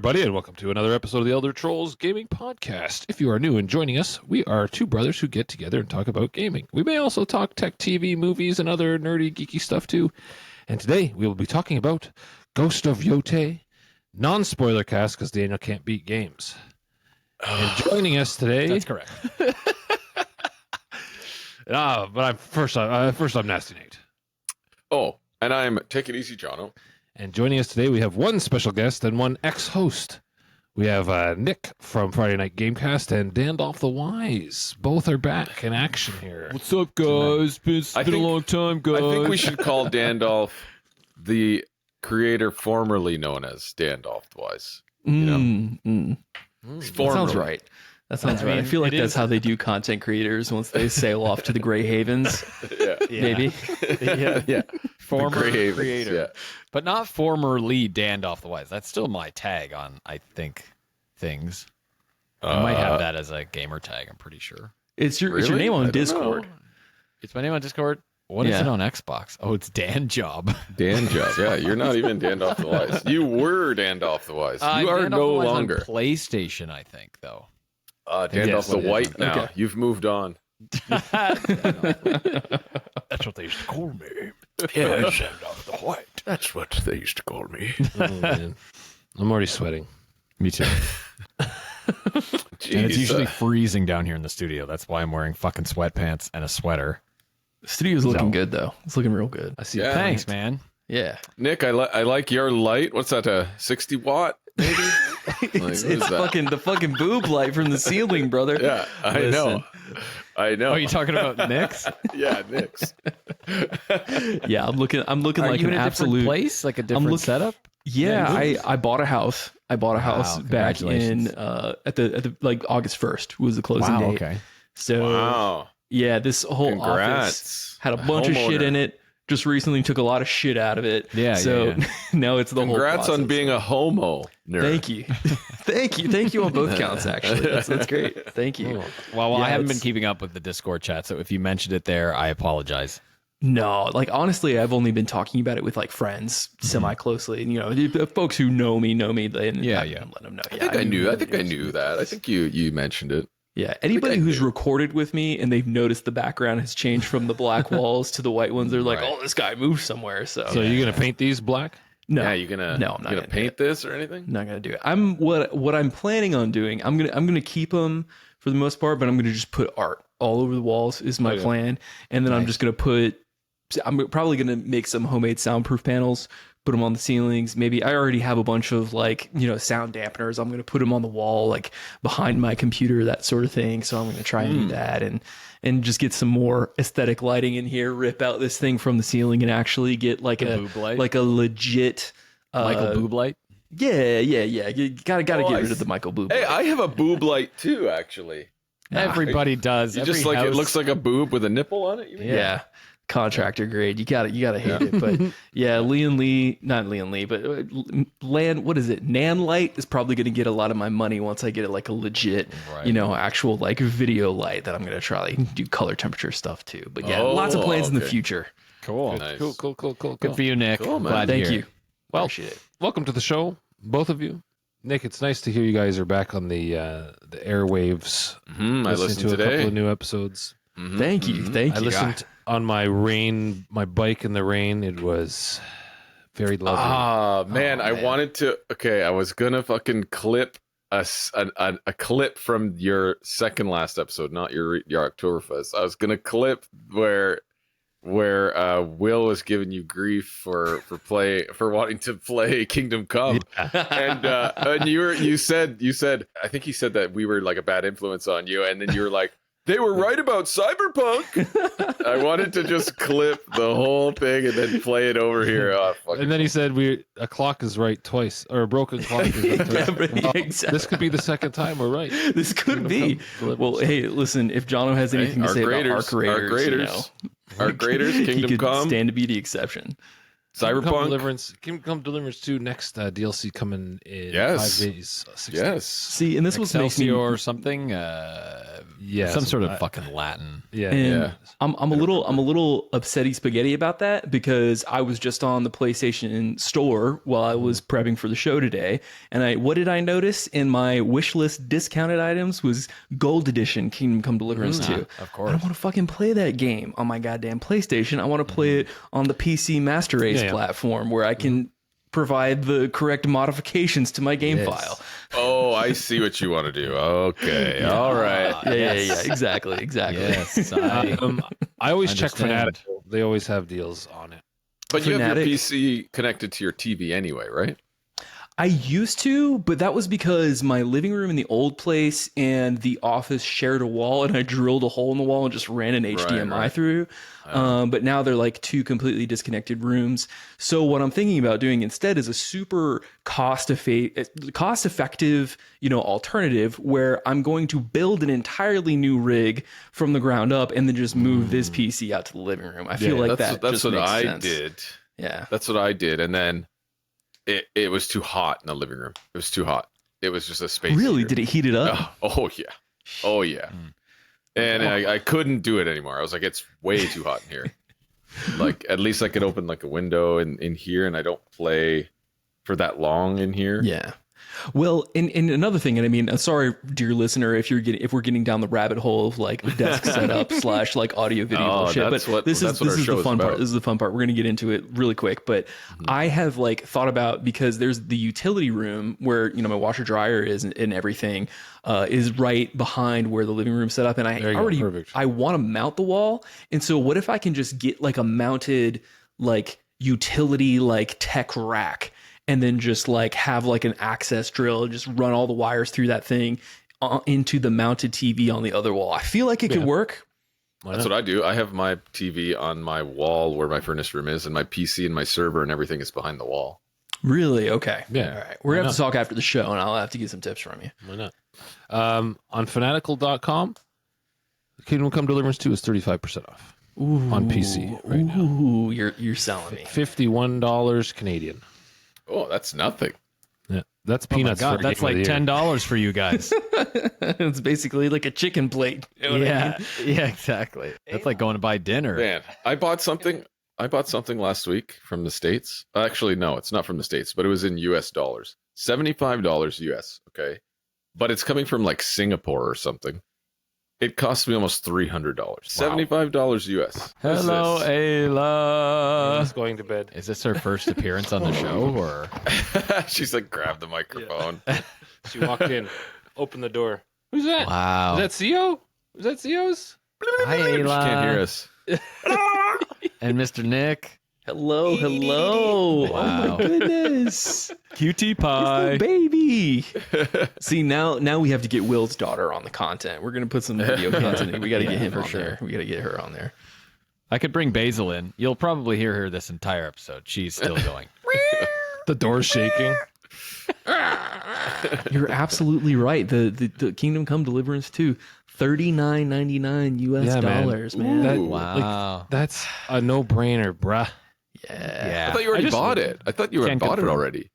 everybody, and welcome to another episode of the Elder Trolls Gaming Podcast. If you are new and joining us, we are two brothers who get together and talk about gaming. We may also talk tech, TV, movies, and other nerdy, geeky stuff too. And today, we will be talking about Ghost of Yotei, non-spoiler cast because Daniel can't beat games. And joining us today... That's correct. but I'm Nasty Nate. Oh, and I'm Take It Easy, Jono. And joining us today, we have one special guest and one ex-host. We have Nick from Friday Night Gamecast and Dandolph the Wise. Both are back in action here. What's up, guys? It's been a long time, guys. I think we should call Dandolph the creator formerly known as Dandolph the Wise. That sounds right. That sounds right. I feel like that's how they do content creators once they sail off to the Grey Havens. Yeah. Maybe. yeah. Former Havens, creator. yeah. But not formerly Dandolph the Wise. That's still my tag on, I think, things. I might have that as a gamer tag, I'm pretty sure. It's your Really? name I on don't Discord. know. It's my name on Discord. What is Yeah. it on Xbox? Oh, it's Dan Job. Dan Job. Yeah, you're not even Dandolph the Wise. You were Dandolph the Wise. You are Dandolph no the Wise on longer. PlayStation, I think, though. Dandolph the White now. Okay. You've moved on. That's what they used to call me. Yeah. Dandolph the White. That's what they used to call me. Oh, man. I'm already sweating. Me too. Jeez, And it's usually freezing down here in the studio. That's why I'm wearing fucking sweatpants and a sweater. The studio's looking good, though. It's looking real good. I see. Yeah. Thanks, man. Yeah. Nick, I like your light. What's that? A 60 watt? Maybe. Like, what It's is that? the fucking boob light from the ceiling, brother. Yeah, I know. I know. Oh, you talking about Nick's? Yeah, Nick's. Yeah, I'm looking Are like you an in a absolute different place? Like a different setup? Yeah, Yeah, I bought a house. I bought a house back in congratulations. at the like August 1st was the closing Wow, date. okay. So Wow. yeah, this whole office Congrats. had a bunch of shit Homeowner. in it. Just recently took a lot of shit out of it. Yeah, So yeah. now it's the Congrats whole on process. being a homo nerd. Thank you. Thank you on both counts, actually. That's great. Thank you. Well, Yeah, I haven't been it's- keeping up with the Discord chat, so if you mentioned it there, I apologize. No, like honestly, I've only been talking about it with like friends semi closely. And, you know, the folks who know me, then Yeah, I yeah. let them know. I think I knew that. I think you mentioned it. Yeah, anybody I who's knew. recorded with me and they've noticed the background has changed from the black walls to the white ones, they're like, Right. "Oh, this guy moved somewhere." So, So you're going to paint these black? no, Yeah, you gonna No, I'm not gonna gonna paint this or anything? I'm not gonna do it. I'm what I'm planning on doing. I'm gonna keep them for the most part, but I'm gonna just put art all over the walls is my Okay. plan, and then I'm Nice. just gonna put. I'm probably gonna make some homemade soundproof panels. Put them on the ceilings. Maybe I already have a bunch of like, you know, sound dampeners. I'm going to put them on the wall, like behind my computer, that sort of thing. So I'm going to try and do that and just get some more aesthetic lighting in here, rip out this thing from the ceiling and actually get like The a boob light? like a legit Michael Bublé? Yeah. You gotta get I rid of see. the Michael Boob. Hey, I have a boob light too, actually. Everybody does. You Every just like it house- looks like a boob with a nipple on it. You mean? yeah. Contractor grade. You gotta hate it. But yeah, not Leon Lee, but what is it? Nan Light is probably gonna get a lot of my money once I get it like a legit, Right. you know, actual like video light that I'm gonna try like do color temperature stuff too. But yeah, Oh, lots of plans in the okay. future. Cool. Nice. Cool. Good for you, Nick. Cool, man. Glad to Thank hear you. it. Well, Appreciate it. welcome to the show, both of you. Nick, it's nice to hear you guys are back on the airwaves. I listened to a couple today. of new episodes. Thank you. Thank I you. listened on my bike in the rain. It was very lovely. Ah, man, I man. wanted to. Okay, I was gonna fucking clip a clip from your second last episode, not your Oktoberfest. I was gonna clip where Will was giving you grief for wanting to play Kingdom Come, and you said I think he said that we were like a bad influence on you, and then you were like, they were right about Cyberpunk. I wanted to just clip the whole thing and then play it over here. Oh, fucking And then he said, a clock is right twice, or a broken clock is right twice. Yeah, but- Well, exactly. This could be the second time we're right. This could be. delivers. Well, hey, listen, if Jono has anything to say about Arc Raiders, you know, Our graders, he Kingdom could Come, stand to be the exception. Cyberpunk. Kingdom Come Deliverance 2 next DLC coming in Yes. 5 days. 6 Yes. days. See, and this was makes me Excelsior or something. Yeah, some sort of I- fucking Latin. Yeah, And Yeah. I'm a little upsetty spaghetti about that because I was just on the PlayStation store while I was prepping for the show today, and what did I notice in my wish list discounted items was Gold Edition Kingdom Come Deliverance 2. Of I course. don't want to fucking play that game on my goddamn PlayStation. I want to play it on the PC Master Race Yeah. platform where I can provide the correct modifications to my game Yes. file. Oh, I see what you want to do. Okay, all right. Yeah, exactly. Yes, I I always check Understand. Fanatical. They always have deals on it. But you have your Fanatic. PC connected to your TV anyway, right? I used to, but that was because my living room in the old place and the office shared a wall, and I drilled a hole in the wall and just ran an HDMI right. through. But now they're like two completely disconnected rooms. So what I'm thinking about doing instead is a super cost-effective, alternative where I'm going to build an entirely new rig from the ground up and then just move this PC out to the living room. I feel like that's that that's just what makes I sense. did. Yeah. That's what I did, and then it was too hot in the living room. It was too hot. It was just a space. Really? heater. Did it heat it up? Oh yeah. Oh yeah. And I couldn't do it anymore. I was like, it's way too hot in here. Like, at least I could open like a window in here, and I don't play for that long in here. Yeah. Well, and another thing, and I mean, sorry, dear listener, if we're getting down the rabbit hole of like desk setup / like audio video Oh, bullshit, that's but what- this that's is what our the show is fun part. about. This is the fun part. We're gonna get into it really quick, but I have like thought about, because there's the utility room where my washer dryer is and everything is right behind where the living room set up, and There you go. Perfect. I want to mount the wall, and so what if I can just get like a mounted like utility like tech rack, and then just like have like an access drill and just run all the wires through that thing into the mounted TV on the other wall. I feel like it could work. Why That's not? what I do. I have my TV on my wall where my furnace room is, and my PC and my server and everything is behind the wall. Really? Okay. Yeah. All right. We're going to have to talk after the show, and I'll have to get some tips from you. Why not? On fanatical.com, Kingdom Come Deliverance 2 is 35% off on PC right now. Ooh, you're selling me. $51 Canadian. Oh, that's nothing. Yeah, that's Oh my peanuts. God, for that's Game of like the Year. $10 for you guys. It's basically like a chicken plate. You know what I mean? Yeah, exactly. That's like going to buy dinner. Man, I bought something last week from the States. Actually, no, it's not from the States, but it was in US dollars. $75 US, okay? But it's coming from like Singapore or something. It cost me almost $300. $75 US. What is Hello, this? Ayla. He's going to bed. Is this her first appearance on the show, or She's like, grab the microphone. She walked in, opened the door. Who's that? wow? Is that CO? Is that CO's? Hi, She Ayla. can't hear us. And Mr. Nick. Hello. Oh Wow. my goodness. QT It's pie. the baby. See, now we have to get Will's daughter on the content. We're going to put some video content in. We got to get him for on sure. there. We got to get her on there. I could bring Basil in. You'll probably hear her this entire episode. She's still going. The door's shaking. You're absolutely right. The Kingdom Come Deliverance 2, $39.99 US Yeah, man. dollars, man. That- Ooh. Wow. That's a no-brainer, bruh. Yeah. I thought you already just- bought it. I thought you had Can bought it confirm. already.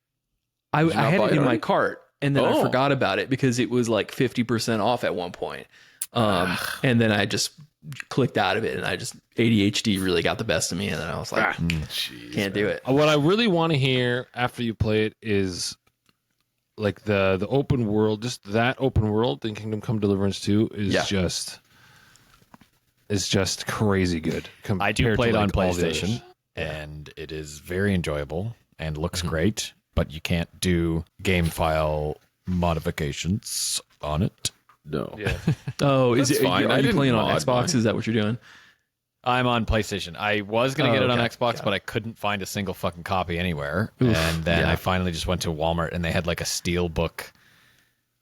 I Did you not had buy it it in my already? cart, and then I Oh. forgot about it because it was like 50% off at one point. And then I just clicked out of it, and I just ADHD really got the best of me, and then I was like, Jeez, can't do it. What I really want to hear after you play it is like the open world, just that open world in Kingdom Come Deliverance 2 is Yeah. just crazy good. I do compared play to, it on like, all the PlayStation, others. and it is very enjoyable and looks Mm-hmm. great, but you can't do game file modifications on it. No. Yeah. Oh, is That's it? fine. Are I you didn't playing on mod Xbox? mine. Is that what you're doing? I'm on PlayStation. I was going to Oh, get it on okay. Xbox, Got but I couldn't find a single fucking copy anywhere. Oof, and then yeah. I finally just went to Walmart, and they had like a Steelbook.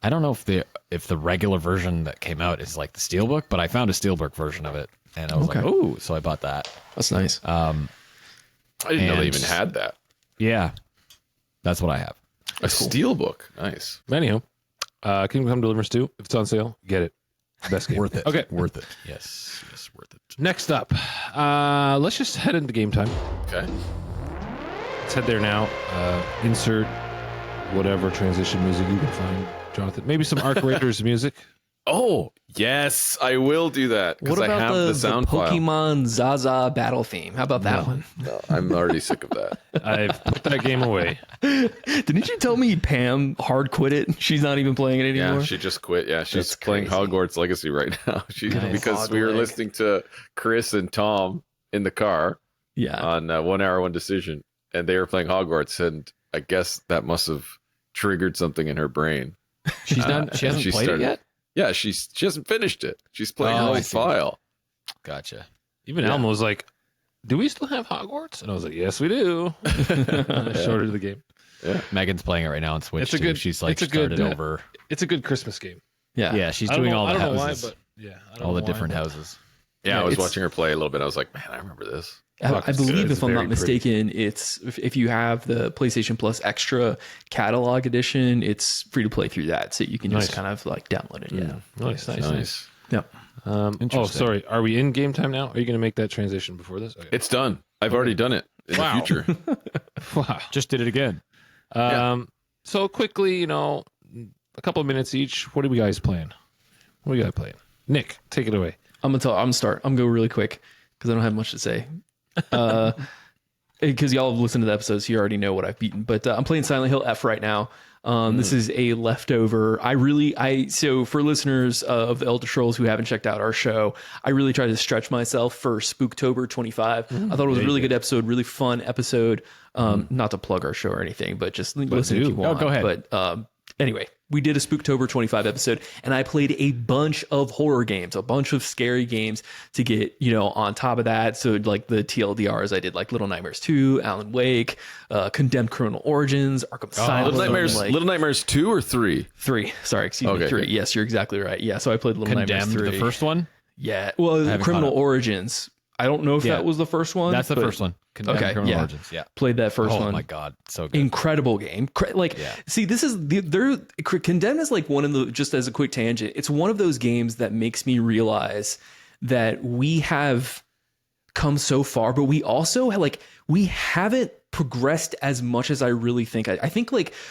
I don't know if the regular version that came out is like the Steelbook, but I found a Steelbook version of it, and I was Okay. like, "Ooh!" So I bought that. That's nice. I didn't know they And- even had that. Yeah, that's what I have. A steel book. Nice. Anyhow, Kingdom Come Deliverance 2, if it's on sale, get it. Best game. Worth it. Okay. Worth it. Yes, worth it. Next up, let's just head into game time. Okay. Let's head there now. Insert whatever transition music you can find, Jonathan. Maybe some Arc Raiders music. Oh, yes, I will do that because What I about have the sound file. Pokemon Zaza battle theme? How about that one? No, I'm already sick of that. I've put that game away. Didn't you tell me Pam hard quit it? She's not even playing it anymore. Yeah, she just quit. Yeah, she's That's playing crazy. Hogwarts Legacy right now. Nice. Because we were Hogleg. listening to Chris and Tom in the car Yeah. on 1 Hour, One Decision, and they were playing Hogwarts, and I guess that must have triggered something in her brain. She's not. She hasn't she played started- it yet. Yeah, she hasn't finished it. She's playing Oh, the I whole see. file. Gotcha. Even Yeah. Alma was like, "Do we still have Hogwarts?" And I was like, "Yes, we do." I showed her the game. Megan's playing it right now on Switch. It's a too. good- She's like it's a good, started over. It's a good Christmas game. Yeah. Yeah, she's I don't doing know- all I the don't know why, houses, but yeah, I don't all know the why, different but- houses. Yeah, I was it's- watching her play a little bit. I was like, man, I remember this. Fuck, I it's believe, good. if It's I'm very not mistaken, it's if you have the PlayStation Plus Extra Catalog Edition, it's free to play through that, so you can just Nice. kind of like download it. Yeah. Nice, nice. Yep. Oh, Interesting. sorry. Are we in game time now? Are you going to make that transition before this? Okay. It's done. I've already done it in Wow. the future. Wow. Just did it again. So quickly, a couple of minutes each. What are we guys playing? What are you guys playing? Nick, take it away. I'm gonna start. I'm gonna go really quick because I don't have much to say. Because y'all have listened to the episodes, so you already know what I've beaten. But I'm playing Silent Hill F right now. This is a leftover. So for listeners of the Elder Scrolls who haven't checked out our show, I really tried to stretch myself for Spooktober 25. I thought it was a really good episode, really fun episode. Not to plug our show or anything, but just listen if you want. go ahead. But anyway, we did a Spooktober 25 episode, and I played a bunch of horror games, a bunch of scary games to get, on top of that. So like the TLDRs, I did like Little Nightmares 2, Alan Wake, Condemned Criminal Origins, Arkham Asylum. Little Nightmares 2 or 3? 3. Sorry, excuse me. Okay, 3. good. Yes, you're exactly right. Yeah, so I played Little Nightmares Condemned, 3. the first one. Yeah, well, haven't Criminal caught up. Origins. I don't know if Yeah. that was the first one. That's the but first one. Condemned Okay, Criminal yeah. Origins. Yeah. Played that first Oh one. my god, so good. Incredible game. Yeah. See, this is Condemned is like one of the, just as a quick tangent, it's one of those games that makes me realize that we have come so far, but we also we haven't progressed as much as I really think. I think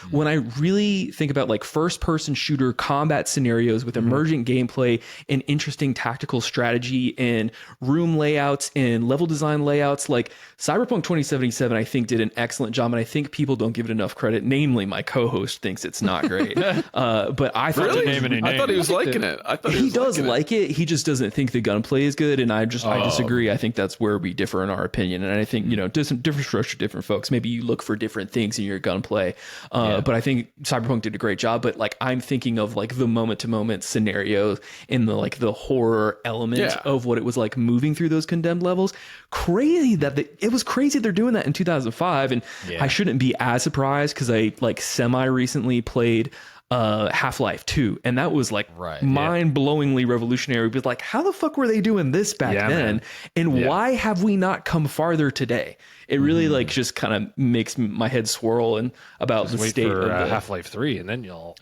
when I really think about like first person shooter combat scenarios with emergent gameplay and interesting tactical strategy and room layouts and level design layouts, like Cyberpunk 2077, I think did an excellent job. And I think people don't give it enough credit. Namely, my co-host thinks it's not great. But I thought Really? name any I thought he was names. liking it. I thought he was does liking like it. He just doesn't think the gunplay is good, and I disagree. I think that's where we differ in our opinion. And I think different strokes for different folks. Maybe you look for different things in your gunplay, but I think Cyberpunk did a great job. But like I'm thinking of like the moment to moment scenario in the horror element of what it was like moving through those Condemned levels. Crazy that it was crazy they're doing that in 2005, and I shouldn't be as surprised because I like semi recently played Half-Life 2, and that was like mind-blowingly revolutionary. But like, how the fuck were they doing this back then? Man. And why have we not come farther today? It really like just kind of makes my head swirl and about the Wait state for of the Half-Life 3, and then you'll.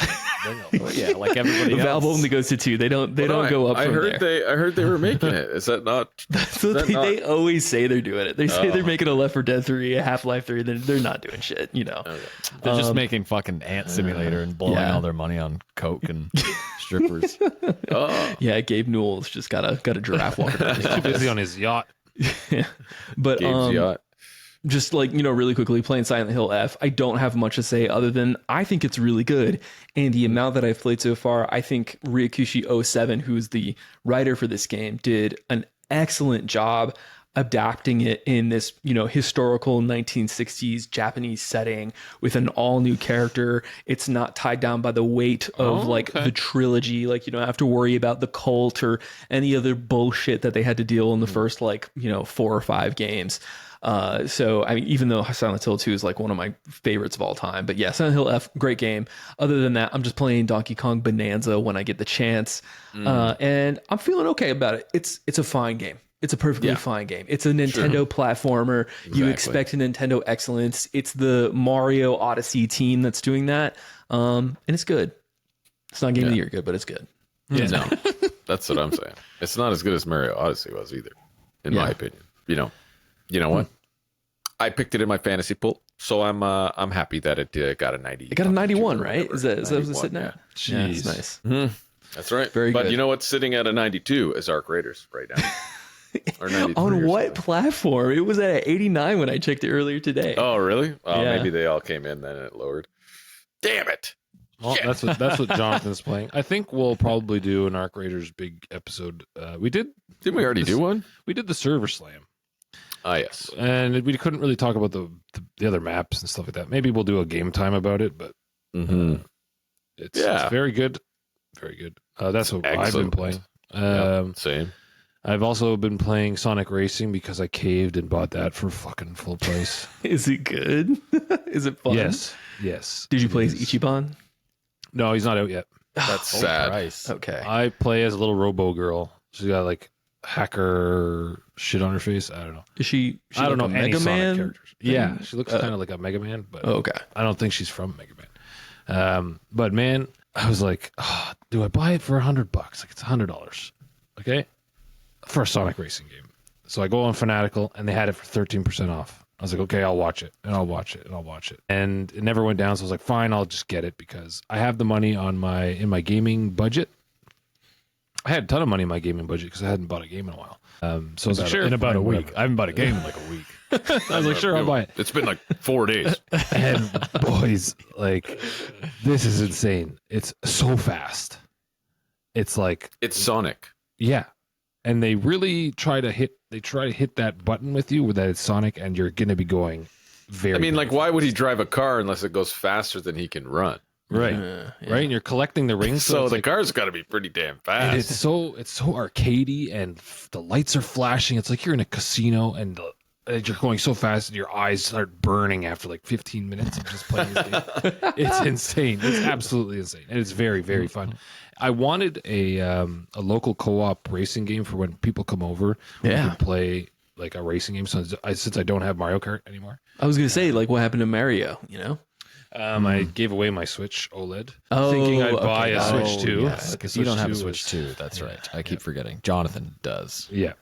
yeah, like everybody the Valve else. only goes to 2. They don't go up I from heard there. I heard they were making it. Is that not? So that they always say they're doing it. They say they're making a Left 4 Dead 3, a Half-Life 3. They're not doing shit, They're just making fucking Ant Simulator and blowing all their money on coke and strippers. Yeah, Gabe Newell's just got a giraffe walking around. He's too busy on his yacht. But Gabe's yacht. just like, really quickly playing Silent Hill F, I don't have much to say other than I think it's really good. And the amount that I've played so far, I think Ryakushi07, who's the writer for this game, did an excellent job adapting it in this, historical 1960s Japanese setting with an all new character. It's not tied down by the weight of the trilogy. Like, you don't have to worry about the cult or any other bullshit that they had to deal in the first 4 or 5 games. So I mean, even though Silent Hill 2 is like one of my favorites of all time, but yeah, Silent Hill F, great game. Other than that, I'm just playing Donkey Kong Bonanza when I get the chance. And I'm feeling okay about it. It's a fine game. It's a perfectly fine game. It's a Nintendo platformer. You expect a Nintendo excellence. It's the Mario Odyssey team that's doing that. And it's good. It's not game of the year good, but it's good. Yeah, no, that's what I'm saying. It's not as good as Mario Odyssey was either, in my opinion. You know what? I picked it in my fantasy pool, so I'm happy that it got a 90. It got a 91, right? Is that what it's sitting at? Yeah. Yeah, it's nice. That's right. Very but good. you know what's sitting at a 92 is Arc Raiders right now. Or 93 On or what something. platform? It was at 89 when I checked it earlier today. Oh, really? Oh, Yeah. maybe they all came in then and it lowered. Damn it. Well, Shit. that's what Jonathan's playing. I think we'll probably do an Arc Raiders big episode. We did Didn't we already do one? we did the server slam, Ah, yes. and we couldn't really talk about the other maps and stuff like that. Maybe we'll do a game time about it, but Mm-hmm. it's Yeah. very good, very good. That's what I've been Excellent. playing. Same. I've also been playing Sonic Racing because I caved and bought that for fucking full price. Is it good? Is it fun? Yes. Did you it play as is. Ichiban? No, he's not out yet. That's Holy sad. Christ. Okay. I play as a little robo girl. She's got like hacker shit on her face. I don't know. Is she I don't know like a any Mega Sonic Man? characters. Yeah, she looks kind of like a Mega Man, but Oh, okay. I don't think she's from Mega Man. But man, I was like, do I buy it for $100? Like it's $100, okay, for a Sonic Racing game. So I go on Fanatical, and they had it for 13% off. I was like, okay, I'll watch it, and I'll watch it, and I'll watch it, and it never went down. So I was like, fine, I'll just get it because I have the money in my gaming budget. I had a ton of money in my gaming budget because I hadn't bought a game in a while. So I was like, sure, in about a fine, week. whatever. I haven't bought a game in like a week. I was like, sure, I'll buy it. It's been like 4 days. And boys, like, this is insane. It's so fast. It's like, It's Sonic. yeah. And they really try to hit that button with you, where that it's Sonic, and you're gonna be going very. I mean, like, very why would he fast. drive a car unless it goes faster than he can run? Right, Yeah. right. And you're collecting the rings, So it's the like, car's got to be pretty damn and fast. it's so arcadey, and the lights are flashing. It's like you're in a casino, and you're going so fast, and your eyes start burning after like 15 minutes of just playing this game. It's insane. It's absolutely insane, and it's very, very fun. I wanted a local co-op racing game for when people come over. We Yeah. can play like a racing game. So since I don't have Mario Kart anymore, I was gonna say, like, what happened to Mario? You know? I gave away my Switch OLED, Oh, thinking I'd okay. buy a Oh, Switch 2. yes. Like, You don't have a was- Switch 2. That's right. I keep forgetting. Jonathan does. Yeah.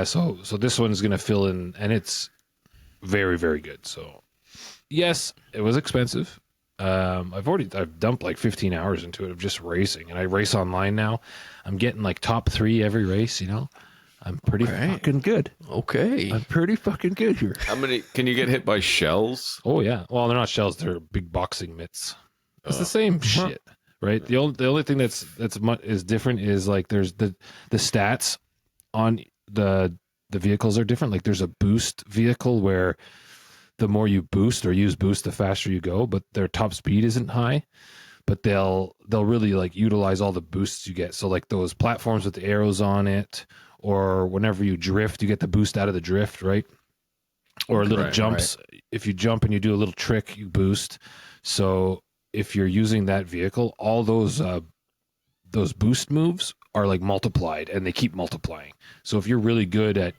So this one's gonna fill in, and it's very, very good. So yes, it was expensive. I've dumped like 15 hours into it of just racing, and I race online now. I'm getting like top 3 every race. You know, I'm pretty Okay. fucking good. Okay. I'm pretty fucking good here. How many can you get hit by shells? Oh yeah. Well, they're not shells; they're big boxing mitts. It's the same shit, right? The only thing that's is different is like there's the stats on the vehicles are different. Like there's a boost vehicle where the more you boost or use boost, the faster you go, but their top speed isn't high. But they'll really like utilize all the boosts you get. So like those platforms with the arrows on it, or whenever you drift, you get the boost out of the drift, right? Or little Right, jumps. If you jump and you do a little trick, you boost. So if you're using that vehicle, all those boost moves are like multiplied, and they keep multiplying. So if you're really good at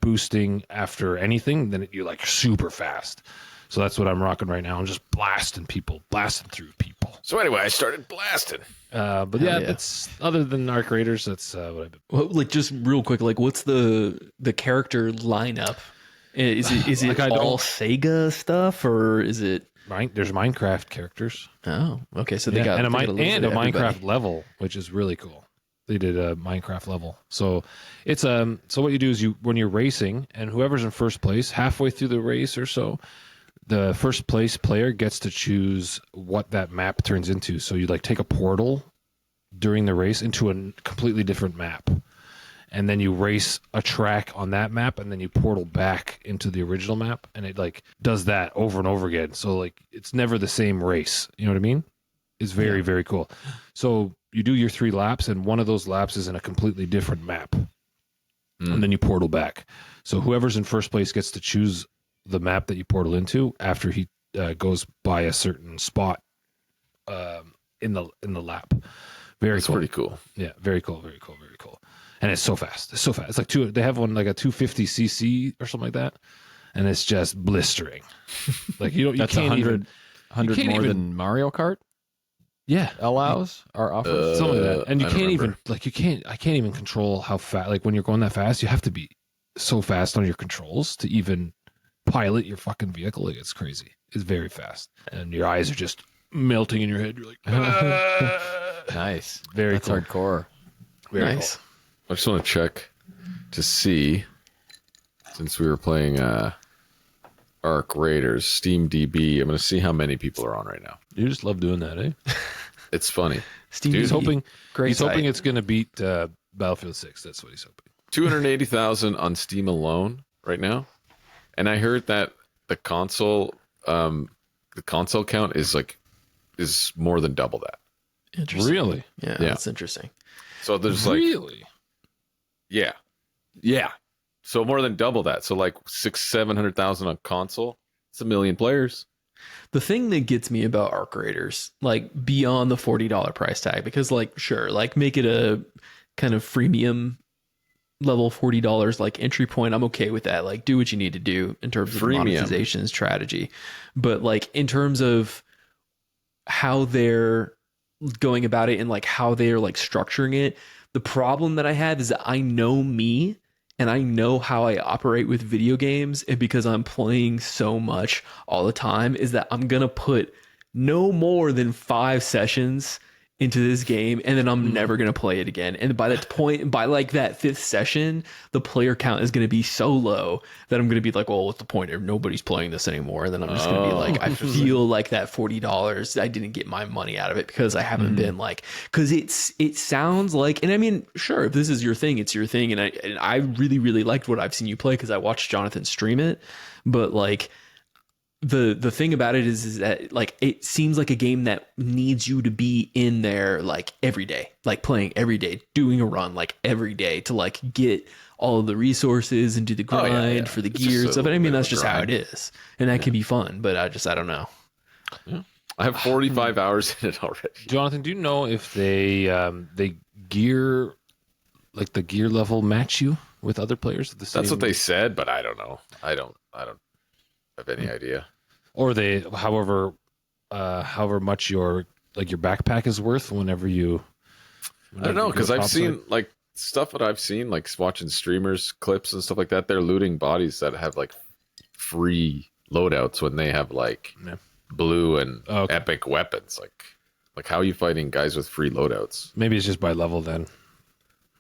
boosting after anything, then you're like super fast. So that's what I'm rocking right now. I'm just blasting through people. So anyway, I started blasting. But Hell yeah, yeah. that's other than Arc Raiders. That's what I've been. Well, like, just real quick, like, what's the character lineup? Is it Like, I all don't- Sega stuff, or is it? There's Minecraft characters. Oh, okay. So they Yeah, got and a, they got little and bit a of everybody. Minecraft level, which is really cool. They did a Minecraft level. So it's so what you do is when you're racing, and whoever's in first place halfway through the race or so, the first place player gets to choose what that map turns into. So you like take a portal during the race into a completely different map. And then you race a track on that map, and then you portal back into the original map, and it like does that over and over again. So like it's never the same race. You know what I mean? It's very, very cool. So you do your 3 laps, and one of those laps is in a completely different map. And then you portal back. So whoever's in first place gets to choose the map that you portal into after he goes by a certain spot in the lap. Very That's cool. pretty cool. Yeah, very cool, very cool, very cool. And it's so fast. It's so fast. It's like they have one like a 250cc or something like that, and it's just blistering. Like you That's can't 100, even 100 can't more even- than Mario Kart yeah allows or offers. something like that. And you I don't can't even remember. I can't even control how fast. Like when you're going that fast, you have to be so fast on your controls to even pilot your fucking vehicle. Like it's crazy. It's very fast, and your eyes are just melting in your head. You're like, "Ah." Nice. Very That's cool. hardcore. Very Nice. I just want to check to see, since we were playing Arc Raiders, Steam DB. I'm going to see how many people are on right now. You just love doing that, eh? It's funny. Steve, He's hoping. great He's hoping site. it's going to beat Battlefield 6. That's what he's hoping. 280,000 on Steam alone right now, and I heard that the console count is more than double that. Interesting. Really? Yeah, Yeah. that's interesting. So there's like Really? yeah. So more than double that. So like 600,000-700,000 on console. It's 1 million players. The thing that gets me about Arc Raiders, like beyond the $40 price tag, because like sure, like make it a kind of freemium level $40 like entry point. I'm okay with that. Like do what you need to do in terms of Freemium. monetization strategy. But like in terms of how they're going about it and like how they're like structuring it, the problem that I have is that I know me and I know how I operate with video games, and because I'm playing so much all the time, is that I'm gonna put no more than 5 sessions into this game, and then I'm never gonna play it again. And by that point, by like that 5th session, the player count is gonna be so low that I'm gonna be like, well, what's the point if nobody's playing this anymore? And then I'm just gonna be like, I feel like that $40, I didn't get my money out of it because I haven't been like, because it sounds like, and I mean, sure, if this is your thing, it's your thing, and I really really liked what I've seen you play because I watched Jonathan stream it, but like. The thing about it is that like it seems like a game that needs you to be in there like every day, like playing every day, doing a run like every day to like get all of the resources and do the Oh, grind yeah. for the It's gear just and a stuff. But I little mean bit of that's a just how grind. it is, and that can be fun. But I don't know. I have 45 hours in it already. Jonathan, do you know if they gear, like the gear level match you with other players at the same? That's what they said, but I don't know. I don't have any idea. Or they, however much your backpack is worth whenever you. I don't know, you go because I've topside. seen like stuff that I've seen, like watching streamers clips and stuff like that. They're looting bodies that have like free loadouts when they have like Yeah. blue and Okay. epic weapons. Like how are you fighting guys with free loadouts? Maybe it's just by level then.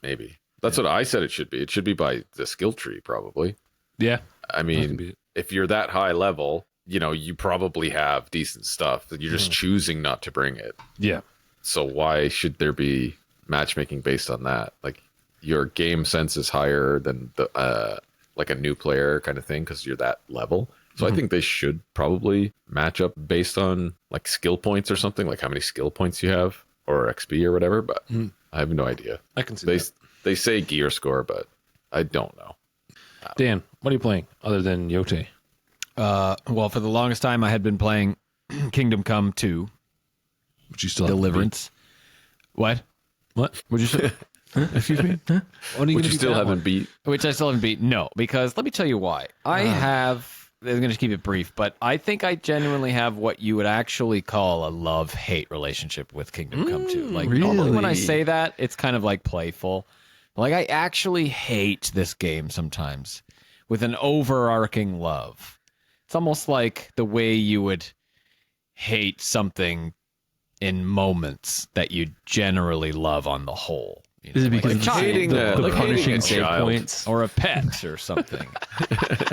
Maybe that's what I said it should be. It should be by the skill tree, probably. Yeah. I That mean, could be it. if you're that high level, you know, you probably have decent stuff. You're just choosing not to bring it. Yeah. So why should there be matchmaking based on that? Like your game sense is higher than the like a new player kind of thing because you're that level. So I think they should probably match up based on like skill points or something, like how many skill points you have or XP or whatever. But I have no idea. I can see They that. they say gear score, but I don't know. Dan, what are you playing other than Yotei? Well, for the longest time, I had been playing Kingdom Come 2 Which you still haven't Deliverance. What? beat. What? What'd you say? Excuse me? When are Which gonna you beat still that haven't one? beat. Which I still haven't beat. No, because let me tell you why. I have. I'm going to keep it brief, but I think I genuinely have what you would actually call a love-hate relationship with Kingdom Come 2. Like normally when I really? say that, it's kind of like playful. Like I actually hate this game sometimes with an overarching love. It's almost like the way you would hate something in moments that you generally love on the whole. You Is it know, because like of a hating child, a- the like hating punishing a save child. points? or a pet or something.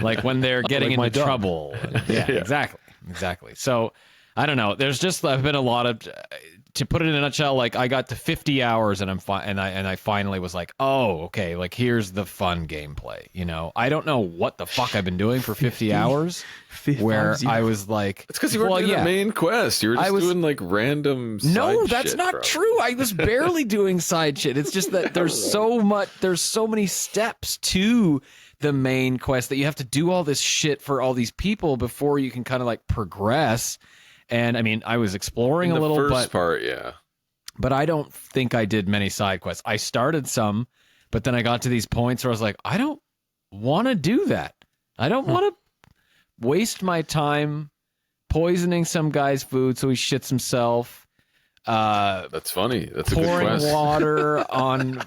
Like when they're getting like my into dog. trouble. Yeah, exactly. So I don't know. There's just I've been a lot of, to put it in a nutshell, like I got to 50 hours and I finally was like, oh, okay, like here's the fun gameplay. You know, I don't know what the fuck I've been doing for 50 hours. Where I was like, It's because you weren't doing the main quest. You were just doing like random. No, side that's shit, not bro. true. I was barely doing side shit. It's just that there's so many steps to the main quest that you have to do all this shit for all these people before you can kind of like progress. And I mean, I was exploring In a the little, first part, yeah. but I don't think I did many side quests. I started some, but then I got to these points where I was like, I don't want to do that. I don't want to waste my time poisoning some guy's food so he shits himself. That's funny. That's a good Pouring quest. water on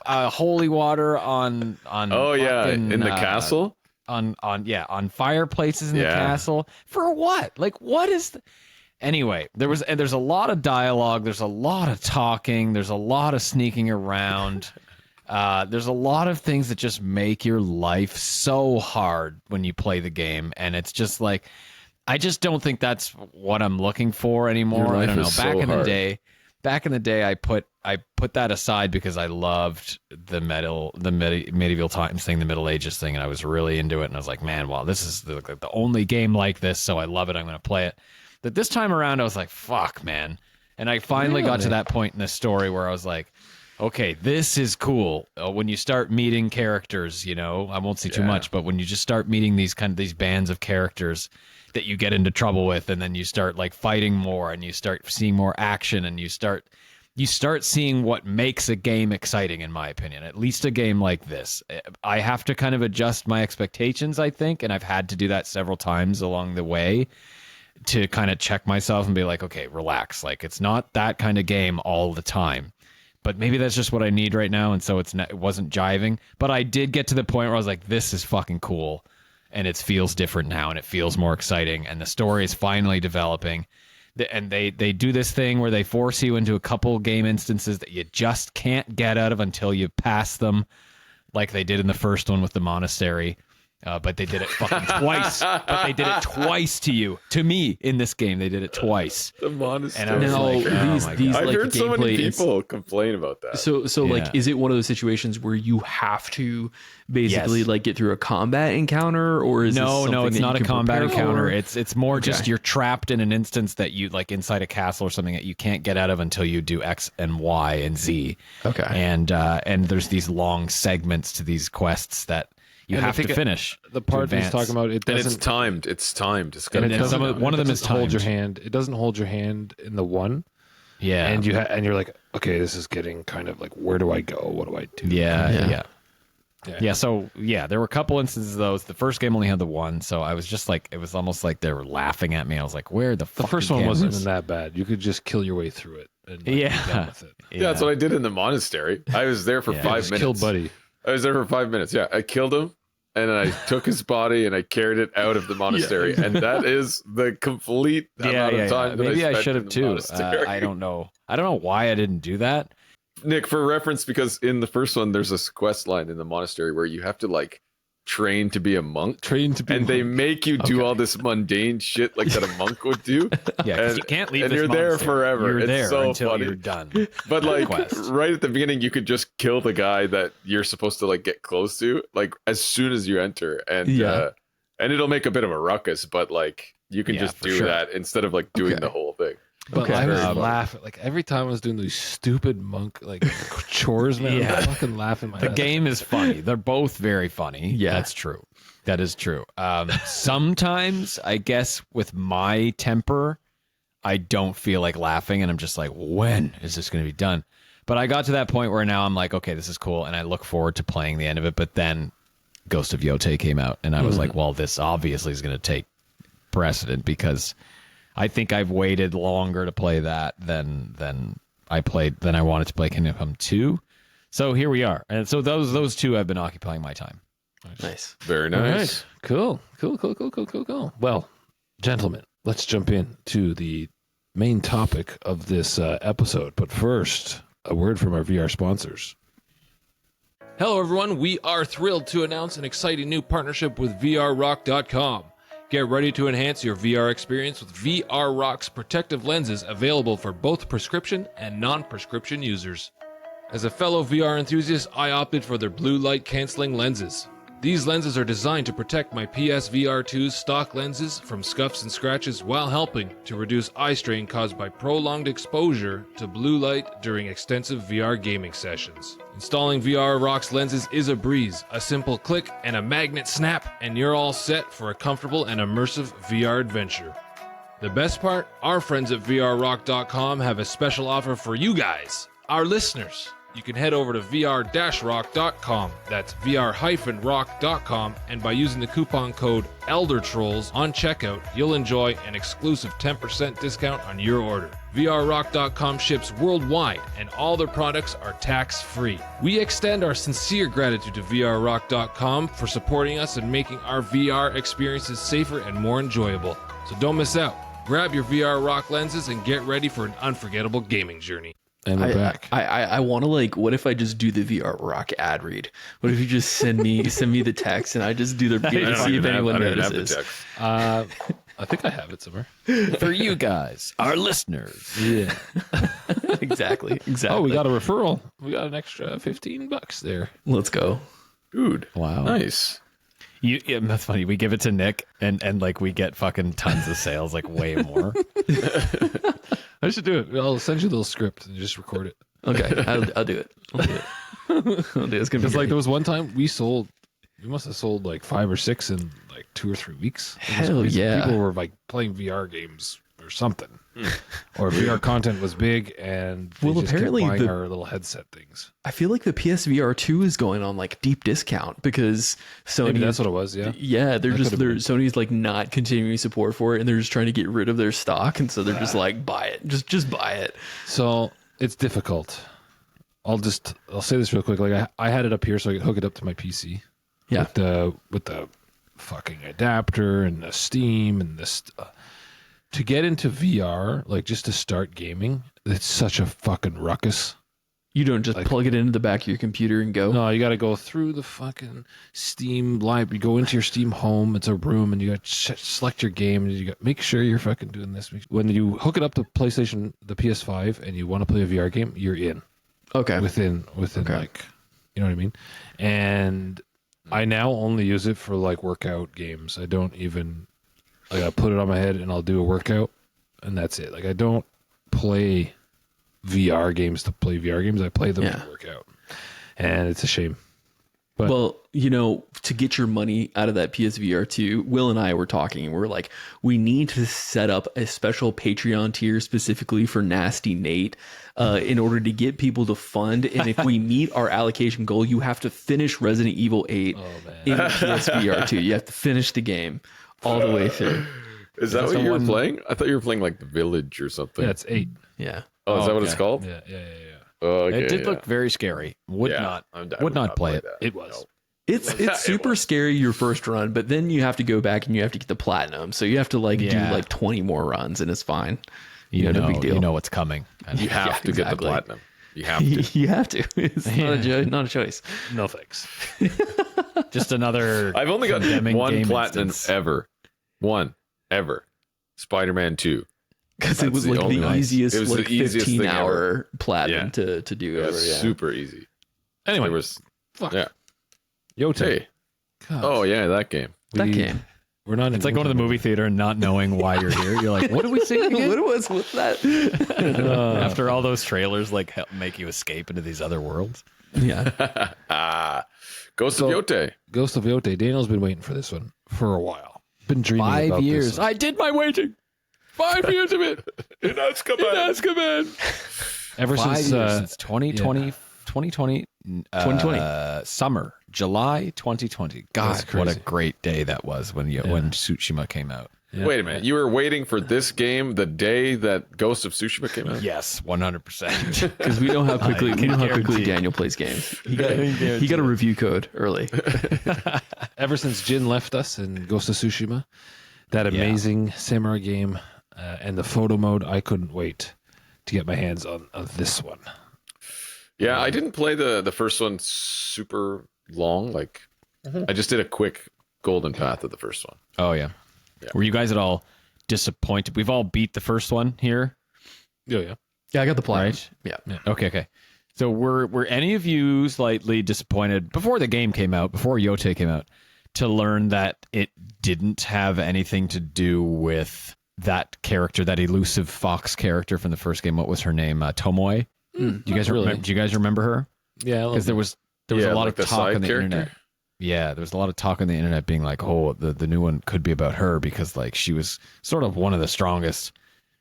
holy water on Oh yeah, fucking, in the castle. on fireplaces in the Yeah. castle for what? Like what is Anyway, there's a lot of dialogue, there's a lot of talking, there's a lot of sneaking around. There's a lot of things that just make your life so hard when you play the game, and it's just like, I just don't think that's what I'm looking for anymore. I don't know. Back in the day, I put that aside because I loved the medieval times thing, the Middle Ages thing, and I was really into it. And I was like, man, wow, this is the only game like this, so I love it. I'm going to play it. But this time around, I was like, fuck, man. And I finally got to that point in the story where I was like, okay, this is cool. When you start meeting characters, you know, I won't say too much, but when you just start meeting these bands of characters that you get into trouble with, and then you start like fighting more, and you start seeing more action, and you start seeing what makes a game exciting, in my opinion. At least a game like this. I have to kind of adjust my expectations, I think, and I've had to do that several times along the way to kind of check myself and be like, okay, relax. Like, it's not that kind of game all the time. But maybe that's just what I need right now, and so it wasn't jiving. But I did get to the point where I was like, this is fucking cool, and it feels different now, and it feels more exciting, and the story is finally developing. And they do this thing where they force you into a couple game instances that you just can't get out of until you pass them, like they did in the first one with the monastery. But they did it fucking twice. But they did it twice to me in this game. They did it twice. The monastery. And I was like, oh my God. I've like heard so many gameplay people complain about that. So like, is it one of those situations where you have to basically like get through a combat encounter, or is no, it's not a combat encounter. For? It's more just you're trapped in an instance that you like inside a castle or something that you can't get out of until you do X and Y and Z. Okay. And there's these long segments to these quests that you have to finish. The part he's talking about, it And doesn't. it's timed. It's timed. It's And gonna it count doesn't, down. one of them it is doesn't hold your timed. hand. It doesn't hold your hand in the one. Yeah. And and you're like, okay, this is getting kind of like, where do I go? What do I do? Yeah. So there were a couple instances of those. The first game only had the one, so I was just like, it was almost like they were laughing at me. I was like, where the fuck? The first one wasn't even that bad. You could just kill your way through it. And, like, be done with it. Yeah, that's what I did in the monastery. I was there for 5 minutes. Kill Buddy. I was there for 5 minutes. Yeah, I killed him, and then I took his body and I carried it out of the monastery. And that is the complete amount of time that Maybe I spent should in have the too. monastery. I don't know. I don't know why I didn't do that. Nick, for reference, because in the first one, there's a quest line in the monastery where you have to like train to be a monk. And they make you do all this mundane shit like that a monk would do. Yeah, because you can't leave. And this you're there monastery. forever. You're It's there so until funny. you're done. But like quest. right at the beginning, you could just kill the guy that you're supposed to like get close to, like as soon as you enter, and it'll make a bit of a ruckus. But like you can just for do sure. that instead of like doing the whole thing. But Okay. I was Very laughing. Like every time I was doing these stupid monk like chores, man, I was fucking laughing my The head. game is funny. They're both very funny. Yeah. That's true. That is true. Sometimes, I guess, with my temper, I don't feel like laughing, and I'm just like, when is this going to be done? But I got to that point where now I'm like, okay, this is cool, and I look forward to playing the end of it. But then Ghost of Yotei came out, and I was like, well, this obviously is going to take precedent because I think I've waited longer to play that than I wanted to play Kingdom Come 2. So here we are. And so those two have been occupying my time. Nice. Very All nice. right. Cool. Well, gentlemen, let's jump in to the main topic of this episode. But first, a word from our VR sponsors. Hello, everyone. We are thrilled to announce an exciting new partnership with VRRock.com. Get ready to enhance your VR experience with VR Rock's protective lenses available for both prescription and non-prescription users. As a fellow VR enthusiast, I opted for their blue light canceling lenses. These lenses are designed to protect my PSVR 2's stock lenses from scuffs and scratches while helping to reduce eye strain caused by prolonged exposure to blue light during extensive VR gaming sessions. Installing VR Rock's lenses is a breeze, a simple click and a magnet snap, and you're all set for a comfortable and immersive VR adventure. The best part, our friends at VRRock.com have a special offer for you guys, our listeners. You can head over to VR-Rock.com, that's VR-Rock.com, and by using the coupon code ELDERTROLLS on checkout, you'll enjoy an exclusive 10% discount on your order. VR-Rock.com ships worldwide, and all their products are tax-free. We extend our sincere gratitude to VR-Rock.com for supporting us and making our VR experiences safer and more enjoyable. So don't miss out. Grab your VR Rock lenses and get ready for an unforgettable gaming journey. And we're back. I want to like. What if I just do the VR Rock ad read? What if you just send me the text and I just do the see if anyone notices? I think I have it somewhere. For you guys, our listeners. Yeah. Exactly. Oh, we got a referral. We got an extra $15 there. Let's go. Dude. Wow. Nice. Yeah, that's funny. We give it to Nick, and like we get fucking tons of sales, like way more. I should do it. I'll send you the little script and just record it. Okay, I'll do it. I'll do it. I'll do it. It's gonna be Because like great. there was one time we must have sold like 5 or 6 in like 2 or 3 weeks. It was Hell crazy. yeah. People were like playing VR games or something, or VR content was big, and they Well, just apparently kept buying the- our little headset things. I feel like the PSVR 2 is going on like deep discount because Sony. Maybe that's what it was. Yeah. Yeah, That could've been. Sony's like not continuing support for it, and they're just trying to get rid of their stock, and so they're just like buy it, just buy it. So it's difficult. I'll say this real quick. Like I had it up here so I could hook it up to my PC. Yeah. With the fucking adapter and the Steam and this to get into VR, like just to start gaming, it's such a fucking ruckus. You don't just plug it into the back of your computer and go. No, you got to go through the fucking Steam library. You go into your Steam home. It's a room, and you got to select your game, and you got make sure you're fucking doing this. When you hook it up to PlayStation, the PS5, and you want to play a VR game, you're in. Okay. Within Okay. like, you know what I mean? And I now only use it for like workout games. I don't even like I put it on my head and I'll do a workout, and that's it. Like I don't play VR games to play VR games. I play them to work out, and it's a shame. But Well, to get your money out of that PSVR 2, Will and I were talking, and we're like, we need to set up a special Patreon tier specifically for Nasty Nate in order to get people to fund. And if we meet our allocation goal, you have to finish Resident Evil 8 in PSVR 2. You have to finish the game all the way through. Is that what you were playing? I thought you were playing like The Village or something. yeah, it's 8. Yeah. Oh, is that what it's okay. called? Yeah. Oh, okay, It did yeah. look very scary. I Would not play it. that. It was. It's super scary your first run, but then you have to go back and you have to get the platinum. So you have to do like 20 more runs, and it's fine. You know, no big deal. You know what's coming. You have to get the exactly. platinum. You have to. You have to. It's not a choice. No thanks. Just another. I've only got condemning one game platinum instance. ever. One ever. Spider-Man 2. Because it was That's like the the only- easiest, it was like the easiest thing 15-hour platinum Yeah. to do It ever. was Yeah. super easy. Anyway, There was fuck. yeah. Yotei. Hey. God, Oh yeah, that game. That we- game. We're not. It's like going to the movie theater and not knowing why you're here. You're like, what are we seeing again? What was that? After all those trailers, like help make you escape into these other worlds. Yeah. Ghost of Yotei. Ghost of Yotei. Daniel's been waiting for this one for a while. Been dreaming 5 about years. This one. I did my waiting. 5 years of it. In Azkaban. Ever 5 since years since 2020. yeah. 2020. 2020. Summer. July 2020. God, That's what a crazy. great day that was when Tsushima came out. Yeah. Wait a minute. You were waiting for this game the day that Ghost of Tsushima came out? Yes, 100%. Because we know how quickly guarantee. Daniel plays games. He got a review code early. Ever since Jin left us in Ghost of Tsushima, that amazing samurai game and the photo mode, I couldn't wait to get my hands on this one. Yeah, I didn't play the first one super long. Like, I just did a quick golden path of the first one. Oh yeah. Were you guys at all disappointed? We've all beat the first one here. Yeah. Yeah, I got the platinum. Right. Yeah. Okay. So were any of you slightly disappointed before the game came out, before Yotei came out, to learn that it didn't have anything to do with that character, that elusive fox character from the first game? What was her name? Tomoe. Do you guys remember? Do you guys remember her? Yeah. Because there was a lot like of the talk side on the character? internet. Yeah, there was a lot of talk on the internet being like, oh, the new one could be about her because like she was sort of one of the strongest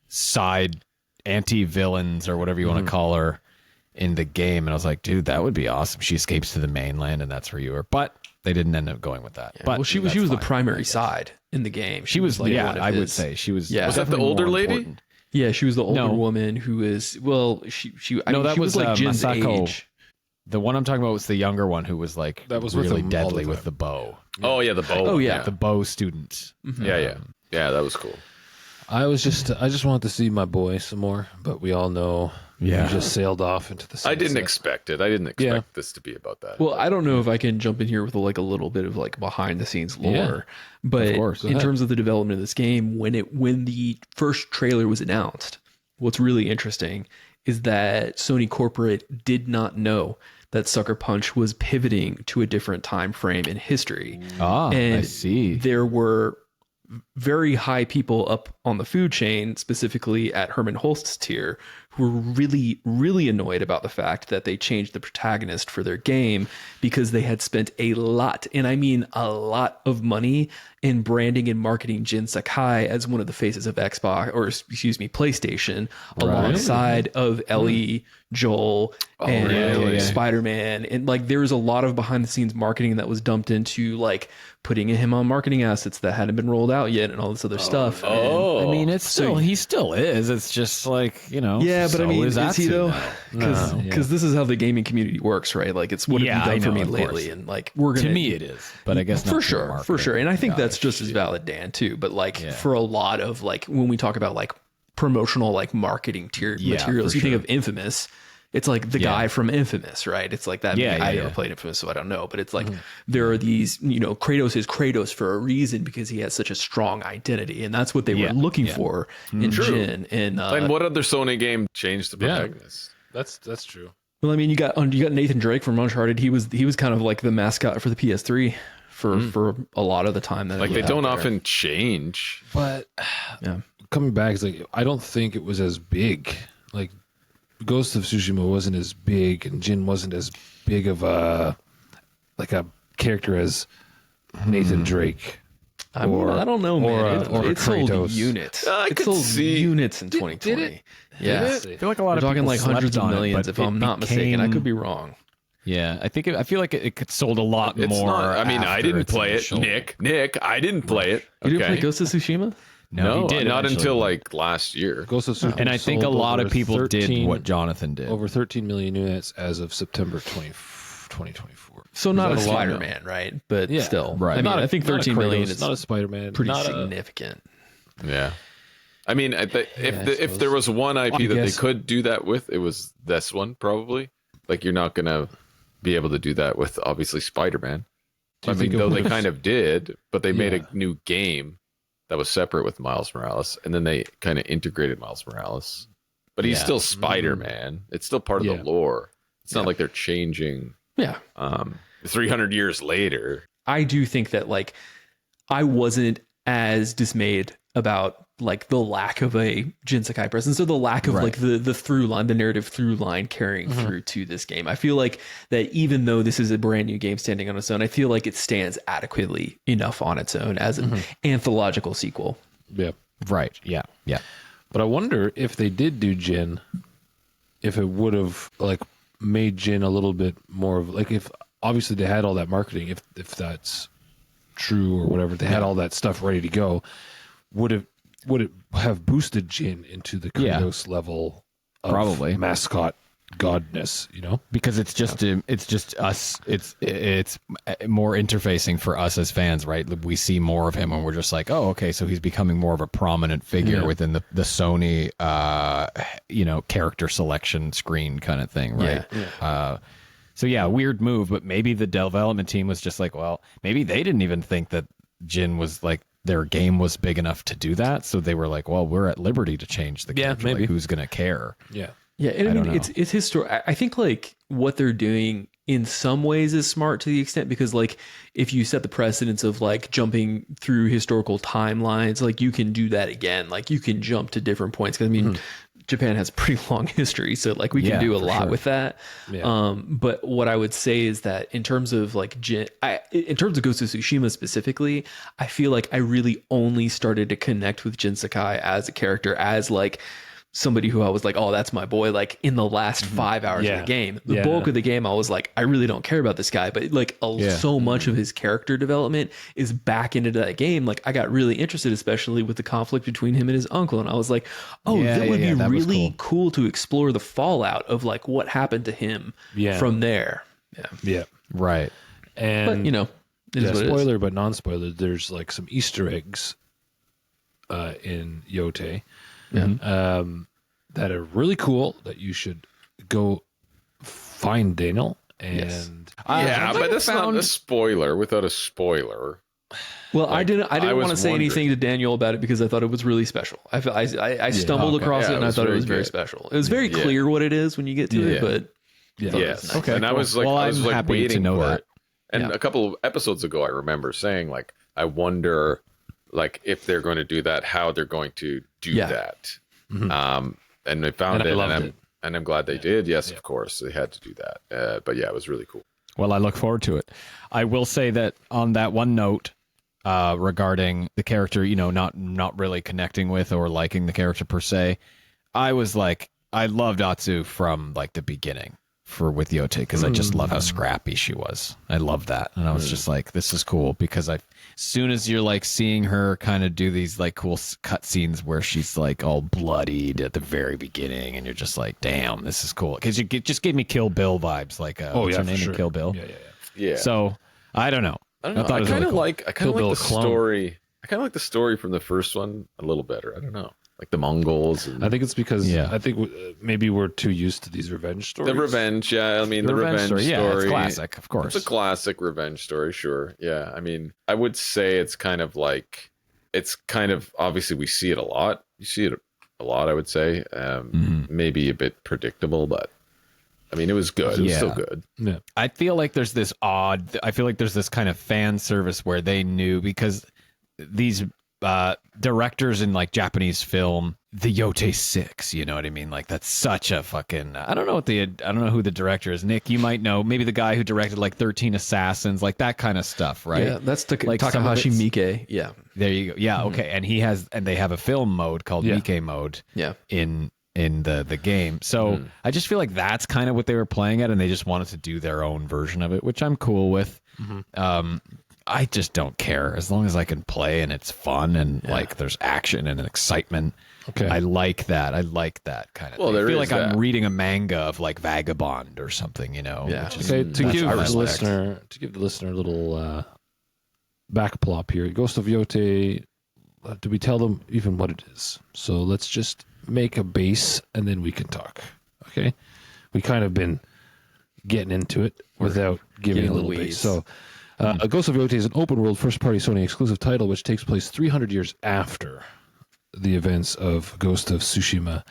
side anti-villains or whatever you want to call her in the game. And I was like, dude, that would be awesome. She escapes to the mainland and that's where you were. But they didn't end up going with that. Yeah. But Well, she was the primary side in the game. She was like yeah, one of I would his- say she was. Yeah. Was that the definitely older more lady? important. Yeah, she was the older No. woman who is she. I No, mean, that she was was, like Jin's Masako. age. The one I'm talking about was the younger one who was like That was with really him all the deadly with time. the bow. Oh yeah, the bow. Oh, one, yeah. The bow student. Yeah. Yeah, that was cool. I just wanted to see my boy some more, but we all know he just sailed off into the sunset. I didn't expect it. I didn't expect this to be about that. Well, I don't know if I can jump in here with like a little bit of like behind the scenes lore, Yeah, but of course. Go in ahead. terms of the development of this game, when the first trailer was announced, what's really interesting is that Sony corporate did not know that Sucker Punch was pivoting to a different time frame in history. I see. There were very high people up on the food chain, specifically at Herman Holst's tier, who were really, really annoyed about the fact that they changed the protagonist for their game because they had spent a lot, and I mean a lot of money in branding and marketing Jin Sakai as one of the faces of Xbox, or excuse me, PlayStation, alongside of Ellie, Joel, and Spider-Man. And like there's a lot of behind the scenes marketing that was dumped into like putting him on marketing assets that hadn't been rolled out yet and all this other stuff. Oh, I mean, it's still he still is. It's just like, you know. Yeah, but I mean, is he though? No. Because this is how the gaming community works, right? Like, it's what Yeah, have I you done for know, me of course. lately? And like, we're gonna To me, it is. But I guess not for through sure, marketing. for sure. And I think that's Gosh, just as valid, Dan, too. But like, Yeah. for a lot of like, when we talk about like promotional like marketing tier Yeah, materials, for you think sure. of Infamous. It's like the guy from Infamous, right? It's like that. Yeah, I yeah, never yeah. played Infamous, so I don't know. But it's like there are these, you know, Kratos is Kratos for a reason because he has such a strong identity, and that's what they were looking for in Jin. And and what other Sony game changed the protagonist? That's true. well, I mean, you got Nathan Drake from Uncharted. He was kind of like the mascot for the PS3 for a lot of the time. That Like it they was don't out there. often change. But coming back, it's like I don't think it was as big. Like Ghost of Tsushima wasn't as big, and Jin wasn't as big of a character as Nathan Drake. I mean, I don't know, man. or It sold Kratos. units. I It could sold see- units in 2020. Yeah. Did I it? feel like a lot We're of talking people like slept hundreds of on it, millions, but if I'm it not mistaken. I became- could be wrong. Yeah, I feel like it sold a lot It's more. not. I mean, I after didn't its play it. initial- Nick, I didn't play it. You didn't Okay. play Ghost of Tsushima? No, he did not eventually. until like last year. Ghost of Tsushima And I think a sold lot over of people 13 did what Jonathan did. over 13 million units as of September 2024. So not a that a lot? Spider-Man, right? But Yeah. still. Right. I mean, I think 13 million Kratos, is not a Spider-Man, pretty not significant. Yeah. I mean, if suppose. there was one IP that they guess. could do that with, it was this one probably. Like you're not gonna be able to do that with obviously Spider-Man. Do I you mean, think it though they was- kind of did, but they made Yeah. a new game that was separate with Miles Morales, and then they kind of integrated Miles Morales. But he's Yeah. still Spider-Man. It's still part of Yeah. the lore. It's not like they're changing. Yeah. 300 years later. I do think that like I wasn't as dismayed about like the lack of a Jin Sakai presence or the lack of like the through line, the narrative through line carrying through to this game. I feel like that even though this is a brand new game standing on its own, I feel like it stands adequately enough on its own as an anthological sequel. Yeah. Right. Yeah. Yeah. But I wonder if they did do Jin, if it would have like made Jin a little bit more of like if obviously they had all that marketing, if that's true or whatever, they had all that stuff ready to go, would it have boosted Jin into the Yeah. Kratos level of Probably. mascot godness, you know? Because it's just us. It's more interfacing for us as fans, right? We see more of him, and we're just like, oh, okay, so he's becoming more of a prominent figure within the Sony, character selection screen kind of thing, right? So yeah, weird move, but maybe the development team was just like, well, maybe they didn't even think that Jin was like their game was big enough to do that, so they were like, well, we're at liberty to change the character. maybe. Like, who's gonna care? Yeah. Yeah, and I don't mean know. it's historic. I think like what they're doing in some ways is smart to the extent because like if you set the precedence of like jumping through historical timelines, like you can do that again. Like you can jump to different points. 'Cause I mean, Japan has a pretty long history, so like we can Yeah, do a for lot sure. with that. Yeah. But what I would say is that in terms of like in terms of Ghost of Tsushima specifically, I feel like I really only started to connect with Jin Sakai as a character, as like somebody who I was like, oh, that's my boy. Like in the last 5 hours of Yeah. the game, the Yeah. bulk of the game, I was like, I really don't care about this guy. But like so much of his character development is back into that game. Like I got really interested, especially with the conflict between him and his uncle. And I was like, oh, Yeah, that would yeah, be that was really cool to explore the fallout of like what happened to him from there. Yeah. Yeah. Right. And But you know, it is yeah, what it is. spoiler but non-spoiler, there's like some Easter eggs in Yotei Yeah. that are really cool that you should go find, Daniel. And Yes. Yeah, but that's not a spoiler without a spoiler. Well, I Like, didn't I want to was say wondering. anything to Daniel about it because I thought it was really special. I stumbled okay. across Yeah, it and it I was thought it very was very good. special. It was very Yeah. clear what it is when you get to Yeah. it, but yeah, Yes. Okay, And I cool. was like, Well, I was I'm like happy to waiting know for that. it. And Yeah. a couple of episodes ago, I remember saying like, I wonder, like, if they're going to do that, how they're going to do Yeah. that. Mhm. And they found And I it, loved it. and I'm glad they did. Yes, of course, they had to do that. But yeah, it was really cool. Well, I look forward to it. I will say that on that one note, regarding the character, not really connecting with or liking the character per se, I was like, I loved Atsu from like the beginning with Yotei because I just love how scrappy she was. I love that, and I was just like, this is cool because as soon as you're like seeing her kind of do these like cool cut scenes where she's like all bloodied at the very beginning, and you're just like, damn, this is cool because just gave me Kill Bill vibes, like what's her name in Kill Bill? Yeah. So I don't know. I don't know. thought I it was kind really of cool. like. I kind Kill of Bill like the clone. story. I kind of like the story from the first one a little better. I don't know, like the Mongols. And I think it's because Yeah. I think maybe we're too used to these revenge stories. the revenge. Yeah, I mean the revenge story. Yeah, it's classic, of course. It's a classic revenge story, sure. Yeah, I mean, I would say it's kind of obviously we see it a lot. You see it a lot, I would say. Maybe a bit predictable, but I mean, it was good. It was still Yeah. good. Yeah. I feel like there's this kind of fan service where they knew because these directors in like Japanese film, the Yotei 6, you know what I mean? Like that's such a fucking, I don't know who the director is. Nick, you might know, maybe the guy who directed like 13 Assassins, like that kind of stuff, right? yeah, that's Like some of Takahashi it's- Miike. Yeah. There you go. Yeah, okay. And they have a film mode called Yeah. Miike mode Yeah. in the game. So I just feel like that's kind of what they were playing at, and they just wanted to do their own version of it, which I'm cool with. I just don't care as long as I can play and it's fun and like there's action and an excitement. Okay. I like that. I like that kind of Well, thing. I there feel is like I'm that. reading a manga of like Vagabond or something, Yeah. which is- Okay, to that's give what I the respect. listener a little back plop here. Ghost of Yotei. Do we tell them even what it is? So let's just make a base and then we can talk. Okay, we kind of been getting into it without giving getting a little the base. weeds. So, A Ghost of Yotei is an open-world, first-party Sony exclusive title which takes place 300 years after the events of Ghost of Tsushima,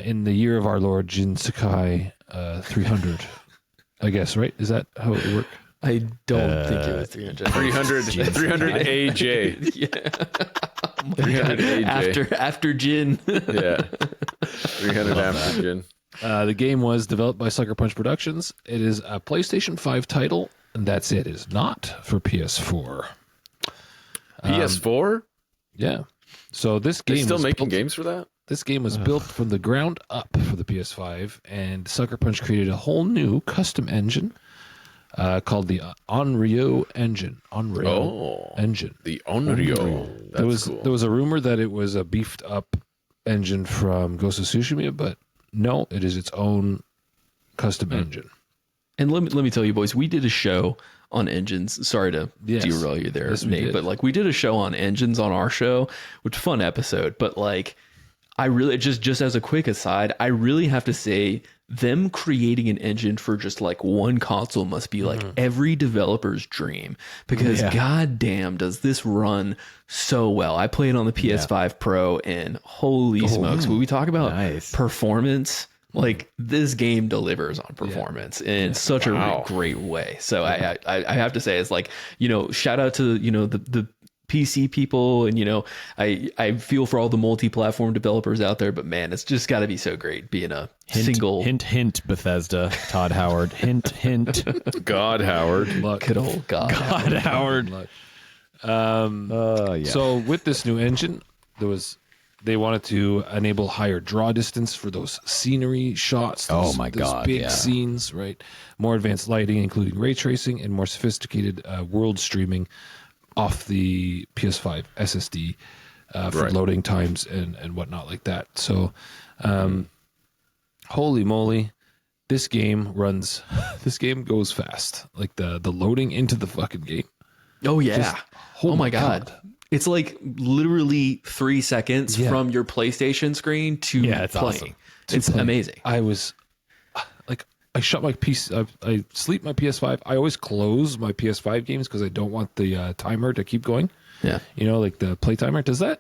in the year of our Lord Jin Sakai 300. I guess, right? Is that how it would work? I don't think it was 300. 300 AJ. Yeah. 300 AJ. After Jin. Yeah. 300 after Jin. The game was developed by Sucker Punch Productions. It is a PlayStation 5 title, and that's it. It is not for PS4. PS4? Yeah. So this game They still was making built- games for that? This game was built from the ground up for the PS5, and Sucker Punch created a whole new custom engine called the Onryo engine. Oh. Engine. The Onryo. That's cool. There was a rumor that it was a beefed up engine from Ghost of Tsushima, but no, it is its own custom engine. And let me tell you, boys, we did a show on engines. Sorry to Yes. derail you there, Yes, we Nate, did. but like we did a show on engines on our show, which fun episode. But like, I really just as a quick aside, I really have to say them creating an engine for just like one console must be like every developer's dream because goddamn does this run so well. I played on the PS5 Pro and holy smokes, when we talk about Nice. performance, like this game delivers on performance in such a great way. So I have to say it's like, shout out to, the PC people and, I feel for all the multi-platform developers out there, but man, it's just got to be so great being a single hint Bethesda, Todd Howard, hint God, Howard. good old God. Todd Howard. So with this new engine, they wanted to enable higher draw distance for those scenery shots. Oh my God, big yeah. scenes, right? More advanced lighting, including ray tracing, and more sophisticated world streaming off the PS5 SSD for Right. loading times and whatnot like that. So, holy moly, this game runs. This game goes fast. Like the loading into the fucking game. Oh yeah. Oh my God. It's like literally 3 seconds Yeah. from your PlayStation screen to it's playing. awesome. It's amazing. I was like, I shut my PC. I sleep my PS5. I always close my PS5 games because I don't want the timer to keep going. Yeah. You know, like the play timer. Does that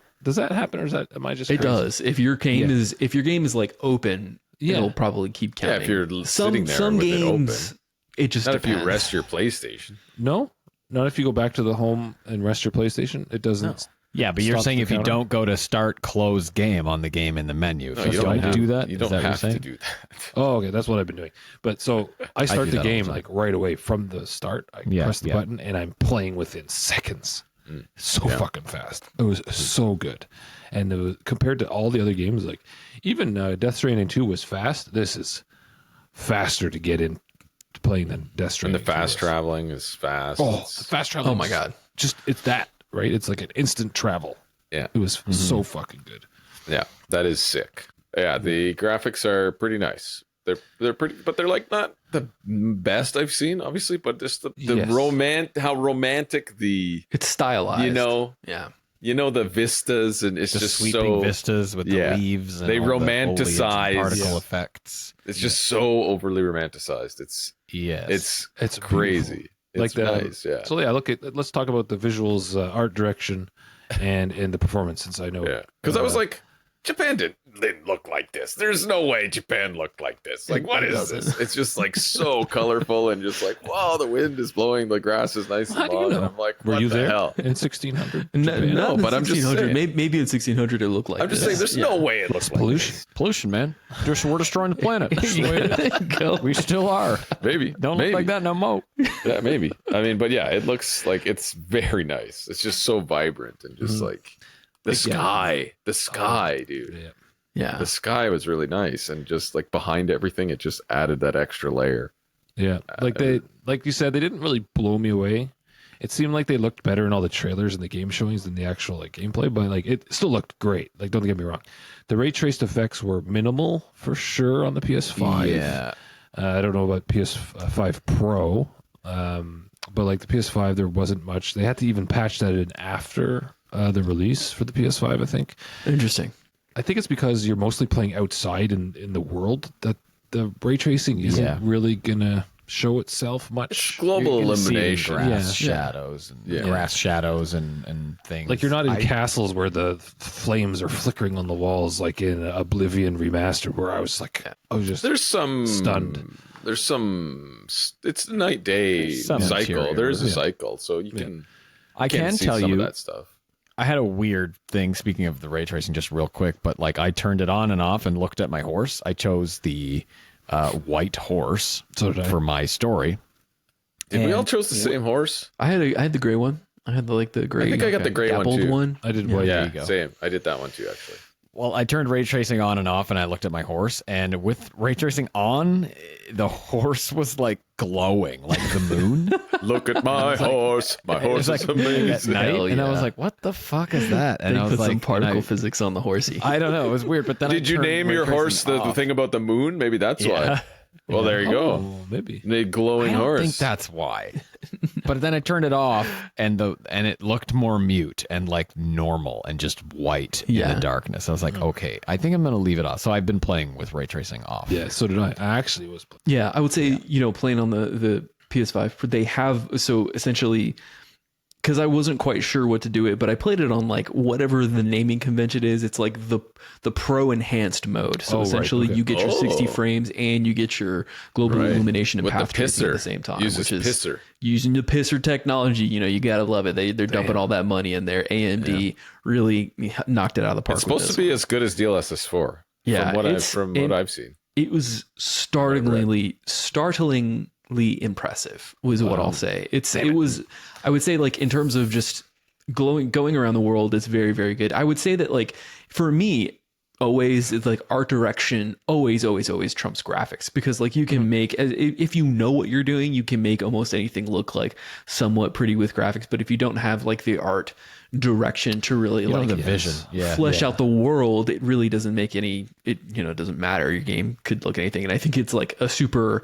happen, or is that am I just? It crazy? does. If your game is like open, Yeah. it'll probably keep Yeah, counting. if you're sitting there some with it open. games, it just Not if depends. you rest your PlayStation. No, not if you go back to the home and rest your PlayStation. It doesn't. Yeah, but you're Stop saying the if you counter. don't go to start close game on the game in the menu, No, if you don't have- do that, You is don't that what you're have to saying? do that. Oh, okay, that's what I've been doing. But so I start do the that all the game time. like right away from the start. I Yeah, press the yeah. button and I'm playing within seconds. So Yeah. fucking fast. It was so good, and it was, compared to all the other games, like even Death Stranding 2 was fast. This is faster to get in to playing than Death And Stranding. the fast 2 was. traveling is fast. Oh, It's- the fast travel. Oh my God. Just it's that right. It's like an instant travel. yeah. It was so fucking good. Yeah, that is sick. Yeah, the graphics are pretty nice. They're pretty, but they're like not the best I've seen, obviously. But just the Yes. how romantic It's stylized. yeah, Yeah. the vistas, and it's The just sweeping so vistas with yeah. the leaves. And They all the foliage and romanticize- particle Yeah. effects. it's just so overly romanticized. Yes, It's beautiful. crazy. Like It's the nice, yeah. So yeah, let's talk about the visuals, art direction, and the performance. Since I know, Yeah, because I was like, Japan didn't look like this. There's no way Japan looked like this. Like, what It is doesn't. this? It's just like so colorful and just like, wow, the wind is blowing, the grass is nice How and do you long. know? And I'm like, were what you the there hell? in 1600? No, Japan? not in but I'm just 1600. saying. Maybe in 1600 it looked like I'm just this. saying, there's no way it looks like pollution. this. pollution, man. We're destroying the planet. That's the way it is. There you go. We still are. Maybe. Don't maybe. look like that no more. Yeah, maybe. I mean, but yeah, it looks like it's very nice. It's just so vibrant and just like the sky, dude. Yeah. Yeah. The sky was really nice, and just like behind everything, it just added that extra layer. Yeah, like you said, they didn't really blow me away. It seemed like they looked better in all the trailers and the game showings than the actual like gameplay, but like it still looked great. Like don't get me wrong, the ray traced effects were minimal for sure on the PS5. Yeah. I don't know about PS5 Pro, but like the PS5, there wasn't much. They had to even patch that in after the release for the PS5. I think. Interesting. I think it's because you're mostly playing outside in the world that the ray tracing isn't really gonna show itself much. Global You can see it in elimination. grass Yeah. shadows and Yeah. grass shadows and things. Like you're not in castles where the flames are flickering on the walls, like in Oblivion Remastered, where I was like, I was just There's some stunned. There's some. It's a night day Some cycle. interior, There's a yeah. cycle, so you can. I can see tell some you of that stuff. I had a weird thing, speaking of the ray tracing, just real quick, but like I turned it on and off and looked at my horse. I chose the white horse So did I. for my story. Did we all And- chose the same horse? I had the gray one. I had the gray. I think I got the gray one dappled too. one. I did Yeah. white. Yeah, you go. same. I did that one too, actually. Well, I turned ray tracing on and off, and I looked at my horse, and with ray tracing on, the horse was like glowing, like the moon. Look at my horse. My It horse was like is at amazing. night, Hell and I was yeah. like, "What the fuck is that?" And They I was put like, some and particle physics on the horsey. I don't know, it was weird. But then Did you name your horse the thing about the moon? Maybe that's Yeah. why. Well, there you go. Oh, maybe. The glowing I don't horse. think that's why. But then I turned it off, and it looked more mute and like normal and just white in Yeah. the darkness. I was like, okay, I think I'm gonna leave it off. So I've been playing with ray tracing off. Yeah, so did I. I actually was. Yeah, I would say, playing on the PS5, they have, so essentially, because I wasn't quite sure what to do it, but I played it on like whatever the naming convention is. It's like the pro enhanced mode. So Oh, right, essentially, okay. you get your 60 Oh. frames and you get your global Right. illumination and With the path tracing at pisser. the same time, Uses which is pisser. using the pisser technology. You gotta love it. They're dumping all that money in there. AMD really knocked it out of the park. It's supposed to be as good as DLSS 4. Yeah, From what I've seen. It was startlingly impressive was what I'll say. It was, I would say, like in terms of just going around the world, it's very, very good. I would say that, like, for me, always it's like art direction always trumps graphics, because like you can make, if you know what you're doing, you can make almost anything look like somewhat pretty with graphics. But if you don't have like the art direction to really You know, like the vision. Yeah. flesh out the world, it really doesn't make any, it doesn't matter. Your game could look anything. And I think it's like a super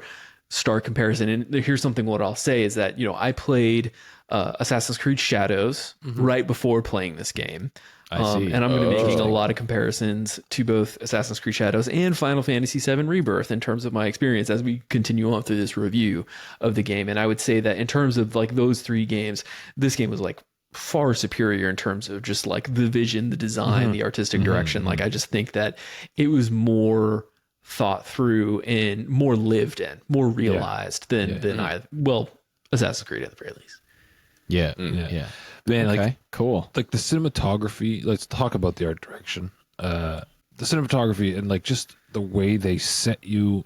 stark comparison. And here's something what I'll say is that, I played Assassin's Creed Shadows right before playing this game. I see. And I'm going to be making a lot of comparisons to both Assassin's Creed Shadows and Final Fantasy VII Rebirth in terms of my experience as we continue on through this review of the game. And I would say that in terms of like those three games, this game was like far superior in terms of just like the vision, the design, the artistic direction. Like I just think that it was more thought through and more lived in, more realized than Assassin's Creed at the very least. Yeah. Man, Okay, like cool. like the cinematography. Let's talk about the art direction. The cinematography and like just the way they set you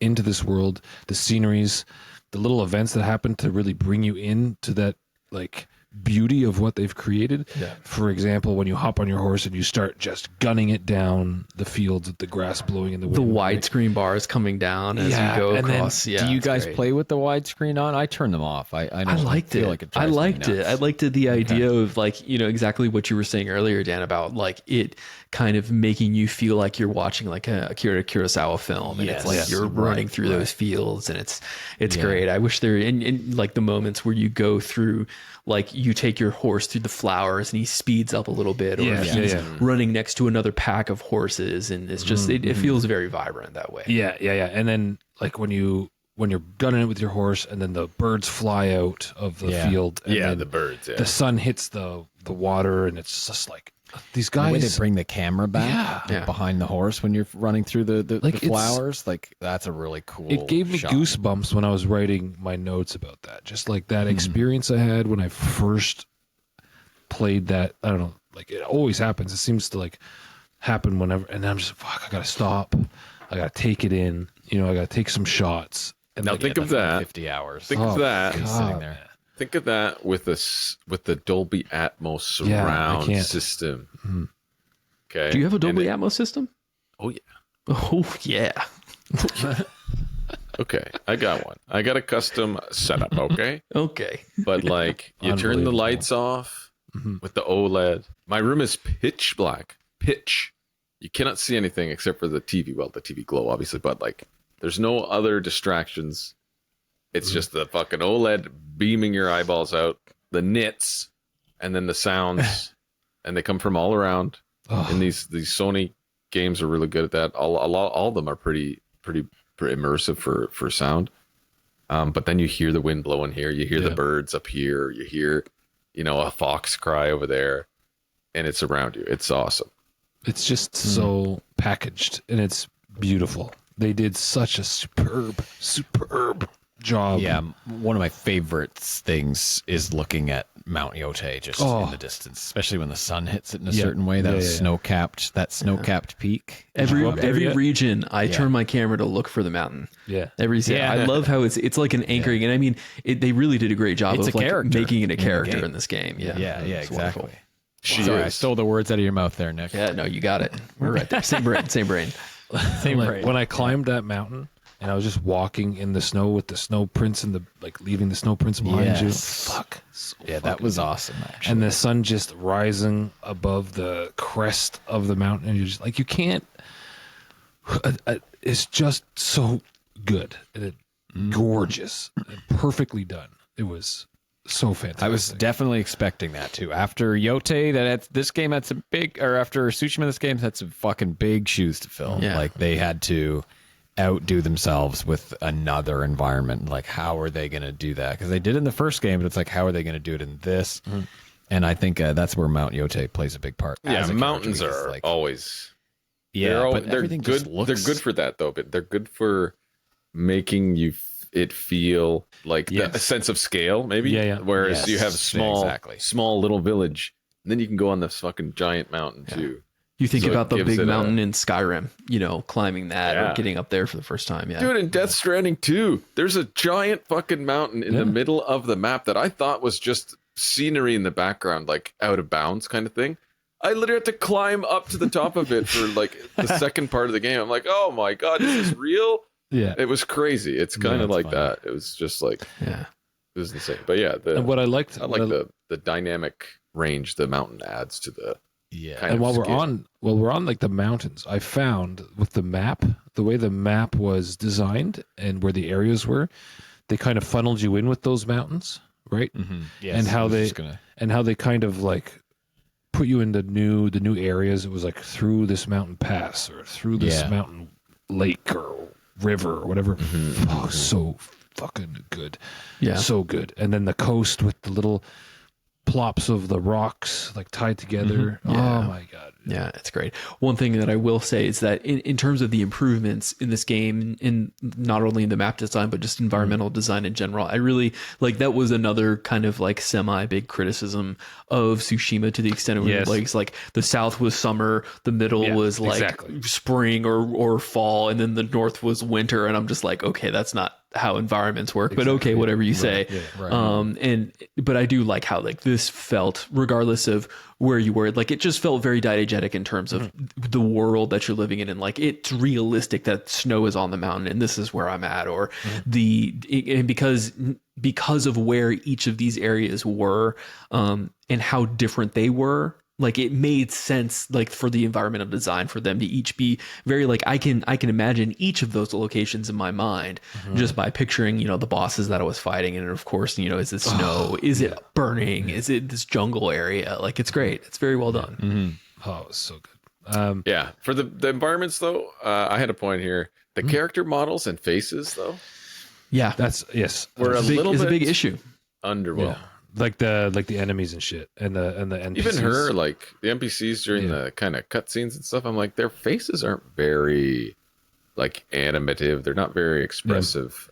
into this world, the sceneries, the little events that happen to really bring you into that like beauty of what they've created. Yeah. For example, when you hop on your horse and you start just gunning it down the fields with the grass blowing in the wind. The widescreen bars coming down as you go and then across. Do you guys play with the widescreen on? I turn them off. I liked feel it. Like it I drives me liked it. nuts. I liked it. The idea of like, exactly what you were saying earlier, Dan, about like it kind of making you feel like you're watching like a Akira Kurosawa film. And it's like Yes, you're running through those fields and it's great. I wish there in like the moments where you go through, like you take your horse through the flowers and he speeds up a little bit, or if he's running next to another pack of horses, and it's just it feels very vibrant that way. Yeah. And then like when you're gunning it with your horse, and then the birds fly out of the field. And then the birds. Yeah. the sun hits the water, and it's just like these The way guys. they bring the camera back behind the horse when you're running through the Like, it's- flowers, like that's a really cool. It gave me shot. goosebumps when I was writing my notes about that. Just like that experience I had when I first played that. I don't know, like it always happens. It seems to like happen whenever, and I'm just fuck. I gotta stop. I gotta take it in. I gotta take some shots. And Now like, think of that. 50 hours. Think of that. He's sitting there. Think of that with the Dolby Atmos Yeah, I surround can't. system. Okay. Do you have a And Dolby Atmos system? Oh yeah. Oh yeah. Okay, I got one. I got a custom setup. Okay, Okay. but like you turn the Unbelievable. lights off with the OLED. My room is pitch black. Pitch. You cannot see anything except for the TV. Well, the TV glow, obviously, but like there's no other distractions. It's just the fucking OLED beaming your eyeballs out, the nits, and then the sounds, and they come from all around. And these Sony games are really good at that. All of them are pretty immersive for sound. But then you hear the wind blowing here, you hear the birds up here, you hear, a fox cry over there, and it's around you. It's awesome. It's just so packaged, and it's beautiful. They did such a superb job. Yeah, one of my favorite things is looking at Mount Yotei just in the distance, especially when the sun hits it in a certain way. That snow-capped peak. Every region, I turn my camera to look for the mountain. Yeah. I love how it's like an anchoring, and I mean, they really did a great job It's of a like character making it a in the character game. in this game. Yeah, It's exactly. wonderful. Sorry, I stole the words out of your mouth there, Nick. Yeah, no, you got it. We're right there. Same brain. Like, when I climbed that mountain and I was just walking in the snow with the snow prints and leaving the snow prints behind you. Fuck. So that was awesome, actually. And the sun just rising above the crest of the mountain, and you're just like, you can't. It's just so good and gorgeous and perfectly done. It was so fantastic. I was definitely expecting that too. After Yotei, this game had some big, or after Tsushima, this game had some fucking big shoes to fill. Yeah. Like they had to outdo themselves with another environment. Like, how are they going to do that? Because they did it in the first game, but it's like, how are they going to do it in this? And I think that's where Mount Yotei plays a big part. Yeah, as a mountains character, are because, like, always. but they're everything good. just looks. They're good for that though. But they're good for making it feel like a sense of scale, maybe. Yeah. Whereas Yes, you have exactly. small little village, and then you can go on this fucking giant mountain too. You think So it about the gives big it mountain in Skyrim, climbing that or Yeah. getting up there for the first time. Yeah. Dude, in Death Stranding 2, there's a giant fucking mountain in the middle of the map that I thought was just scenery in the background, like out of bounds kind of thing. I literally had to climb up to the top of it for like the second part of the game. I'm like, oh my God, is this real? Yeah. It was crazy. It's kind of that's like funny. that. It was just like, Yeah. it was insane. But yeah, And what I liked, I like the dynamic range the mountain adds to the Yeah. kind And of while we're on like the mountains, I found with the map, the way the map was designed and where the areas were, they kind of funneled you in with those mountains, right? Mm-hmm. Yes, And how I was they just gonna... and how they kind of like put you in the new areas. It was like through this mountain pass or through this Yeah. mountain lake or river or whatever. Oh, so fucking good. Yeah. So good. And then the coast with the little plops of the rocks like tied together. Yeah. Oh my god. Yeah, it's great. One thing that I will say is that in terms of the improvements in this game, in not only in the map design, but just environmental design in general, I really like that was another kind of like semi big criticism of Tsushima to the extent of Yes. like, it's like the south was summer, the middle Yeah, was like exactly. spring or fall, and then the north was winter. And I'm just like, okay, that's not how environments work, but okay, whatever you say. But I do like how like this felt, regardless of where you were, like it just felt very diegetic in terms of the world that you're living in, and like it's realistic that snow is on the mountain and this is where I'm at, or and because of where each of these areas were, and how different they were. Like it made sense, like for the environmental design, for them to each be very like I can imagine each of those locations in my mind just by picturing the bosses that I was fighting, and of course is it snow, is it burning, is it this jungle area? Like it's great, it's very well done. Oh, it was so good. Yeah, for the environments though, I had a point here. The character models and faces though Yeah, That's yes. were a it's little a bit big issue. underwhelming. Yeah. Like the enemies and shit and the NPCs. Even her, like the NPCs during the kind of cutscenes and stuff, I'm like, their faces aren't very like animative. They're not very expressive.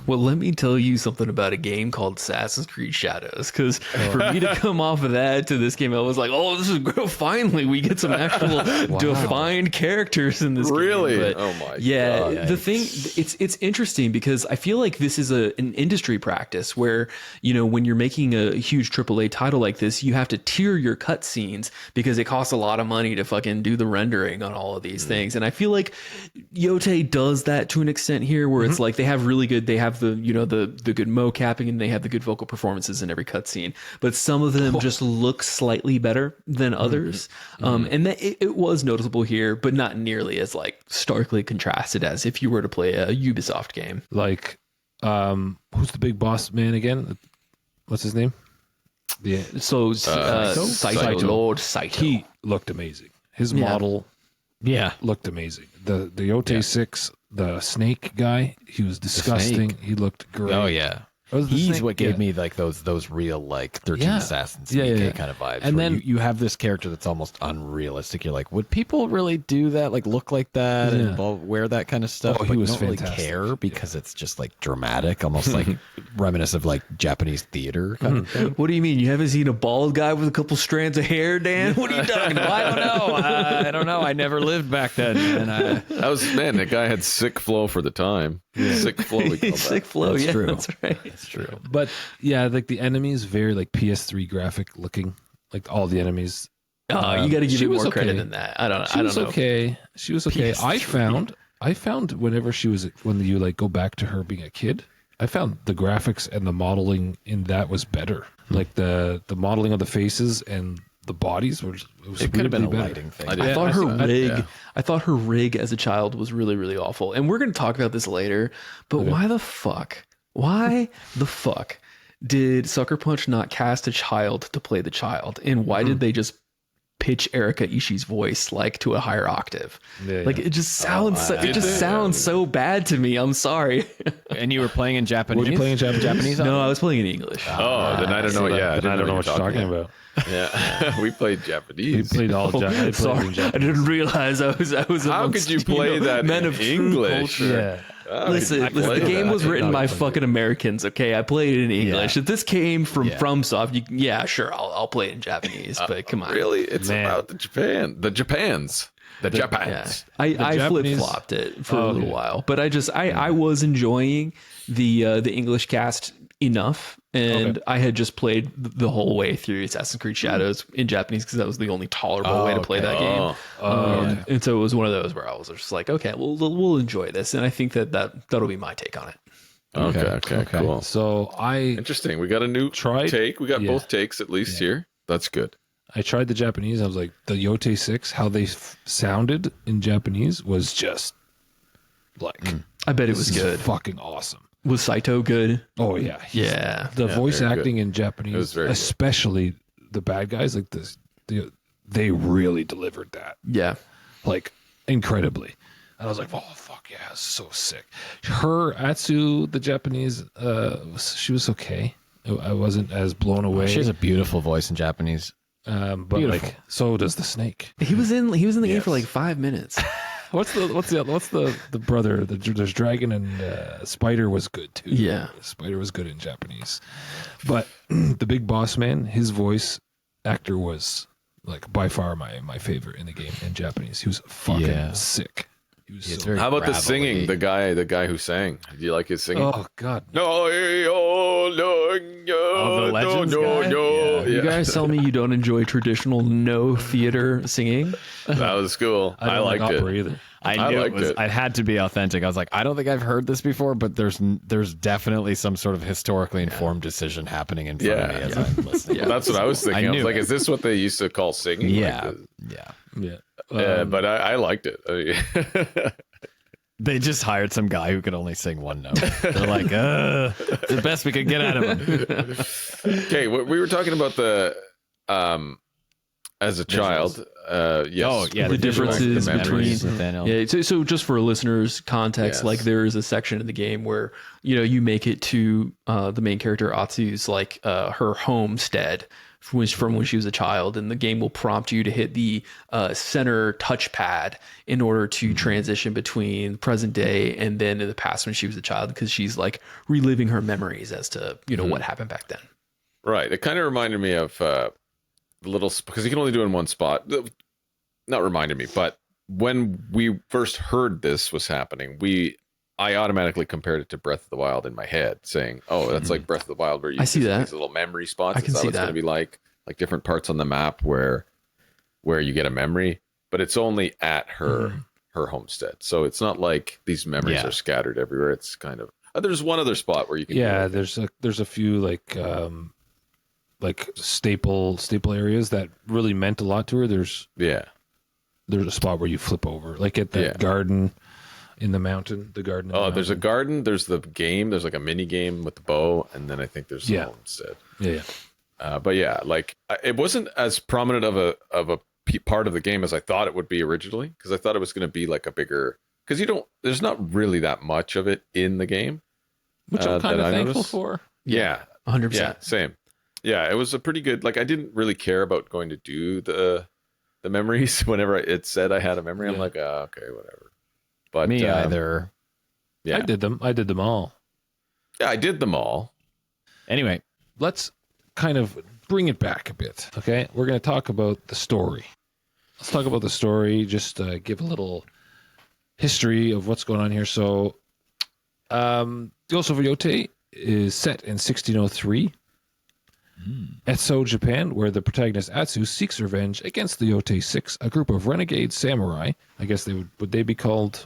Well, let me tell you something about a game called Assassin's Creed Shadows, because for me to come off of that to this game, I was like, oh, this is great. Finally, we get some actual defined characters in this Really? game. But Oh my yeah, God. the thing, it's interesting because I feel like this is an industry practice where, when you're making a huge AAA title like this, you have to tier your cutscenes because it costs a lot of money to fucking do the rendering on all of these things. And I feel like Yotei does that to an extent here, where it's like they have they have the the good mocapping and they have the good vocal performances in every cutscene, but some of them just look slightly better than others. And that it was noticeable here, but not nearly as like starkly contrasted as if you were to play a Ubisoft game. like who's the big boss man again? What's his name? So Saito? Saito, Lord Saito. He looked amazing. His model Yeah. looked amazing. The Yotei 6, the snake guy, he was disgusting. snake. He looked great. Oh yeah. Oh, the He's snake? what gave Yeah. me like those real like 13 Yeah. Assassins Yeah, BK yeah. kind of vibes. And where then- you have this character that's almost unrealistic. You're like, would people really do that? Like look like that and wear that kind of stuff? Oh, he but was you don't fantastic. really care because it's just like dramatic, almost like reminiscent of like Japanese theater kind of thing. What do you mean? You haven't seen a bald guy with a couple strands of hair, Dan? What are you talking about? I don't know. I don't know. I never lived back then, and That guy had sick flow for the time. Sick flow. We call that. Sick flow. That's Yeah, true. that's right. it's true. But yeah, like the enemies, very like PS3 graphic looking. Like all the enemies. You got to give she it was more credit okay. than that. I don't She was know. okay. She was okay. PS3. I found whenever when you like go back to her being a kid, I found the graphics and the modeling in that was better. Like the modeling of the faces and the bodies was It could have been a weirdly better. lighting thing. I thought her saw- rig. yeah. I thought her rig as a child was really, really awful. And we're going to talk about this later. But why the fuck? Why the fuck did Sucker Punch not cast a child to play the child? And why did they just pitch Erika Ishii's voice like to a higher octave? Yeah, Like yeah. it just sounds. Did it just they? sounds so bad to me. I'm sorry. And you were playing in Japanese. Were you playing Japanese? No, I was playing in English. Oh, then I don't know. Yeah, I don't know what you're talking about. Yeah, we played We Japanese. played all Japanese. Sorry, I didn't realize I was. How amongst, could you play that men in of true English? culture. Yeah. Oh, Listen, could you the play game that? was written by fucking Americans. Okay, I played it in English. Yeah. If this came from Yeah. FromSoft, yeah, sure, I'll play it in Japanese. But come on, Really, it's Man. about the Japans. The Yeah, Japans. I Japanese- flip flopped it for Oh, a little okay. while, but I was enjoying the English cast enough, and I had just played the whole way through Assassin's Creed Shadows in Japanese because that was the only tolerable way to play that game. Oh. And so it was one of those where I was just like, okay, we'll enjoy this, and I think that'll be my take on it. Okay, cool. So I Interesting. We got a new Tried? take. We got Yeah. both takes at least here. That's good. I tried the Japanese. I was like, the Yotei 6, how they sounded in Japanese was just like, I bet it was this is good. fucking awesome. Was Saito good? Oh yeah, Yeah. The voice very good. acting in It was Japanese, very good. especially the bad guys, like this, they really delivered that Yeah. like incredibly. And I was like, oh fuck yeah, it's so sick. Her Atsu, the Japanese, she was okay. I wasn't as blown away. She has a beautiful voice in Japanese. But beautiful. like, so does the snake. He was in the game Yes. for like 5 minutes. What's the brother? There's dragon and spider was good too. Yeah. Spider was good in Japanese, but the big boss man, his voice actor was like by far my favorite in the game in Japanese. He was fucking sick. He was Yeah, it's so very How about the gravelly. singing? The guy who sang. Do you like his singing? oh god. No, the Legends guy? no. You guys tell me you don't enjoy traditional no theater singing? That was cool. I I don't liked like it. opera either. I knew it liked was. it. It had to be authentic. I was like, I don't think I've heard this before, but there's definitely some sort of historically informed decision happening in front of me as I'm listening. Well, that's what I was thinking. I was knew like, it. is this what they used to call singing? Yeah, Like, yeah. Yeah. but I liked it. They just hired some guy who could only sing one note. They're like, it's the best we could get out of him. Okay, we were talking about the as a child. Yes. Oh, yeah. The differences the memories. between- Nathaniel. Yeah, so just for listeners' context, Yes. like there is a section in the game where you make it to the main character Atsu's like her homestead from when she was a child, and the game will prompt you to hit the center touchpad in order to transition between present day and then in the past when she was a child, because she's like reliving her memories as to what happened back then. Right. It kind of reminded me of the little because you can only do it in one spot. Not reminded me, but when we first heard this was happening, I automatically compared it to Breath of the Wild in my head, saying, "Oh, that's like Breath of the Wild, where you I see just that. these little memory spots. I can Is that see what it's going that. to be like different parts on the map where you get a memory, but it's only at her homestead. So it's not like these memories Yeah. are scattered everywhere. It's kind of there's one other spot where you can. Yeah, do it. there's a few like staple areas that really meant a lot to her. There's a spot where you flip over, like at that garden in the mountain. The garden. in the There's a mountain. garden. There's the game. There's like a mini game with the bow, and then I think there's the Yeah. homestead. Yeah. But yeah, like it wasn't as prominent of a part of the game as I thought it would be originally, because I thought it was going to be like a bigger. Because there's not really that much of it in the game, Which I'm kind that of I thankful noticed. for. Yeah, 100%. yeah, same. Yeah, it was a pretty good. Like I didn't really care about going to do the memories whenever it said I had a memory. I'm Yeah. like, okay, whatever. But Me either. Yeah, I did them all. Yeah, I did them all. Anyway, Let's kind of bring it back a bit. Okay, we're going to talk about the story. Let's talk about the story. Just give a little history of what's going on here. So, Ghost of Yotei is set in 1603. Etso, Japan, where the protagonist Atsu seeks revenge against the Yotei Six, a group of renegade samurai. I guess would they be called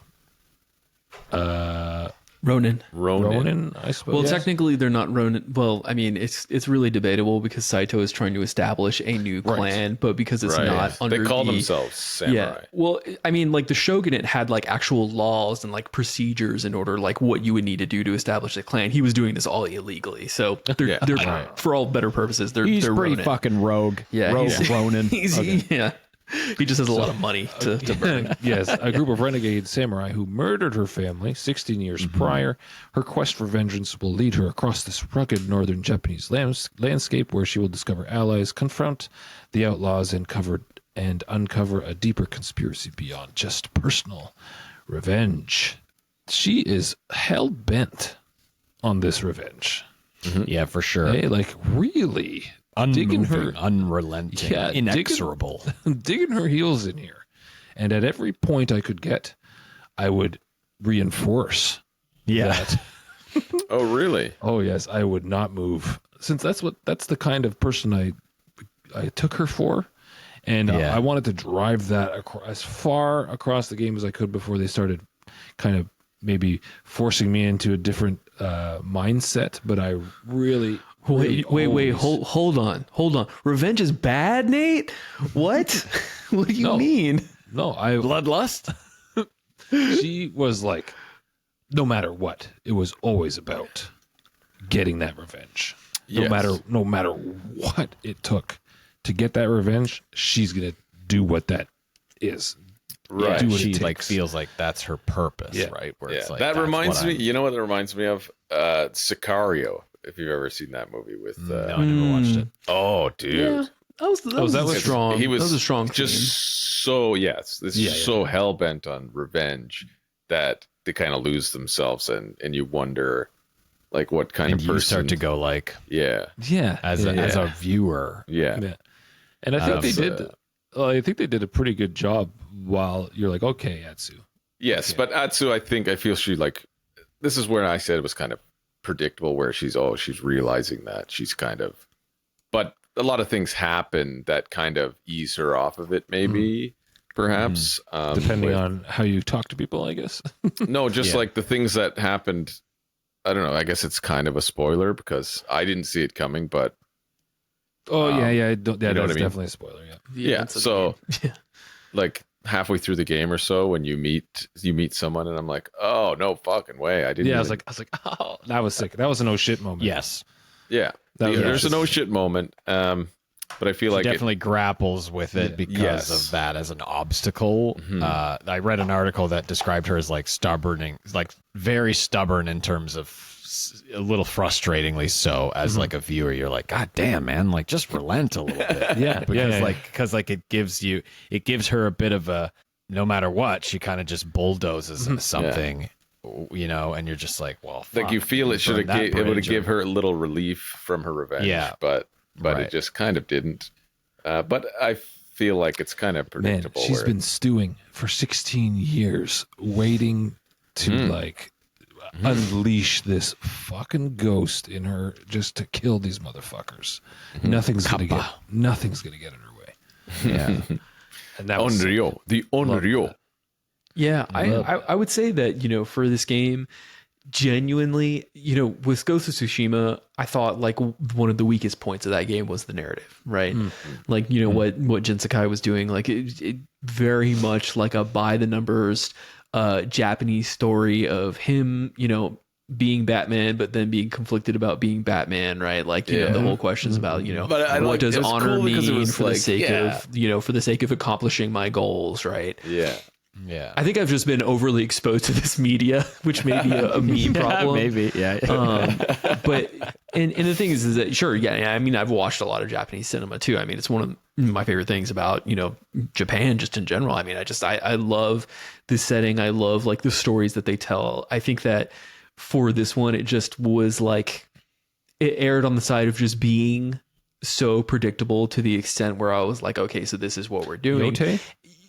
Ronin. Ronin. I suppose. Well, technically they're not Ronin. Well, I mean, it's really debatable because Saito is trying to establish a new clan, but because it's Right. not under They call the, themselves samurai. Yeah. Well, I mean, like the shogunate had like actual laws and like procedures in order like what you would need to do to establish a clan. He was doing this all illegally. So they're for all better purposes, they're he's pretty Ronin. fucking rogue. Yeah, rogue he's- Ronin. Yeah. He just has a lot of money to burn. Yes, a group of renegade samurai who murdered her family 16 years prior. Her quest for vengeance will lead her across this rugged northern Japanese landscape where she will discover allies, confront the outlaws, and uncover a deeper conspiracy beyond just personal revenge. She is hell bent on this revenge. Yeah, for sure. Hey, like really digging Unmoving, her unrelenting, Yeah, digging- inexorable. digging her heels in here. And at every point I could get, I would reinforce Yeah. that. Oh, really? Oh yes, I would not move. Since that's the kind of person I took her for. And Yeah. I wanted to drive that as far across the game as I could before they started kind of maybe forcing me into a different mindset. But I really Wait, hold on. Revenge is bad, Nate? What? What do you No. mean? No, Bloodlust. she was like, no matter what, it was always about getting that revenge. Yes. No matter what it took to get that revenge, she's gonna do what that is. Right. Do what She it like takes. feels like that's her purpose, Yeah. right? Where Yeah. it's like That that's reminds what me. I'm- You know what that reminds me of? Sicario. If you've ever seen that movie with. No, I never watched it. Oh, dude. Yeah, that was strong. He was that was a strong just theme. so yes. This Yeah, is so hell bent on revenge that they kind of lose themselves, and you wonder, like, what kind And of you person. start to go like, Yeah. Yeah, as a viewer, Yeah. yeah. And I think they That's, did. I think they did a pretty good job. While you're like, okay, Atsu. Yes, Okay. but Atsu, I feel she like. This is where I said it was kind of predictable, where she's realizing that she's kind of, but a lot of things happen that kind of ease her off of it, maybe, perhaps, Depending with- on how you talk to people, I guess. no, just Yeah. like the things that happened. I don't know. I guess it's kind of a spoiler because I didn't see it coming, but Oh Um, yeah. you know what That's I mean? definitely a spoiler. Yeah. yeah. that's a So game. like halfway through the game or so, when you meet someone, and I'm like, oh no fucking way, I didn't. Yeah, I even- was like, oh, that was sick. That was an oh shit moment. yes, yeah. That was There's a just- no shit moment. But I feel she like definitely grapples with it Yeah. because Yes. of that as an obstacle. Mhm. I read an article that described her as like stubborn, like very stubborn in terms of a little frustratingly so. As like a viewer, you're like, God damn, man, like just relent a little bit. Yeah, because it gives her a bit of a, no matter what, she kind of just bulldozes something, you know, and you're just like, well, like fuck, you feel it should burn have that it would have bridge, give or- her a little relief from her revenge. Yeah. but Right. it just kind of didn't. But I feel like it's kind of Man, predictable. she's where- been stewing for 16 years, waiting to like unleash this fucking ghost in her just to kill these motherfuckers. Nothing's gonna get in her way. Yeah. And that was Onryo, the Onryo. Yeah, I would say that, you know, for this game, genuinely, you know, with Ghost of Tsushima, I thought like one of the weakest points of that game was the narrative, right? Like, you know, what Jin Sakai was doing, like it very much like a by the numbers Japanese story of him, you know, being Batman, but then being conflicted about being Batman, right? Like, you know, the whole questions about, you know, But I what like- does it was honor cool because it mean was for the like, sake yeah. of, you know, for the sake of accomplishing my goals, right? Yeah, Yeah. I think I've just been overly exposed to this media, which may be a meme problem. Maybe. Yeah. But and the thing is that sure, yeah, I mean, I've watched a lot of Japanese cinema too. I mean, it's one of my favorite things about, you know, Japan just in general. I mean, I love the setting. I love like the stories that they tell. I think that for this one, it just was like it erred on the side of just being so predictable to the extent where I was like, okay, so this is what we're doing. Yotei?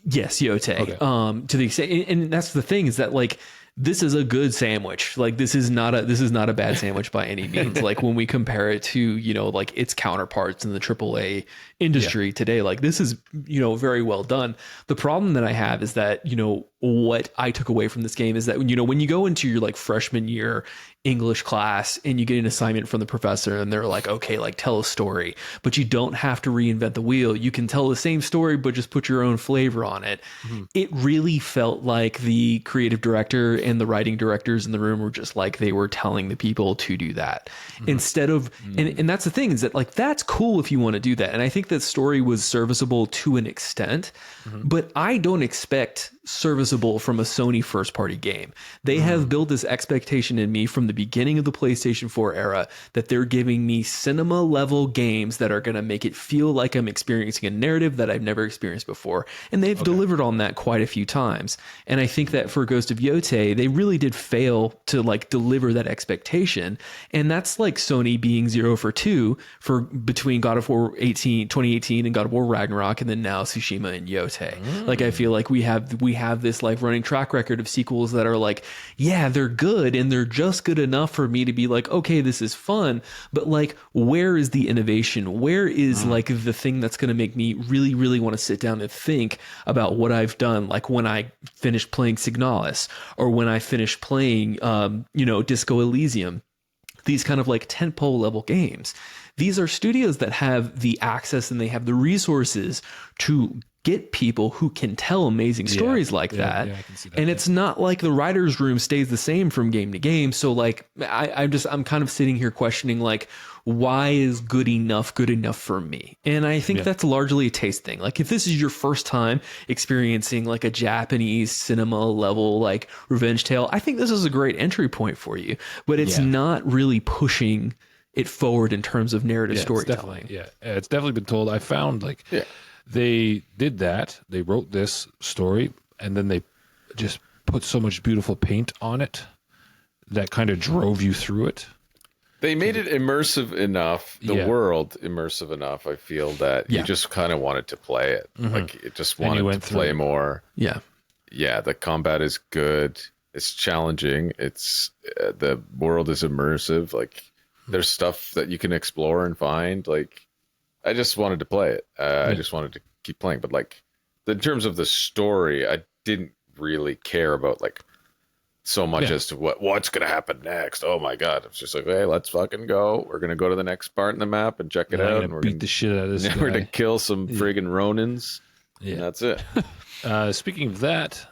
Yes, Yotei. Okay. To the extent, and that's the thing is that like this is a good sandwich. Like this is not a bad sandwich by any means. Like when we compare it to, you know, like its counterparts in the AAA industry today, like this is, you know, very well done. The problem that I have is that, you know, what I took away from this game is that, you know, when you go into your like freshman year English class and you get an assignment from the professor and they're like, okay, like tell a story, but you don't have to reinvent the wheel. You can tell the same story, but just put your own flavor on it. It really felt like the creative director and the writing directors in the room were just like, they were telling the people to do that instead of, and that's the thing is that like, that's cool if you want to do that. And I think that story was serviceable to an extent, but I don't expect serviceable from a Sony first party game. They have built this expectation in me from the beginning of the PlayStation 4 era that they're giving me cinema level games that are going to make it feel like I'm experiencing a narrative that I've never experienced before. And they've delivered on that quite a few times. And I think that for Ghost of Yotei, they really did fail to like deliver that expectation. And that's like Sony being 0 for 2 for between God of War 2018 and God of War Ragnarok, and then now Tsushima and Yotei. Like I feel like we have this like running track record of sequels that are like, yeah, they're good and they're just good enough for me to be like, okay, this is fun, but like, where is the innovation? Where is like the thing that's going to make me really, really want to sit down and think about what I've done? Like when I finished playing Signalis or when I finished playing, you know, Disco Elysium. these kind of like tentpole level games. These are studios that have the access and they have the resources to get people who can tell amazing stories like that. I can see that. And it's not like the writer's room stays the same from game to game. So like I'm kind of sitting here questioning like, why is good enough for me? And I think that's largely a taste thing. Like if this is your first time experiencing like a Japanese cinema level like revenge tale, I think this is a great entry point for you. But it's not really pushing it forward in terms of narrative storytelling. It's definitely been told. I found like they did that. They wrote this story and then they just put so much beautiful paint on it that kind of drove you through it. They made it immersive enough, the world immersive enough, I feel, that you just kind of wanted to play it. Like, it just wanted to play more. Yeah. Yeah, the combat is good. It's challenging. It's the world is immersive. Like, there's stuff that you can explore and find. Like, I just wanted to play it. I just wanted to keep playing. But, like, in terms of the story, I didn't really care about, like, so much as to what's going to happen next. Oh my God. It's just like, hey, let's fucking go. We're going to go to the next part in the map and check it out. And we're going to beat the shit out of this guy. We're going to kill some friggin' Ronins. Yeah. And that's it. Speaking of that,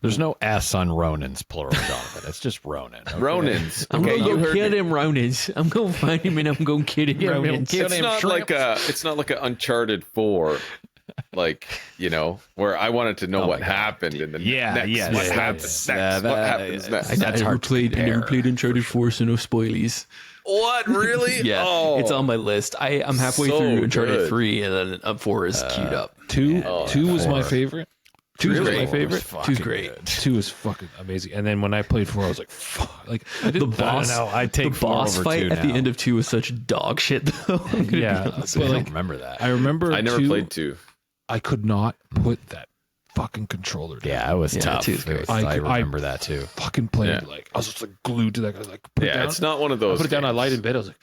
there's no S on Ronins, plural, Jonathan. It's just Ronin. Okay? Ronins. I'm Okay, going to go kill him Ronins. I'm going to find him and I'm going to kill him Ronins. It's not like a Uncharted 4. Like, you know, where I wanted to know what happened in the next. What happens next? I never played Uncharted 4, so no spoilies. What, really? Yeah, it's on my list. I'm halfway through Uncharted 3, and then 4 is queued up. 2 was my favorite. 2 was my favorite. 2's great. 2 is fucking amazing. And then when I played 4, I was like, fuck. Like, I didn't, the boss fight at the end of 2 was such dog shit, though. But like, I don't remember that. I never played 2. I could not put that fucking controller down. Yeah, it was tough. I remember that too. Fucking played like I was just like glued to that. I was like, put it down. It's not one of those. I put it down. I lied in bed. I was like,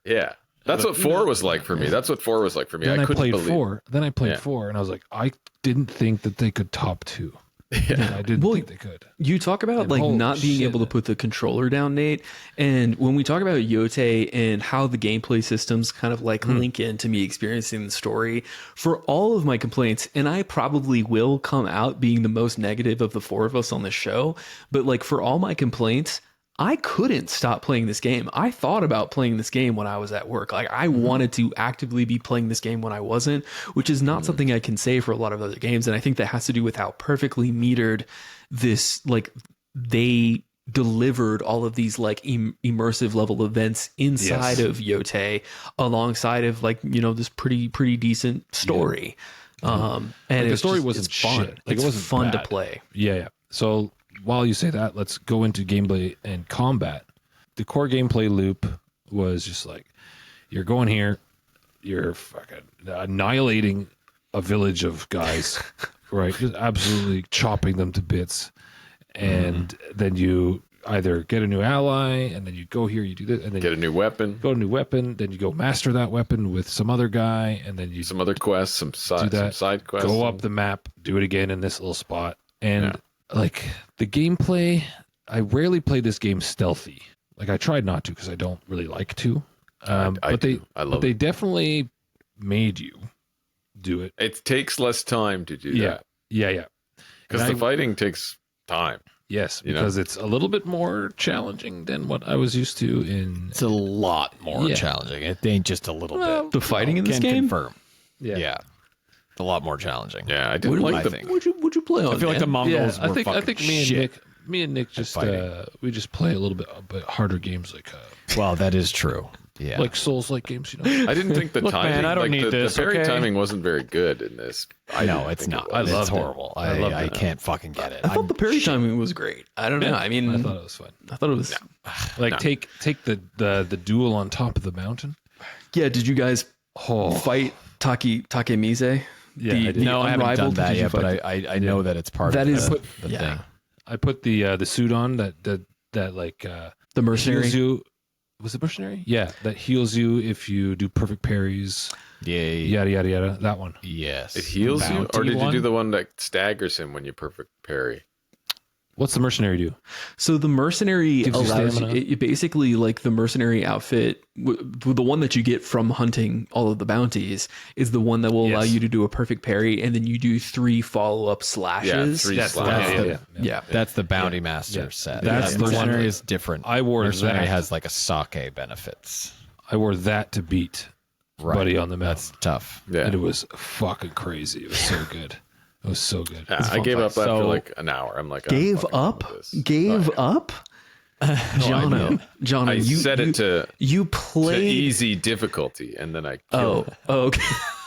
yeah. That's what 4 was like for me. That's what 4 was like for me. Then I couldn't played believe. 4. Then I played 4, and I was like, I didn't think that they could top 2. Yeah, I didn't think they could. You talk about And like not being able to put the controller down, Nate. And when we talk about Yotei and how the gameplay systems kind of like link into me experiencing the story, for all of my complaints, and I probably will come out being the most negative of the 4 of us on this show, but like for all my complaints, I couldn't stop playing this game. I thought about playing this game when I was at work. Like I wanted to actively be playing this game when I wasn't, which is not something I can say for a lot of other games. And I think that has to do with how perfectly metered this, like they delivered all of these like immersive level events inside of Yotei alongside of like, you know, this pretty decent story. And like the story wasn't fun. Like it wasn't fun to play. Yeah. So while you say that, let's go into gameplay and combat. The core gameplay loop was just like, you're going here, you're fucking annihilating a village of guys, right? Just absolutely chopping them to bits. And then you either get a new ally, and then you go here, you do this, and then get a new weapon. Go to a new weapon, then you go master that weapon with some other guy, and then you some other quests, some side quests. Go up the map, do it again in this little spot. And like the gameplay, I rarely play this game stealthy. Like I tried not to because I don't really like to. But they definitely made you do it. It takes less time to do that. Yeah. Because the fighting takes time. Yes, because it's a little bit more challenging than what I was used to in. It's a lot more challenging. It ain't just a little bit. The fighting in this game? Confirm. Yeah. A lot more challenging. Yeah, I didn't like the. Would you play on? I feel like the Mongols were I think me and Nick just we just play a little bit harder games like. Well, that is true. Yeah, like Souls-like games, you know. I didn't think the timing. Man, I don't need this. The parry timing wasn't very good in this. No, it's not. I love horrible. I can't fucking get it. I thought the parry timing was great. I don't know. I mean, I thought it was fun. I thought it was like take the duel on top of the mountain. Yeah. Did you guys fight Takemize? Yeah, no, I haven't done that yet, but I know that it's part of the thing. I put the suit on that like the mercenary. Was it mercenary? Yeah, that heals you if you do perfect parries. Yeah, yada yada yada. That one. Yes, it heals you, or did you do the one that staggers him when you perfect parry? What's the mercenary do? So the mercenary Gives you allows you, stamina. it basically like the mercenary outfit, the one that you get from hunting all of the bounties is the one that will allow Yes. you to do a perfect parry, and then you do 3 follow-up slashes. three That's the slashes. one. Yeah. That's the bounty master Yeah. set. That's the one mercenary that- is different. I wore mercenary that. has like a sake benefits. I wore that to beat Right. Buddy on the mountain. That's tough. Yeah. And it was fucking crazy. It was so good. It was so good. Yeah, I gave up after So- like an hour. I'm like, I'm Gave fucking done up? with this. Gave up? Jono, I you set it to played. easy difficulty, and then I killed Oh, okay.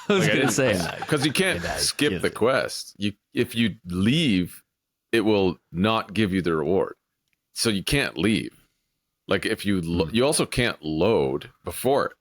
I was gonna say. because you can't skip the quest. If you leave, it will not give you the reward, so you can't leave. Like if you you also can't load before it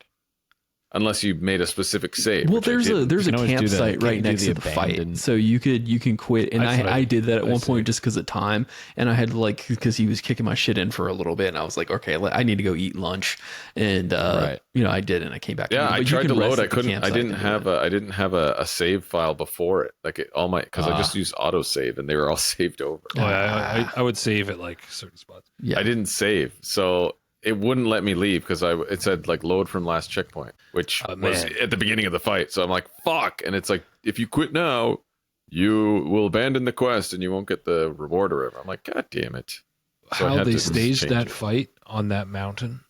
unless you made a specific save. Well, which I there's a didn't. You can always do that. campsite You right can do next the to the fight, abandoned- so you can quit. And That's what I did that at I one see. point just because of time, and I had to like because he was kicking my shit in for a little bit, and I was like, okay, I need to go eat lunch, and Right. I did, and I came back. Yeah, But I you tried can to rest load. I at the couldn't. I campsite didn't and have do it. a. I didn't have a save file before it. Like all my because I just used autosave and they were all saved over. Oh, I would save at like certain spots. Yeah. I didn't save, so it wouldn't let me leave because it said like load from last checkpoint, which Oh, was man. at the beginning of the fight. So I'm like, fuck, and it's like if you quit now, you will abandon the quest and you won't get the reward or whatever. I'm like, god damn it. So I How had they to staged change that it. fight on that mountain.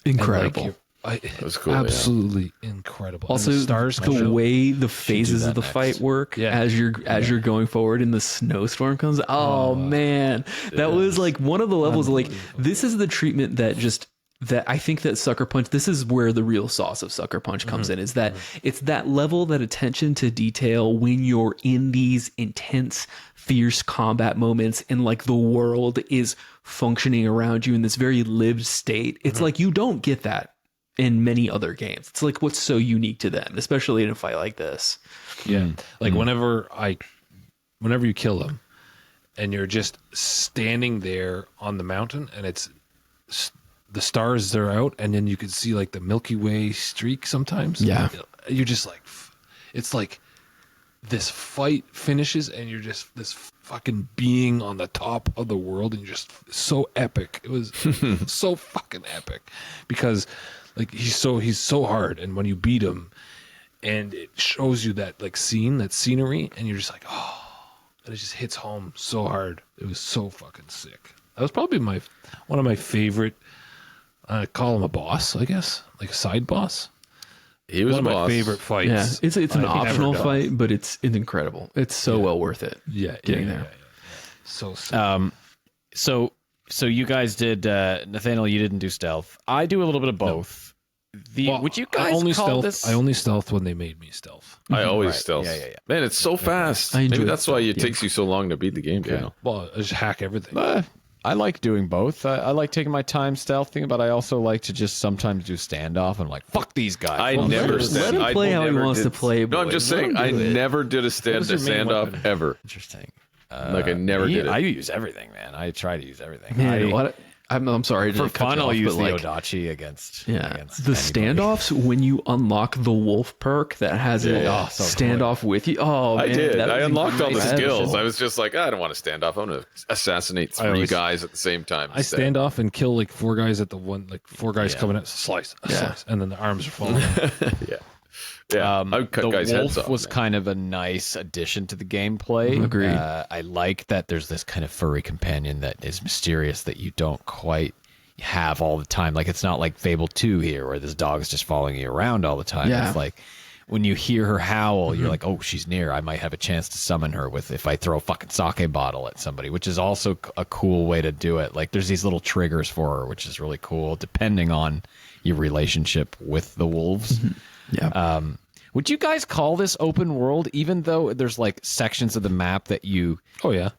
and, like, Incredible. It was cool. Absolutely incredible. And Also, the stars the come out. way the phases that of the next. fight work Yeah. as you're going forward and the snowstorm comes. Oh man, that was like one of the levels. Like this is the treatment that I think that Sucker Punch. This is where the real sauce of Sucker Punch comes in. Is that it's that level, that attention to detail when you're in these intense, fierce combat moments, and like the world is functioning around you in this very lived state. It's like you don't get that in many other games. It's like what's so unique to them, especially in a fight like this. Yeah. Like whenever you kill them and you're just standing there on the mountain and the stars are out and then you can see like the Milky Way streak sometimes. Yeah. You're just like, it's like this fight finishes and you're just this fucking being on the top of the world and you're just so epic. It was so fucking epic because like he's so hard, and when you beat him and it shows you that like that scenery, and you're just like, oh, and it just hits home so hard. It was so fucking sick. That was probably one of my favorite. I call him a boss, I guess, like a side boss. He was One of a my boss. favorite fights. Yeah, it's an I've ever optional done. fight, but it's incredible. It's so well worth it. Yeah, Getting yeah, there. yeah. So sick. So you guys did, Nathaniel, you didn't do stealth. I do a little bit of both. Well, Would you I guys only call stealth? this? I only stealth when they made me stealth. I always Right. stealth. Yeah. Man, it's so fast. I enjoy Maybe that's why stealth, it yeah. takes you so long to beat the game. Daniel. Well, I just hack everything. I like doing both. I like taking my time stealthing, but I also like to just sometimes do standoff. I'm like, fuck these guys. I Well, never let stand. him I play how he never wants did- to play, No, I'm just boys. Let saying. him I do it. never did a What was your main standoff weapon? ever. Interesting. Like I never did it. I use everything, man. I try to use everything. Man, I'm sorry to For cut fun, you I'll off, use but the like, Odachi against. yeah, against the anybody. standoffs when you unlock the wolf perk that has a Yeah. so standoff with you. Oh, I man, did. that I was unlocked all the incredible. skills. I was just like, I don't want to stand off. I'm going to assassinate I three always- guys at the same time. I instead. stand off and kill like 4 guys at the one, like 4 guys coming at slice, and then the arms are falling. Yeah, I would cut the guys' wolf heads off. was man. kind of a nice addition to the gameplay. Agreed. I like that there's this kind of furry companion that is mysterious that you don't quite have all the time. Like it's not like Fable 2 here where this dog is just following you around all the time. Yeah. It's like when you hear her howl, you're like, oh, she's near. I might have a chance to summon her with if I throw a fucking sake bottle at somebody, which is also a cool way to do it. Like there's these little triggers for her, which is really cool, depending on your relationship with the wolves. Yeah. Would you guys call this open world, even though there's like sections of the map that you Oh yeah,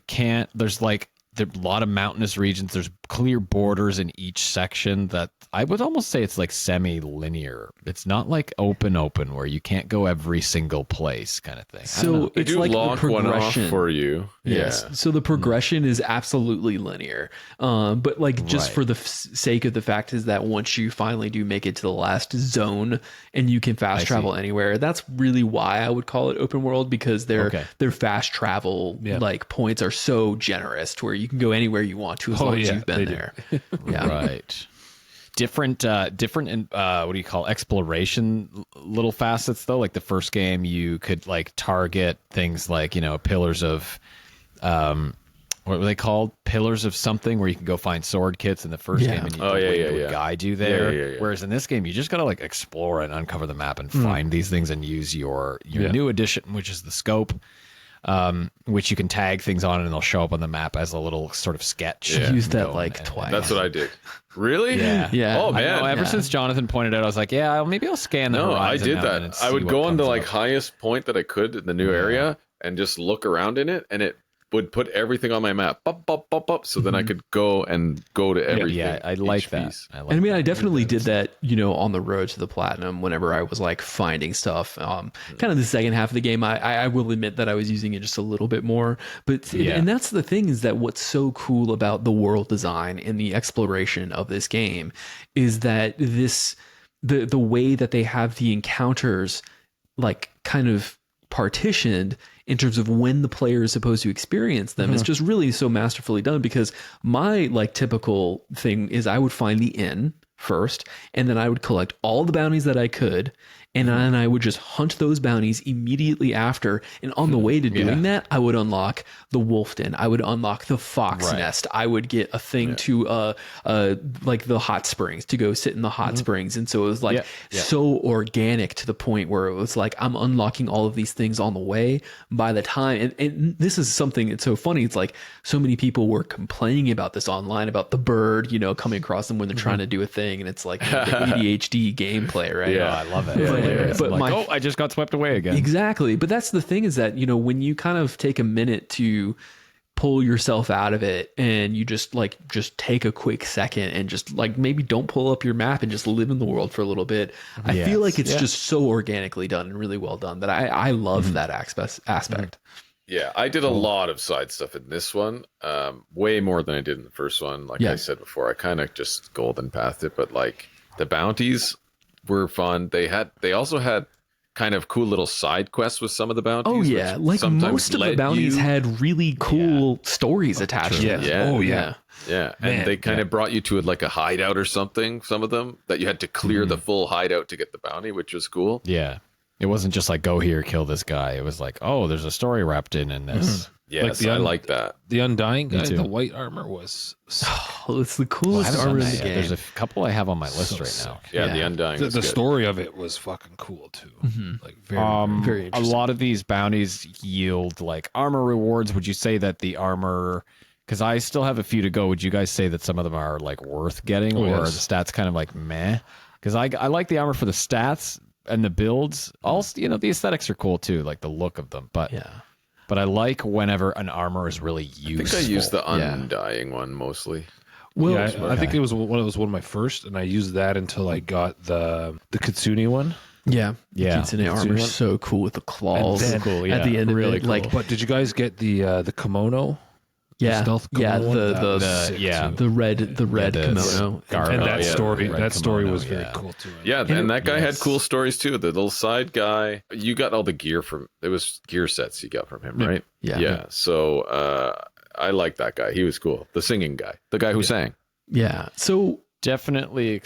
can't? There's like a lot of mountainous regions. There's clear borders in each section that I would almost say it's like semi-linear. It's not like open where you can't go every single place kind of thing. I don't So know. They it's do like the lock one off progression. for you. Yes. Yeah. So the progression is absolutely linear. But like just Right. for the sake of the fact is that once you finally do make it to the last zone and you can fast travel anywhere, that's really why I would call it open world, because their fast travel like points are so generous to where you can go anywhere you want to as long as you've been there. Yeah. Right. Different what do you call exploration little facets though? Like the first game, you could like target things like, you know, pillars of what were they called? Pillars of something, where you can go find sword kits in the first game, and the wind would guide you there. Yeah. Whereas in this game, you just gotta like explore and uncover the map and find these things and use your new addition, which is the scope, which you can tag things on and they'll show up on the map as a little sort of sketch. Use that like twice. That's what I did. Really? Yeah. Yeah. Oh I man. know, ever since Jonathan pointed out, I was like, yeah, maybe I'll scan the No, I horizon did now that. and I see would what go on the comes like up. highest point that I could in the new area and just look around in it, and it would put everything on my map. Up. So then I could go to everything. Yeah, I like each that. piece. And I mean, I definitely did that, you know, on the road to the platinum whenever I was like finding stuff. Kind of the second half of the game, I will admit that I was using it just a little bit more. But and that's the thing, is that what's so cool about the world design and the exploration of this game is that the way that they have the encounters like kind of partitioned in terms of when the player is supposed to experience them is just really so masterfully done, because my like typical thing is I would find the inn first, and then I would collect all the bounties that I could, and then I would just hunt those bounties immediately after. And on the way to doing that, I would unlock the wolf den. I would unlock the fox nest. I would get a thing to like the hot springs, to go sit in the hot springs. And so it was like so organic to the point where it was like I'm unlocking all of these things on the way. By the time, and this is something that's so funny. It's like so many people were complaining about this online, about the bird, you know, coming across them when they're trying to do a thing, and it's like the ADHD gameplay, right? Yeah. I love it. But I'm like, my- I just got swept away again. Exactly. But that's the thing, is that, you know, when you kind of take a minute to pull yourself out of it and you just take a quick second and just like maybe don't pull up your map and just live in the world for a little bit. I feel like it's just so organically done and really well done that I love that aspect. Yeah, I did a lot of side stuff in this one, way more than I did in the first one. Like I said before, I kind of just golden pathed it, but like the bounties were fun. They also had kind of cool little side quests with some of the bounties. Oh yeah, which like sometimes most of the led bounties you- had really cool stories attached to them. Yeah. Oh yeah. Yeah, Man, and they kind of brought you to like a hideout or something. Some of them that you had to clear the full hideout to get the bounty, which was cool. Yeah. It wasn't just like, go here, kill this guy. It was like, oh, there's a story wrapped in this. Yes, the I like that. The Undying guy, too. the white armor was sick. Oh, it's the I coolest haven't armor done in that the yet. game. There's a couple I have on my list right now. Yeah, Yeah. the Undying. The is good. story of it was fucking cool too. Like very Very A interesting. lot of these bounties yield like armor rewards. Would you say that the armor, because I still have a few to go, would you guys say that some of them are like worth getting, or are the stats kind of like meh? Because I like the armor for the stats and the builds. Also, you know, the aesthetics are cool too, like the look of them. But but I like whenever an armor is really useful. I think I used the Undying one mostly. Well, yeah, I think it was one of my first, and I used that until I got the Kitsune one. yeah. Yeah. Kitsune armor is so cool with the claws And then- cool, at the end of really it. cool. Like, But did you guys get the kimono? yeah, stealth yeah, kimono one? That was the sick, yeah. too. the red Garbo, kimono. And that yeah, story, red that story kimono, was very yeah. cool too. Yeah, And and that guy had yes. cool stories too. The little side guy, you got all the gear from. It was gear sets you got from him, right? Yeah. Yeah. So I like that guy. He was cool. The singing guy, the guy who sang. Yeah. So Definitely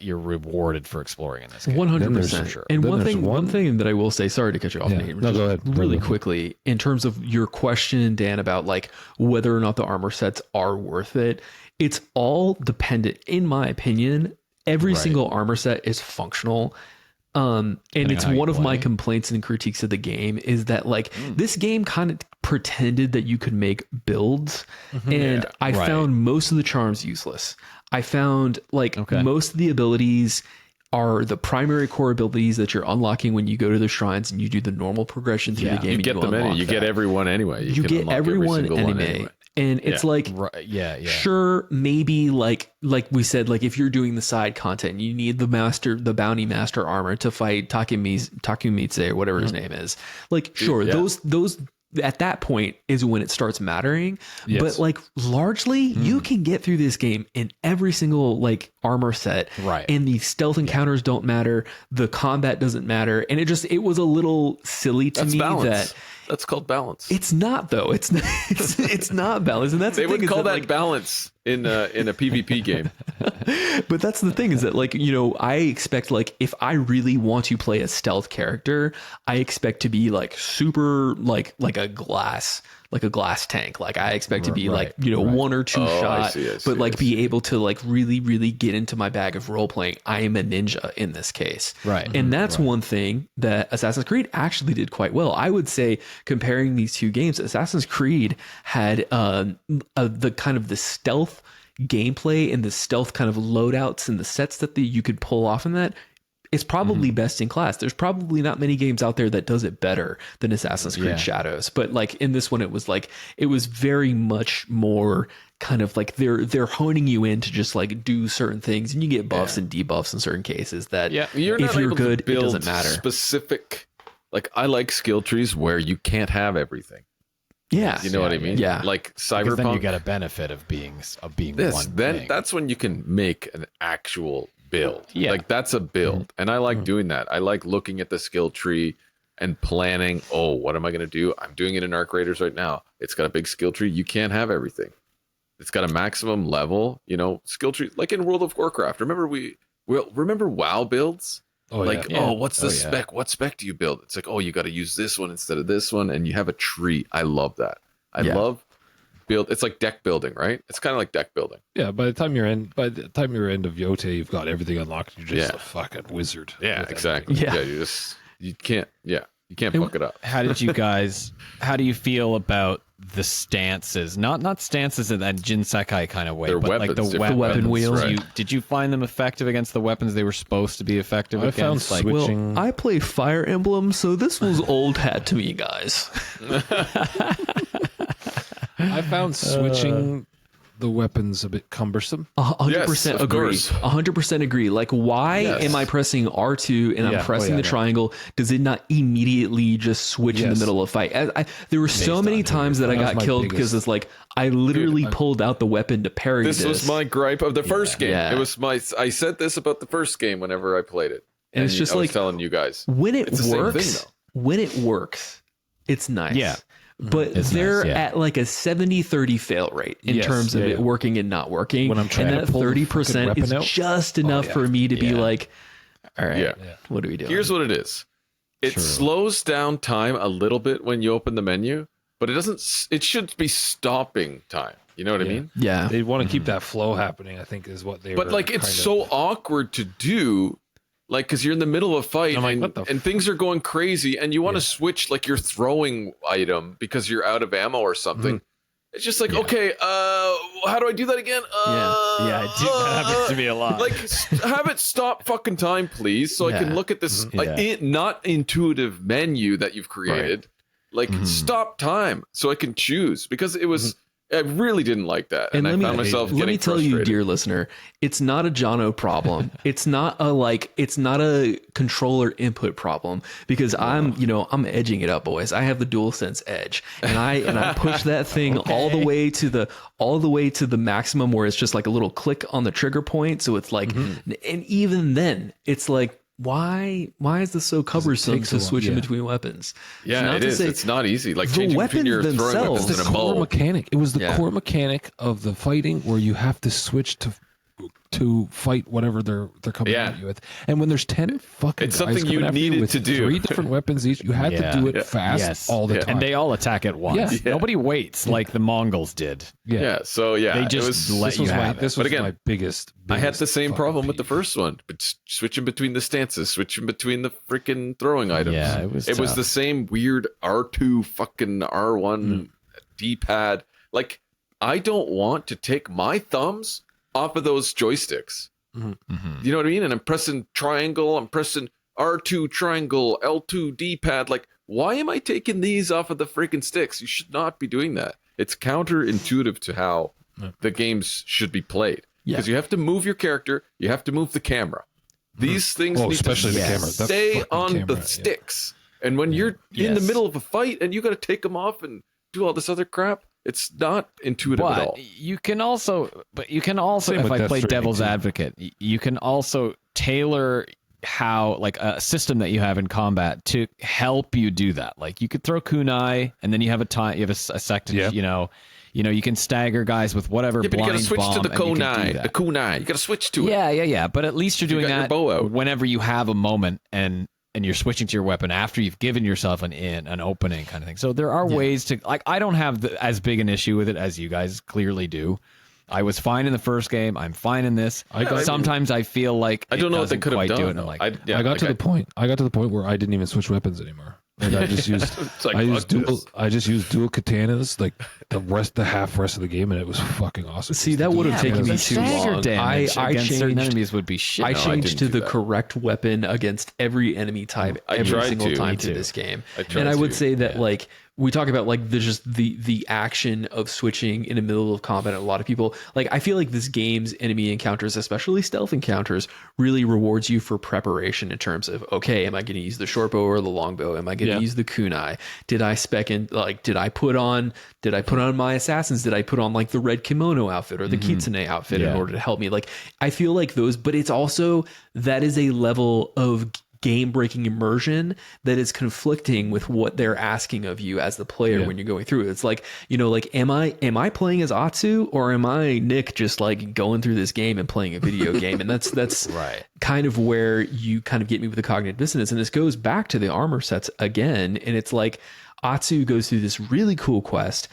you're rewarded for exploring in this game. 100%. sure. And Then one there's thing, one thing that I will say, sorry to cut you off, Yeah. Nate, No, just go ahead. really Go ahead. quickly, in terms of your question, Dan, about like whether or not the armor sets are worth it. It's all dependent, in my opinion. Every single armor set is functional. And it's on how one you of my play. complaints and critiques of the game is that like this game kind of pretended that you could make builds, and I right. found most of the charms useless. I found like Okay. most of the abilities are the primary core abilities that you're unlocking when you go to the shrines and you do the normal progression through the game. You and get them unlock anyway. You get that. everyone anyway. You can get unlock every everyone single one anime. anyway. And it's like, Right, yeah. sure, maybe like we said, like if you're doing the side content, you need the bounty master armor to fight Takumitsu or whatever his name is. Like, sure, Yeah. those at that point is when it starts mattering. Yes. But like largely, you can get through this game in every single like armor set. Right. And the stealth encounters don't matter. The combat doesn't matter. And it was a little silly to That's me balance. that That's called balance. it's not though. It's not, it's not balanced. And that's They the thing would is call that like, balance in a PvP game. but that's the thing is that like, you know, I expect like if I really want to play a stealth character, I expect to be like super like a glass tank. Like I expect to be like, you know, one or two Oh, shot, I see, but like be able to like really get into my bag of role playing. I am a ninja in this case. Right. And that's one thing that Assassin's Creed actually did quite well. I would say comparing these two games, Assassin's Creed had the kind of the stealth gameplay and the stealth kind of loadouts and the sets that you could pull off in that. It's probably best in class. There's probably not many games out there that does it better than Assassin's Creed Shadows. But like in this one, it was very much more kind of like they're honing you in to just like do certain things, and you get buffs and debuffs in certain cases that You're not if you're able good, to build it doesn't matter. Specific, like I like skill trees where you can't have everything. Yeah. You know what I mean? Yeah. Like Because then you Cyberpunk. get a benefit of being This one then thing. that's when you can make an actual build. Yeah. Like that's a build. And I like doing that. I like looking at the skill tree and planning, oh, what am I going to do? I'm doing it in Arc Raiders right now. It's got a big skill tree. You can't have everything. It's got a maximum level, you know, skill tree like in World of Warcraft. Remember remember WoW builds? Oh, Like, yeah. oh, what's the Oh, yeah. spec? What spec do you build? It's like, oh, you got to use this one instead of this one, and you have a tree. I love that. I love build. It's like deck building, right? It's kind of like deck building. Yeah, by the time you're end of Yotei, you've got everything unlocked. You're just a fucking wizard. Yeah, with exactly. Yeah. You can't fuck it up. How do you feel about the stances? Not stances in that Jin Sekai kind of way, They're but like weapons, the different weapon wheels. right. Did you find them effective against the weapons they were supposed to be effective I found against? Like, switching. Well, I play Fire Emblem, so this was old hat to me, guys. I found switching the weapons a bit cumbersome. 100% Yes, of agree. course. 100% agree. Like, why Yes. am I pressing R2 and I'm Yeah. pressing Oh, yeah, the no. triangle? Does it not immediately just switch in the Yes. middle of a fight? There were so Based many on times that I That was got my killed biggest- because it's like I literally pulled out the weapon to parry This was my gripe of the first game. Yeah. It was I said this about the first game whenever I played it. And it's just I was like telling you guys. when it It's the same thing, works. though. When it works, it's nice. Yeah. But It's they're nice, yeah. at like a 70-30 fail rate in Yes, terms of yeah, it yeah. working and not working. When I'm trying and to that pull the 30% fucking is weapon out. just enough yeah. for me to be Yeah. like, all right, Yeah. what are we doing? Here's what it is. It slows down time a little bit when you open the menu, but it doesn't. It should be stopping time. You know what I mean? yeah. They want to keep that flow happening, I think, is what they But were like, it's kind of- so awkward to do. Like, because you're in the middle of a fight I'm like, what the and things are going crazy, and you want to switch like your throwing item because you're out of ammo or something. It's just like, okay, how do I do that again? yeah, that happens to me a lot. Like, have it stop fucking time, please, so I can Yeah. look at this Yeah. not intuitive menu that you've created. Like, stop time so I can choose, because it was. I really didn't like that, and I found myself let getting me tell you, frustrated. dear listener, it's not a Jono problem. it's not a controller input problem, because I'm edging it up, boys. I have the DualSense Edge, and I push that thing all the way to the maximum, where it's just like a little click on the trigger point. So it's like, and even then, it's like, why is this so cumbersome takes a to while, switch in yeah. between weapons? Yeah, Not it to is. say- It's not easy. Like the changing between weapons your throwing themselves- weapons the and a core bow. mechanic. It was the Yeah. core mechanic of the fighting where you have to switch to fight whatever they're coming Yeah. at you with. And when there's 10 fucking It's guys something coming you after needed with to do. 3 different weapons each, you had Yeah. to do it Yeah. fast Yes. all the Yeah. time. and they all attack at once. Yeah. Nobody waits like the Mongols did. Yeah. So yeah, They it just was, let this you was have this it. was But again, my biggest I had the same fucking problem with the peeve. first one, but switching between the stances, switching between the freaking throwing items. Yeah, it was tough. the same weird R2 fucking R1 D-pad. Like, I don't want to take my thumbs off of those joysticks. Mhm. You know what I mean? And I'm pressing triangle, I'm pressing R2 triangle, L2 D-pad. Like, why am I taking these off of the freaking sticks? You should not be doing that. It's counterintuitive to how the games should be played. Yeah. Because you have to move your character, you have to move the camera. These things need especially to the camera. That stay fucking on camera, the yeah. sticks. And when you're in the Yes. middle of a fight and you got to take them off and do all this other crap, it's not intuitive at all. But you can also, Same if with I Death play Stranding, devil's too. advocate, you can also tailor how, like, a system that you have in combat to help you do that. Like, you could throw kunai, and then you have a time, you have a second, Yep. you can stagger guys with whatever Yeah, but you got to blind switch bomb, to the and you can do kunai. that. The kunai. You got to switch to it. Yeah. But at least you're You doing got your that bow out. whenever you have a moment and you're switching to your weapon after you've given yourself an opening kind of thing. So there are ways to, like, I don't have as big an issue with it as you guys clearly do. I was fine in the first game. I'm fine in this. Sometimes I feel like I don't know what they doesn't could have quite done. do it, and though. I'm like, I got to the point. I got to the point where I didn't even switch weapons anymore. Like I just used, It's like, I used fuck dual, this. I just used dual katanas like the rest of the game, and it was fucking awesome. See, that would have taken me the too stagger long. damage I against certain changed. enemies would be shit. I No, I changed didn't to do the that. correct weapon against every enemy type I every tried single to. time Me through too. this game. I tried And I would to, say that like we talk about like the action of switching in the middle of combat. And a lot of people like I feel like this game's enemy encounters, especially stealth encounters, really rewards you for preparation in terms of okay, am I going to use the short bow or the long bow? Am I going to use the kunai? Did I spec in like did I put on my assassins? Did I put on like the red kimono outfit or the kitsune outfit in Yeah. order to help me? Like I feel like those, but it's also that is a level of game breaking immersion that is conflicting with what they're asking of you as the player when you're going through it. It's like, like am I playing as Atsu or am I Nick just like going through this game and playing a video game? And that's Right. kind of where you kind of get me with the cognitive dissonance. And this goes back to the armor sets again. And it's like Atsu goes through this really cool quest,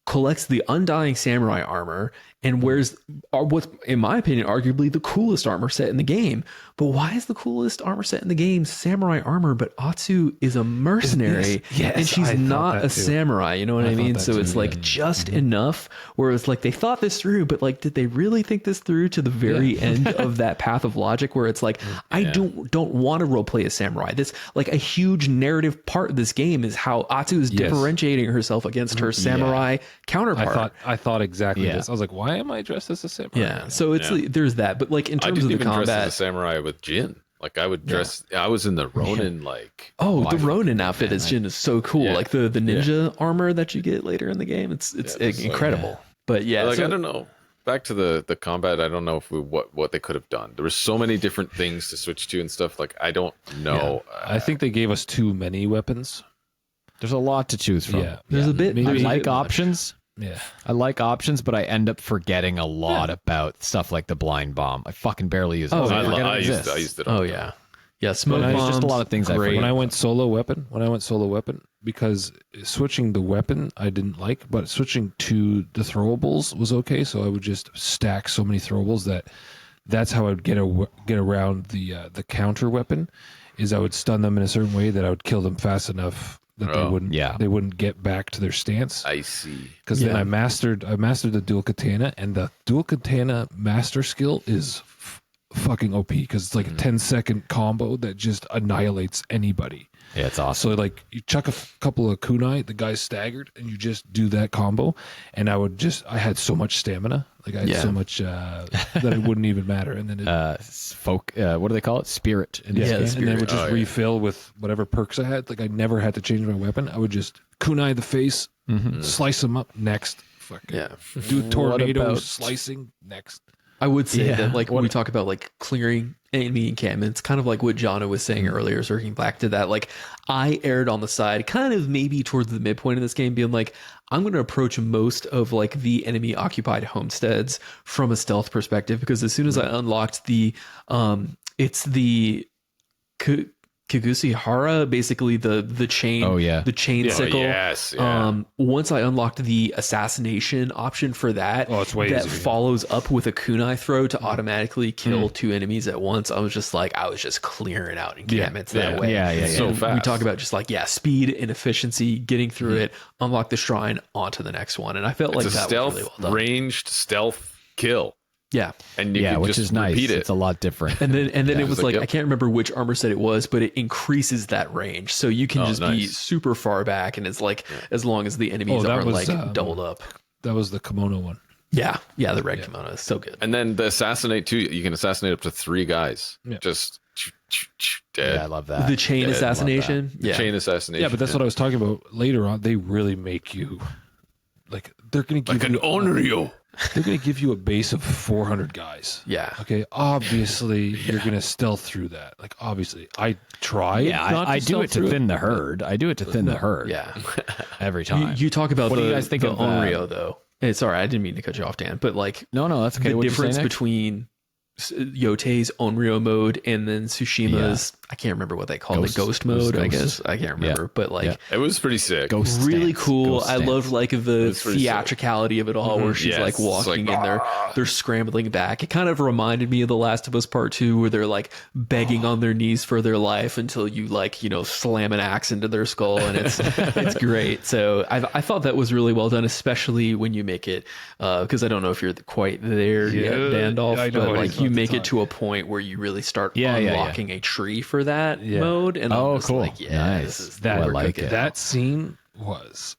collects the Undying Samurai armor, and wears what's, in my opinion, arguably the coolest armor set in the game. But why is the coolest armor set in the game samurai armor, but Atsu is a mercenary Yes, and she's I thought not that a too. samurai, you know what I thought mean? that So too, it's like yeah. just enough where it's like they thought this through, but like did they really think this through to the very end of that path of logic where it's like I don't want to roleplay a samurai. This like a huge narrative part of this game is how Atsu is Yes. differentiating herself against her samurai counterpart. I thought exactly Yeah. this. I was like, why am I dressed as a samurai? Yeah, so it's there's that, but like in I terms didn't of the even dress as a combat, samurai with Jin. Like I would dress. I was in the Ronin. Like the Ronin outfit as Jin is so cool. Yeah. Like the ninja armor that you get later in the game, it's Yeah, it's incredible. But yeah, like so- I don't know. Back to the combat. I don't know if what they could have done. There were so many different things to switch to and stuff. Like I don't know. I think they gave us too many weapons. There's a lot to choose from. Yeah, There's a bit- I there's a like bit much. options. Yeah, I like options, but I end up forgetting a lot about stuff like the blind bomb. I fucking barely use it. Oh, I yeah. forget it I used exists. it. oh yeah, yeah. Smoke But bombs, there's just a lot of things I great. forget. when I went solo weapon, because switching the weapon I didn't like, but switching to the throwables was okay. So I would just stack so many throwables that's how I would get around the counter weapon. Is I would stun them in a certain way that I would kill them fast enough that they wouldn't get back to their stance. I see. Because then I mastered the dual katana, and the dual katana master skill is fucking OP because it's like a 10-second combo that just annihilates anybody. Yeah, it's awesome. So like you chuck a couple of kunai, the guy's staggered, and you just do that combo. And I had so much stamina, like I had so much that it wouldn't even matter. And then What do they call it? Spirit. In this and case. then it would just refill with whatever perks I had. Like I never had to change my weapon. I would just kunai the face, slice them up. Next, fucking do tornado about- slicing. Next. I would say Yeah. that like when we talk about like clearing enemy encampments, kind of like what Jana was saying earlier, circling back to that, like I erred on the side kind of maybe towards the midpoint of this game being like, I'm going to approach most of like the enemy occupied homesteads from a stealth perspective, because as soon as I unlocked it's the Kagusihara, basically the chain, the chain sickle. Yes. Yeah. Once I unlocked the assassination option for that, Oh, it's way that easier. follows up with a kunai throw to automatically kill two enemies at once. I was just clearing out encampments that way. Yeah. So And fast. we talk about just like speed and efficiency, getting through it, unlock the shrine, onto the next one, and I felt like It's a that stealth, was really well done. ranged stealth kill. Yeah. and you Yeah, can which just is nice. repeat it. It's a lot different. And then Yeah, it was it's like, like, yep. I can't remember which armor set it was, but it increases that range. So you can just be nice. super far back, and it's like as long as the enemies that aren't was, like doubled up. That was the kimono one. Yeah. Yeah, the red kimono is so good. And then the assassinate too. You can assassinate up to 3 guys. Yeah. Just dead. Yeah, I love that. The chain Yeah, I love assassination. The Yeah. chain assassination. Yeah, but that's what I was talking about later on. They really make you like they're going to give like an you Onryo. they're going to give you a base of 400 guys. Yeah. Okay, obviously you're going to stealth through that. Like obviously, I try. Yeah, not I to do stealth it to through thin the herd. I do it to thin the herd. Yeah. Every time. You talk about What the, do you guys think the of, Onryo though. Hey, sorry, I didn't mean to cut you off, Dan, but like no, that's okay. the What'd you say, difference Nick? between Yotei's Onryo mode and then Tsushima's, I can't remember what they called it, ghost mode, I guess. I can't remember, but like Yeah. It was pretty sick. Ghost really stance. cool. Ghost I stance. love like the It's pretty sick. theatricality of it all, where she's Yes, like it's walking like, and they're scrambling back. It kind of reminded me of The Last of Us Part 2, where they're like begging on their knees for their life until you like, you know, slam an axe into their skull, and it's great. So I thought that was really well done, especially when you make it because I don't know if you're quite there yet, Dandolf, I know but what like he's you about to make it talk. to a point where you really start Yeah, unlocking a tree for that Yeah. mode, and Oh, I'm just cool. like, yeah, Nice. this is that. I like it. That scene was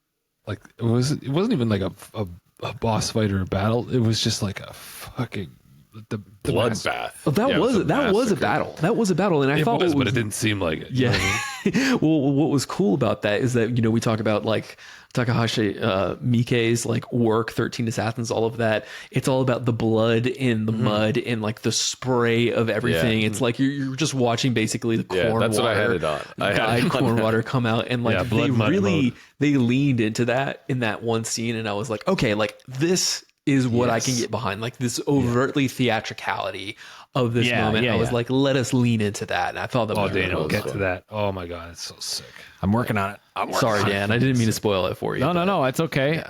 like it wasn't even like a boss fight or a battle. It was just like a fucking the Bloodbath. Oh, that Yeah, it was a massacre. battle. That was a battle, and I It thought was, what but was it didn't seem like it. You know what I mean? yeah. Well, what was cool about that is that, you know, we talk about like Takahashi Miike's like work, 13 Assassins, all of that. It's all about the blood in the mud and like the spray of everything. Yeah. It's like you're just watching basically the Yeah, corn that's what I water, had it on. I had dyed it on corn that. water come out, and like Yeah, blood, they mud really mode. they leaned into that in that one scene, and I was like, okay, like this is what I can Yes. get behind, like this overtly theatricality of this Yeah, moment. yeah, I was yeah. like, let us lean into that, and I thought that Oh, was really Dan, we'll well get done. to that. Oh my god, it's so sick. I'm working on it. Sorry, Dan. I didn't mean to spoil it for you. No, it's okay.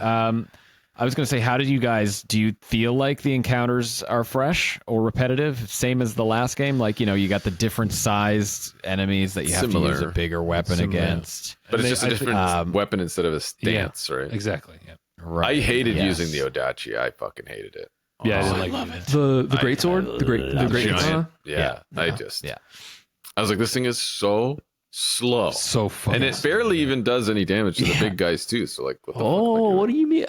I was going to say, how did you guys, do you feel like the encounters are fresh or repetitive? Same as the last game? Like, you know, you got the different sized enemies that you have to use a Similar. bigger weapon Similar. against. But And it's just a I different weapon instead of a stance, right? Exactly. Yeah. Right. I hated Yes. using the Odachi. I fucking hated it. Yeah, I Oh, didn't like it. The great sword, the great Giant. katana. Yeah, I Yeah. just. Yeah. I was like, this thing is so slow, So fucking and it barely even does any damage to the big guys too. So like, what the fuck? Oh, what do you mean?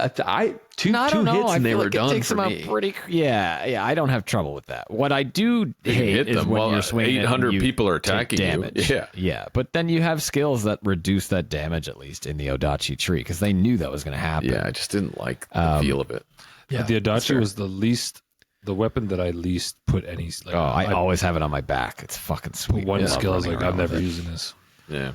Two I don't know. hits I and they feel were like done it takes for them me. out pretty. Yeah. I don't have trouble with that. What I do You can hate hit is them when while you're swinging. it and 800 you people are take attacking you. damage. Yeah. yeah. But then you have skills that reduce that damage, at least in the Odachi tree, because they knew that was going to happen. Yeah, I just didn't like the feel of it. Yeah, the that's Adachi fair. was the weapon that I least put any. Like, Oh, I always have it on my back. It's fucking put sweet. one I love skill. I was running like, I'm around with never it. using this, Yeah,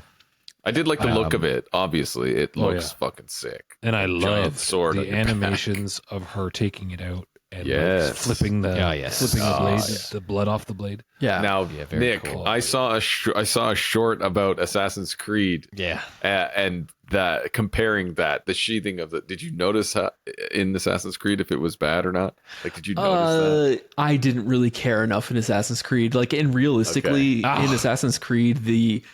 I did like the look of it. Obviously, it Oh, looks yeah. fucking sick. and I Giant love sword on the your back. animations of her taking it out and like, Yes. flipping the Oh, yes. flipping the Oh, blade, yeah. the blood off the blade. Yeah. Now, Yeah, very Nick, cool. I saw a short about Assassin's Creed Yeah. and that comparing that the sheathing of the. Did you notice how, in Assassin's Creed if it was bad or not? Like, did you notice that? I didn't really care enough in Assassin's Creed. Like, and realistically, Okay. in Assassin's Creed, the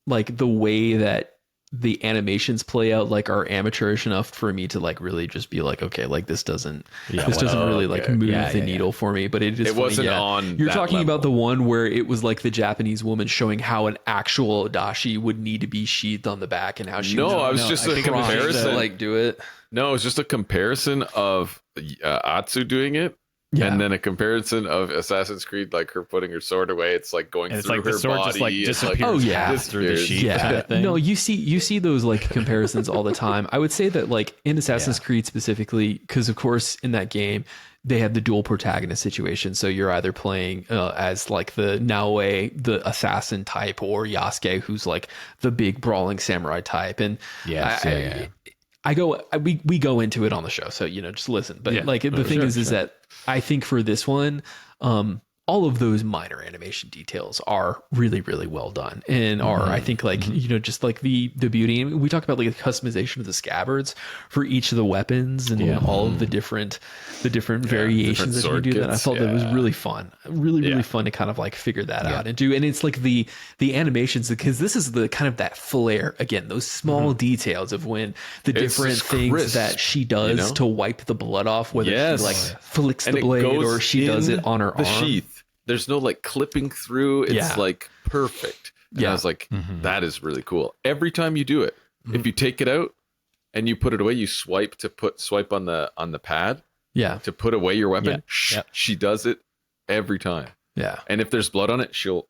like the way that the animations play out like are amateurish enough for me to like really just be like, okay, like this doesn't really like okay. move Yeah, the yeah, needle for me. But it is It funny, wasn't yeah. on You're that talking about the level. one where it was like the Japanese woman showing how an actual Odachi would need to be sheathed on the back and how she No, was I was just I a think it was just comparison. to, like do it. No, it's just a comparison of Atsu doing it. Yeah. And then a comparison of Assassin's Creed, like her putting her sword away. It's like going And it's through like her the sword body. just like It's disappears Oh, yeah. half through the disappears. sheath kind Yeah, of thing. no, you see those like comparisons all the time. I would say that like in Assassin's Creed specifically, because of course in that game they had the dual protagonist situation. So you're either playing as like the Naoe, the assassin type, or Yasuke, who's like the big brawling samurai type. And Yes, yeah. we go into it on the show, so you know, just listen. But Yeah. like the thing is that I think for this one, all of those minor animation details are really, really well done, and are, I think, like, just like the beauty. And we talk about like the customization of the scabbards for each of the weapons and all of the different variations that you can do. That I felt that was really fun, really fun to kind of like figure that out and do. And it's like the animations, because this is the kind of that flair again, those small details of when the different things crisp, that she does to wipe the blood off, whether she like flicks And the it blade goes or she does it on her the arm. sheath. There's no like clipping through. It's like perfect. And I was like, that is really cool. Every time you do it, if you take it out and you put it away, you swipe on the pad. Yeah. To put away your weapon. She does it every time. Yeah. And if there's blood on it, she'll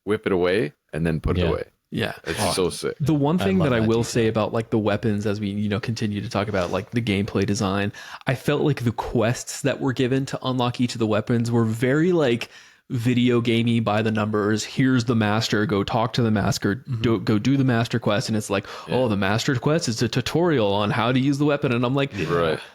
whip it away and then put it away. Yeah. It's so sick. The one thing that I will say about like the weapons, as we, continue to talk about like the gameplay design, I felt like the quests that were given to unlock each of the weapons were very like video gamey by the numbers. Here's the master, go talk to the master, go do the master quest. And it's like, oh, the master quest is a tutorial on how to use the weapon. And I'm like,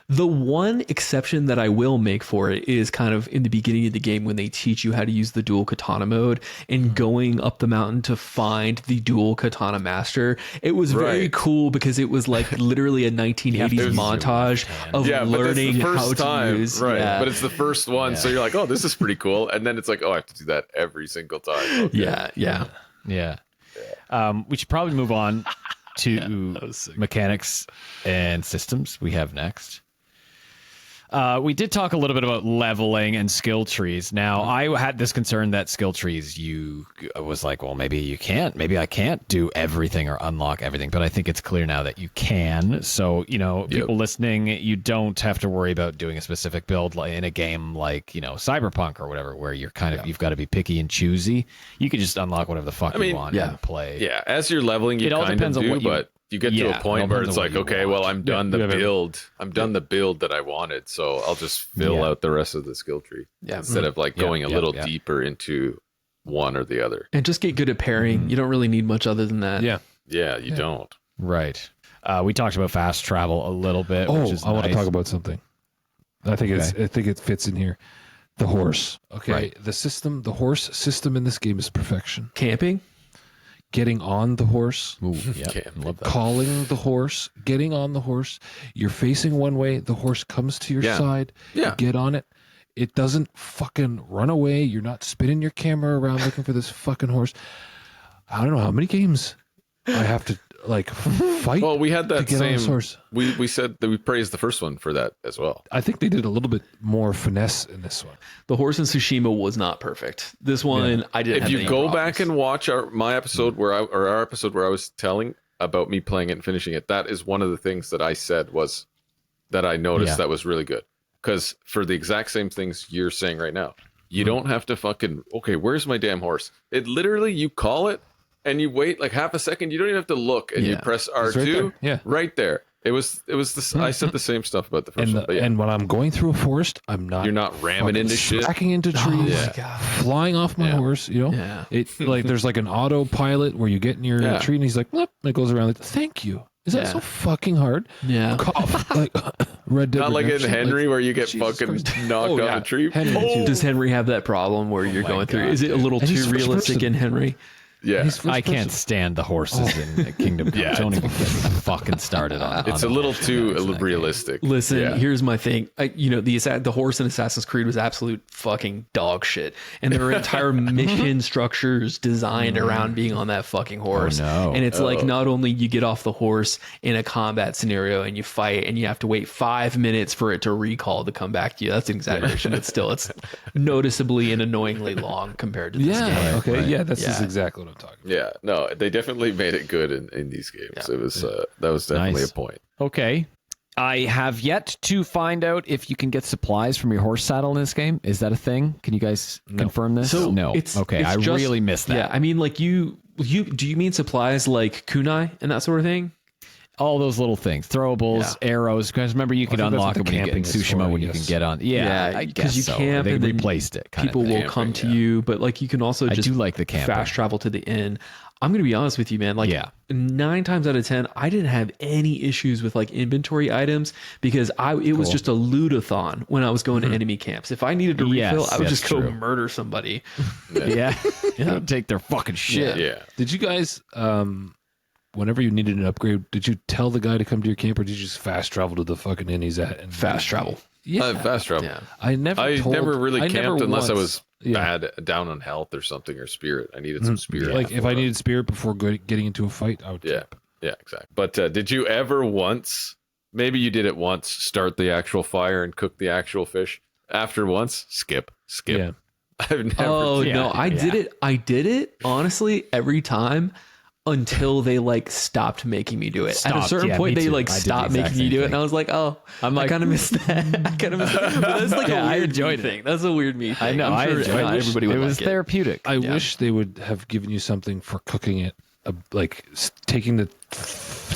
the one exception that I will make for it is kind of in the beginning of the game when they teach you how to use the dual katana mode and going up the mountain to find the dual katana master. It was very cool because it was like literally a 1980s montage of learning how to use. But it's the first one. So you're like, oh, this is pretty cool. And then it's like, oh, I have to do that every single time. Okay. Yeah. We should probably move on to mechanics and systems we have next. We did talk a little bit about leveling and skill trees. Now, I had this concern that skill trees, I was like, well, maybe I can't do everything or unlock everything, but I think it's clear now that you can. So, people listening, you don't have to worry about doing a specific build in a game like, Cyberpunk or whatever, where you're you've got to be picky and choosy. You can just unlock whatever the fuck you want and play. Yeah, as you're leveling, it all depends on what you get to a point where it's like, okay, well, I'm done the build. I'm done the build that I wanted, so I'll just fill out the rest of the skill tree instead of like going a little deeper into one or the other. And just get good at pairing. You don't really need much other than that. Yeah, you don't. Right. We talked about fast travel a little bit. Which is I want to talk about something. I think it fits in here. The horse. Okay. The horse system in this game is perfection. Camping. Getting on the horse, love that. calling the horse, getting on the horse. You're facing one way, the horse comes to your side. You get on it. It doesn't fucking run away. You're not spinning your camera around looking for this fucking horse. I don't know how many games I have to fight. Well, we had that to get on this same. horse. We said that we praised the first one for that as well. I think they did a little bit more finesse in this one. The horse in Tsushima was not perfect. This one, I didn't. If you go back and watch our episode where I was telling about me playing it and finishing it, that is one of the things that I said was that I noticed that was really good. Because for the exact same things you're saying right now, you don't have to fucking where's my damn horse? It literally, you call it and you wait like half a second. You don't even have to look, and you press R2. Right there. It was this. I said the same stuff about the first one. But and when I'm going through a forest, you're not ramming into shit, cracking into trees, flying off my horse. It like there's like an autopilot where you get in your tree and he's like, and it goes around. Like, thank you. Is that so fucking hard? Yeah. Like Red Dead Not like in Henry where you get Jesus fucking Christ. knocked off a tree. Does Henry have that problem where you're going through? Is it a little too realistic in Henry? Yeah, I can't stand the horses in Kingdom Come. Don't even get me fucking started on it. It's a little too realistic. Listen, here's my thing. The horse in Assassin's Creed was absolute fucking dog shit, and there were entire mission structures designed around being on that fucking horse. Oh, no. And it's like not only you get off the horse in a combat scenario and you fight, and you have to wait 5 minutes for it to recall to come back to you. That's an exaggeration, but still, it's noticeably and annoyingly long compared to this game. Okay. Yeah, this is exactly what I'm talking about. Yeah, no, they definitely made it good in these games. It was that was definitely a point. Okay. I have yet to find out if you can get supplies from your horse saddle in this game. Is that a thing? Can you guys confirm this? So no. Okay, I really missed that. Yeah, I mean, like you do you mean supplies like kunai and that sort of thing? All those little things, throwables, arrows. Because remember, you can unlock it when you get in Tsushima when you can get on. Yeah, I guess you so. camp. They and then replaced it. People will come to you, but like you can also just do like the camping. fast travel to the inn. I'm gonna be honest with you, man. Like, Yeah. 9 times out of 10, I didn't have any issues with like inventory items because it was just a lootathon when I was going to enemy camps. If I needed to Yes, refill, I would that's just go true. murder somebody. Yeah. Take their fucking shit. Yeah. Did you guys, whenever you needed an upgrade, did you tell the guy to come to your camp, or did you just fast travel to the fucking inn he's at? And Fast travel. Yeah, Fast travel. Yeah. I never really camped unless I was Yeah. bad down on health or something, or spirit. I needed some spirit. Like if I needed spirit before getting into a fight, I would Yeah. camp. Yeah, exactly. But did you ever once, maybe you did it once, start the actual fire and cook the actual fish? After once, skip. Yeah. I've never. Oh Yeah, no, I did yeah. it. I did it honestly every time until they like stopped making me do it. At a Stopped, certain yeah, point, me they too. like I did the stopped exact making you same do it, thing. and I was like, oh, I'm like, I kind of missed that. I kind of missed that. But that's like Yeah, a I weird enjoyed me it. thing. That's a weird me thing. I know. I'm I sure enjoyed not it. everybody would It was like therapeutic. I wish they would have given you something for cooking it, like taking the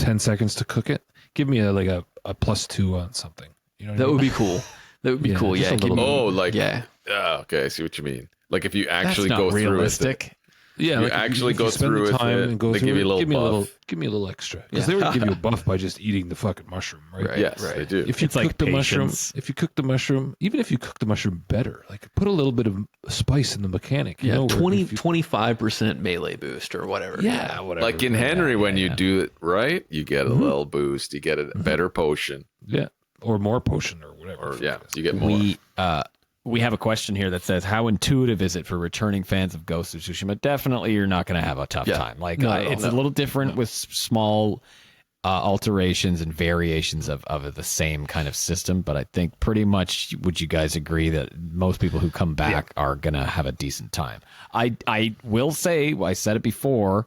10 seconds to cook it. Give me a +2 on something. You know what I That mean? would be cool. That would be Yeah, cool. just Yeah. a little give me- Oh, like yeah. Okay, I see what you mean. Like if you That's actually not go realistic. Yeah, You if actually if go spend through the with time it, and go they through give you a it, little give buff. me a little extra because Yeah. they would give you a buff by just eating the fucking mushroom, right? Right. Yes, they do. If you It's like cook the mushroom, patience. if you cook the mushroom, even if you cook the mushroom better, like put a little bit of spice in the mechanic. You Yeah. know, where 20, if you- 25% melee boost or whatever. yeah, whatever. Like in Henry, when you do it right, you get a little boost. You get a better potion, yeah, or more potion or whatever. or yeah, you get more. We have a question here that says, how intuitive is it for returning fans of Ghost of Tsushima? Definitely, you're not going to have a tough Yeah. time. Like, No, no, it's no. a little different with small alterations and variations of the same kind of system. But I think pretty much, would you guys agree that most people who come back are going to have a decent time? I will say, I said it before,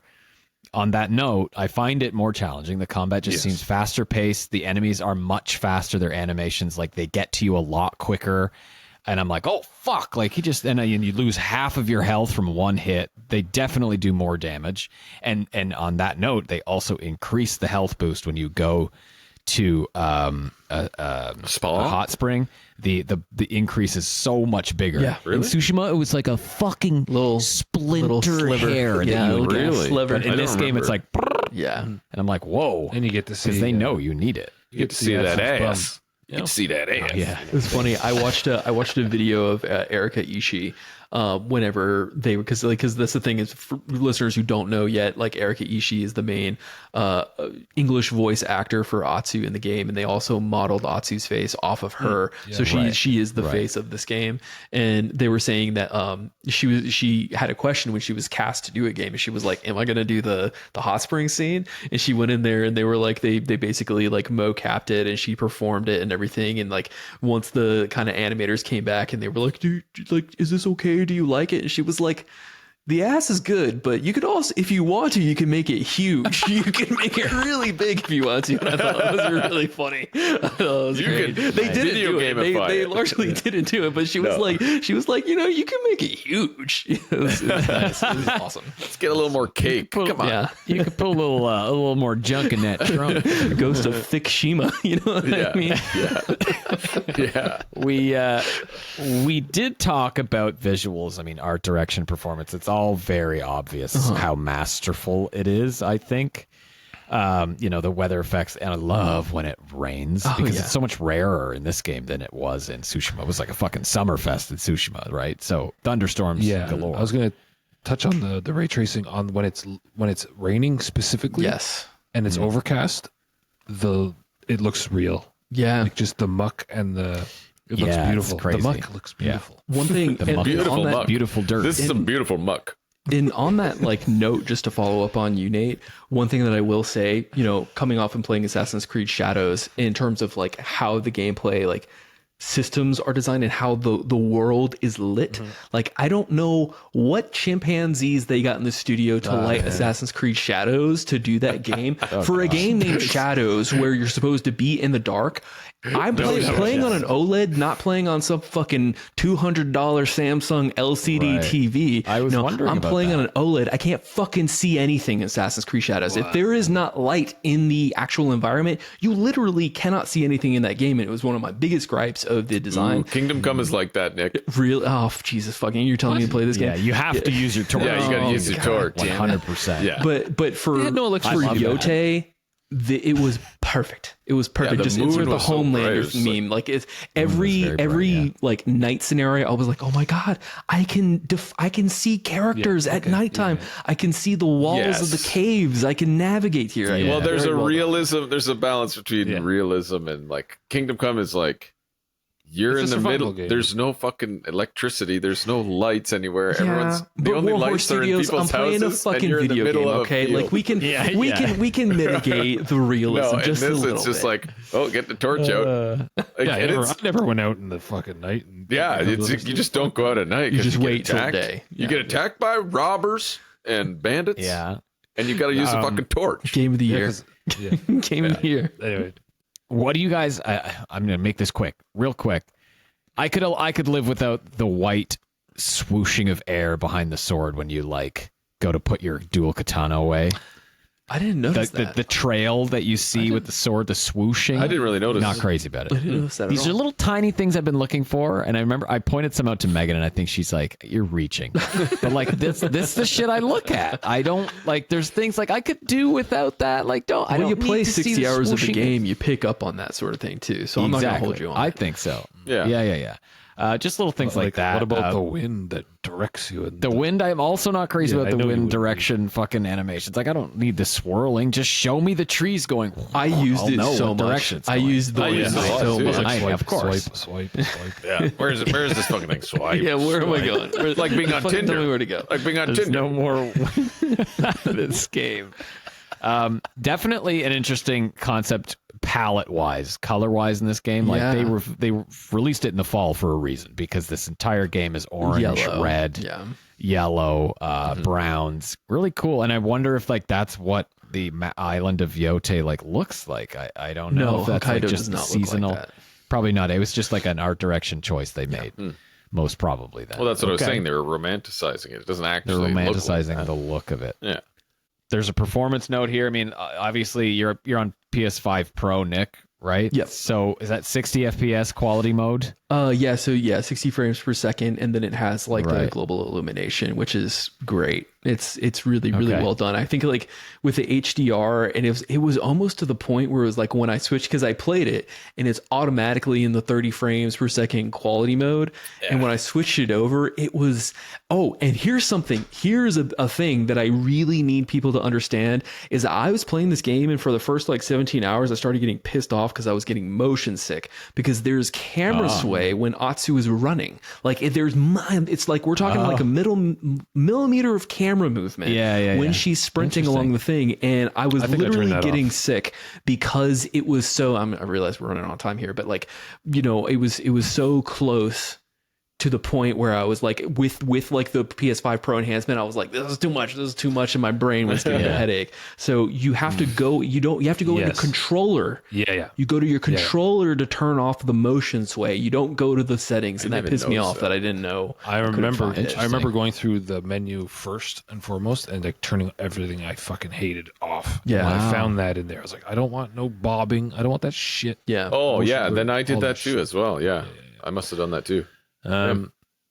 on that note, I find it more challenging. The combat just seems faster paced. The enemies are much faster. Their animations, like, they get to you a lot quicker. And I'm like, oh, fuck. Like, and you lose half of your health from one hit. They definitely do more damage. And on that note, they also increase the health boost when you go to a hot spring. The increase is so much bigger. Yeah. In Tsushima, it was like a fucking Little splinter sliver. hair that Yeah, you would little get. sliver. But in I this don't game, it's like, remember. Yeah. and I'm like, whoa. and you get to see Because they know you need it. You get to see that Atsum's bum. ass. You get to see that ass. Yeah. It's funny. I watched a video of Erika Ishii whenever they were because that's the thing is for listeners who don't know yet, like Erika Ishii is the main English voice actor for Atsu in the game, and they also modeled Atsu's face off of her. So she is the face of this game. And they were saying that she had a question when she was cast to do a game, and she was like, "Am I going to do the hot spring scene?" And she went in there, and they were like, they basically like mocapped it, and she performed it and everything. And like once the kind of animators came back, and they were like, "Dude, like, is this okay? Do you like it?" And she was like, "The ass is good, but you could also, if you want to, you can make it huge. You can make it really big if you want to." And I thought it was really funny. I thought it was You great. could They didn't video do it. gamify They it. largely didn't do it, but she was like, you know, you can make it huge. It was nice. It was awesome. Let's get a little more cake. Come on. Yeah, You could put a little more junk in that trunk. Ghost of Thick Shima. You know what I mean? Yeah. We did talk about visuals. I mean, art direction, performance. It's all very obvious how masterful it is, I think. The weather effects, and I love when it rains because it's so much rarer in this game than it was in Tsushima. It was like a fucking summerfest in Tsushima, right? So thunderstorms galore. I was gonna touch on the ray tracing on when it's raining specifically. Yes. and it's overcast. It looks real. Yeah. Like just the muck and it looks Yeah, it's beautiful. crazy. The muck looks beautiful. One thing, and Beautiful on that, muck. Beautiful dirt. This is some beautiful muck. And on that like note, just to follow up on you, Nate, one thing that I will say, you know, coming off and playing Assassin's Creed Shadows, in terms of like how the gameplay like systems are designed and how the world is lit. Like, I don't know what chimpanzees they got in the studio to light Assassin's Creed Shadows to do that game. For a game named Shadows, where you're supposed to be in the dark, I'm playing on an OLED, not playing on some fucking $200 Samsung LCD Right. TV. I was wondering I'm about playing that. on an OLED. I can't fucking see anything in Assassin's Creed Shadows. If there is not light in the actual environment, you literally cannot see anything in that game. And it was one of my biggest gripes of the design. Ooh, Kingdom Come is like that, Nick. Real, oh Jesus fucking! You're telling me to play this game? Yeah, you have to use your torch. Yeah, you got to use your torch. 100%. Yeah. But for They had no for electricity. I love that. Yotei, it was perfect. It was perfect. the Just moon insert the was so bright. It Homelander was like- meme. Like it's was very every bright, yeah. like night scenario. I was like, oh my god, I can see characters at nighttime. I can see the walls of the Yes. caves. I can navigate here. Yeah. Well, there's Very a well done. realism. There's a balance between Yeah. realism and like Kingdom Come is like you're It's a in the survival middle. game. There's no fucking electricity. There's no lights anywhere. Yeah, Everyone's the but only Warhorse lights are in Studios, people's I'm playing a houses, and fucking you're in the video middle game, of a okay? field. Like we can Yeah. we can mitigate the realism no, in just a this little it's just bit. like, oh, get the torch out. Like, Yeah, I and never, it's, I never went out in the fucking night. And you just don't go out at night. You 'cause just get wait till attacked. day. You Yeah. get attacked by robbers and bandits. Yeah. and you got to use a fucking torch. Game of the year. Yeah. Game of the year. Anyway, What do you guys? I'm gonna make this quick, real quick. I could live without the white swooshing of air behind the sword when you like go to put your dual katana away. I didn't notice The, that. the trail that you see with the sword, the swooshing. I didn't really notice. Not crazy about I it. didn't notice that at These all. are little tiny things I've been looking for, and I remember I pointed some out to Megan, and I think she's like, "You're reaching," but like this is the shit I look at. I don't like. There's things like I could do without that. Like, don't. I When don't you need play to see 60 the hours of a swooshing. game, you pick up on that sort of thing too. So I'm not going to hold you on. I it. think so. Yeah. Yeah. Just little things like that. What about the wind that directs you? And the wind? I'm also not crazy Yeah, about I the know you wind wouldn't be. direction fucking animations. Like I don't need the swirling. Just show me the trees going. I used I'll it know so what much. direction it's I going. used the I wind used it a lot, so too. much. I- of course. Swipe. Yeah. Where's this fucking thing? Swipe. Yeah, where am I going? Where's, Like being on fucking Tinder. Tell me where to go. Like being on There's Tinder. no more this game. Definitely an interesting concept, palette wise, color wise in this game. Like Yeah. they released it in the fall for a reason because this entire game is orange, Yellow. red, Yeah. yellow, browns. Really cool. And I wonder if like that's what the island of Yotei like looks like. I don't know No, if that's Hokkaido like does just not seasonal. look like that. Probably not. It was just like an art direction choice they made. Most probably then. Well, that's what I was Okay. saying. They were romanticizing it. It doesn't They're actually romanticizing look like the look of it. that. Yeah. There's a performance note here. I mean, obviously you're on PS5 Pro, Nick, right? Yep. So is that 60 FPS quality mode? Yeah, so yeah, 60 frames per second, and then it has like the Right. global illumination, which is great. It's really Okay. well done. I think like with the HDR, and it was almost to the point where it was like when I switched, because I played it and it's automatically in the 30 frames per second quality mode, and when I switched it over, it was and here's a thing that I really need people to understand is I was playing this game, and for the first like 17 hours, I started getting pissed off because I was getting motion sick because there's camera sway when Atsu is running. Like it's like we're talking like a millimeter of camera movement when she's sprinting along the thing, and I was think I turned literally that getting off. sick because it was so I realize we're running out of time here, but like, you know, it was so close to the point where I was like with like the PS5 Pro enhancement, I was like, this is too much, and my brain was getting a headache. So you have to go you have to go into Yes. controller. Yeah. You go to your controller to turn off the motion sway. You don't go to the settings, and that didn't pissed even me notice off that. that I didn't know. I couldn't remember. find it. I remember going through the menu first and foremost, and like turning everything I fucking hated off. Yeah. When Wow. I found that in there. I was like, I don't want no bobbing. I don't want that shit. Yeah. Oh, Motion yeah. blur, Then I did all that that too shit. as well. Yeah. I must have done that too.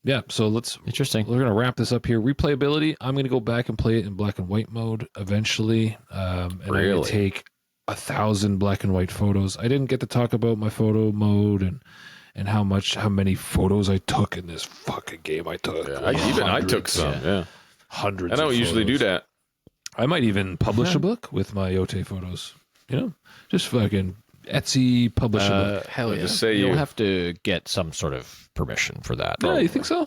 Yeah. So let's. Interesting. We're gonna wrap this up here. Replayability. I'm gonna go back and play it in black and white mode eventually. And I'm Really? gonna take 1,000 black and white photos. I didn't get to talk about my photo mode and how many photos I took in this fucking game. I took. Yeah. I took some. Yeah. Hundreds. I don't of usually do photos. that. I might even publish a book with my Yotei photos. You know, just fucking Etsy publish a book. Hell yeah. Just say You'll you. have to get some sort of permission for that. Yeah, you think so?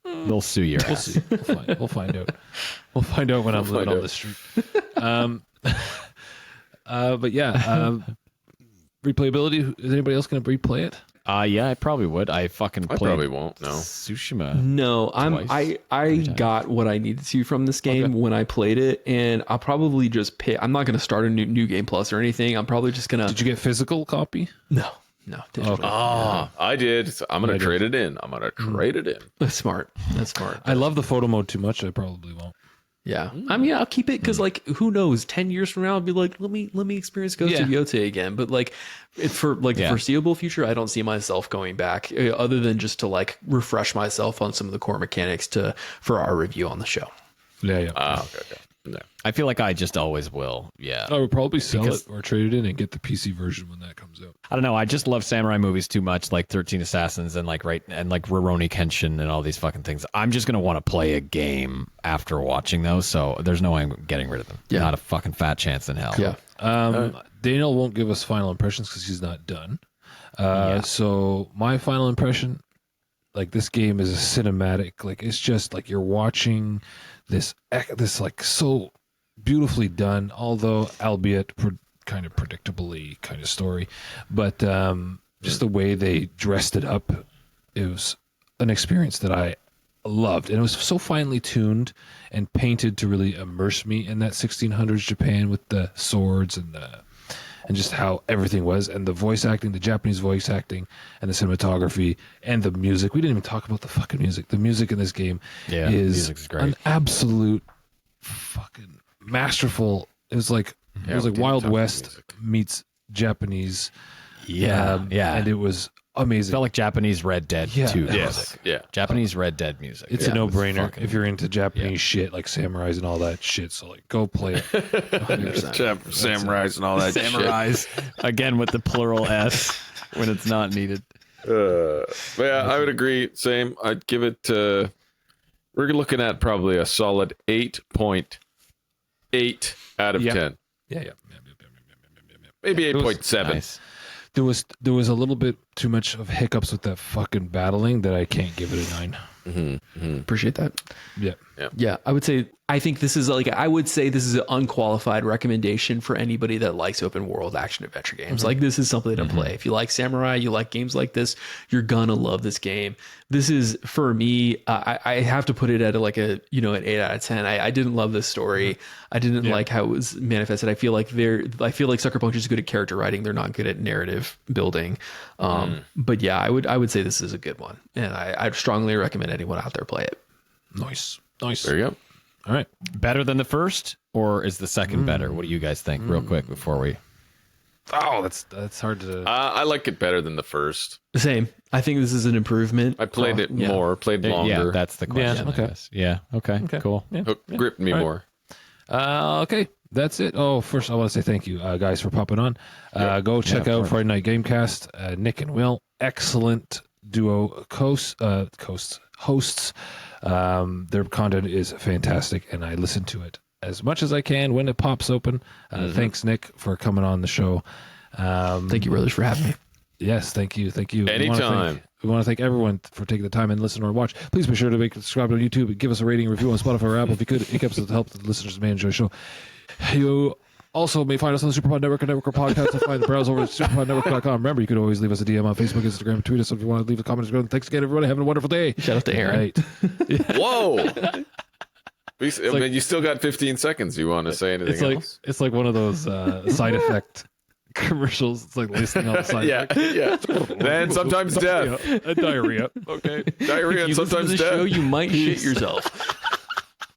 They'll sue your We'll ass. see. We'll find out. We'll find out when I'm living on the street. But yeah, replayability. Is anybody else going to replay it? Yeah, I probably would. I fucking I played probably won't. No. Tsushima. No, Twice, I got what I needed to from this game when I played it, and I'll probably just pick. I'm not going to start a new game plus or anything. I'm probably just gonna Did you get physical copy? no digital. I did. So I'm going to trade it in. I'm going to trade it in. That's smart. That's smart. I love the photo mode too much. I probably won't. Yeah, I mean, I'll keep it because, like, who knows? 10 years from now, I'll be like, let me experience Ghost of Yotei again. But like, for like the foreseeable future, I don't see myself going back, other than just to like refresh myself on some of the core mechanics for our review on the show. Yeah. Okay. No. I feel like I just always will. Yeah. I would probably sell Because- it or trade it in and get the PC version when that comes out. I don't know. I just love samurai movies too much, like 13 Assassins and like Rurouni Kenshin and all these fucking things. I'm just gonna want to play a game after watching those, so there's no way I'm getting rid of them. Yeah. Not a fucking fat chance in hell. Yeah. Daniel won't give us final impressions because he's not done. So my final impression, like, this game is a cinematic. Like, it's just like you're watching this like so beautifully done, although albeit kind of predictably kind of story, but just the way they dressed it up, it was an experience that I loved, and it was so finely tuned and painted to really immerse me in that 1600s Japan with the swords and just how everything was, and the voice acting, the Japanese voice acting, and the cinematography and the music. We didn't even talk about the fucking music. The music in this game is music's great. an absolute fucking masterful. It was like Wild West meets Japanese. And it was amazing. Felt like Japanese Red Dead 2 Yes. music. Yeah. Japanese Red Dead music. It's Yeah, a it was no-brainer fucking- if you're into Japanese shit like samurais and all that shit. So like, go play it. 100%. Samurais and all that Samurais again with the plural S when it's not needed. But yeah, I would agree. Same. I'd give it. We're looking at probably a solid 8.8 out of 10. Yeah. Maybe 8.7. Nice. There was a little bit too much of hiccups with that fucking battling that I can't give it a 9. Appreciate that. Yeah. Yeah, I would say this is an unqualified recommendation for anybody that likes open world action adventure games. Like, this is something to play. If you like samurai, you like games like this, you're gonna love this game. This is, for me, I have to put it at an 8 out of 10. I didn't love this story. I didn't like how it was manifested. I feel like Sucker Punch is good at character writing. They're not good at narrative building. But yeah, I would say this is a good one, and I'd strongly recommend anyone out there play it. Nice. There you go. All right. Better than the first, or is the second better? What do you guys think, real quick, before we? Oh, that's hard to. I like it better than the first. Same. I think this is an improvement. I played it more, played longer. Yeah, that's the question. okay. I guess. Yeah. Okay. Cool. Yeah. Gripped me more. Okay, that's it. Oh, first I want to say thank you, guys, for popping on. Go check out Friday Night Gamecast. Nick and Will, excellent duo hosts. Their content is fantastic, and I listen to it as much as I can when it pops open. Thanks, Nick, for coming on the show. Thank you, brothers, for having me. Yes, thank you. Anytime. We want to thank everyone for taking the time and listen or watch. Please be sure to subscribe on YouTube and give us a rating and review on Spotify or Apple if you could. It helps to help the listeners may enjoy the show. You also may find us on the Superpod Network and Network Podcast. Find the browse over at superpodnetwork.com. Remember, you could always leave us a DM on Facebook, Instagram, tweet us if you want to leave a comment. Thanks again, everybody. Have a wonderful day. Shout out to Aaron. Right. Whoa. You still got 15 seconds. You want to say anything else? It's like one of those side effect commercials. It's like listing all the side effects. Yeah. And sometimes death. Diarrhea. Okay. Diarrhea and You listen to sometimes the death. show, you might shit yourself.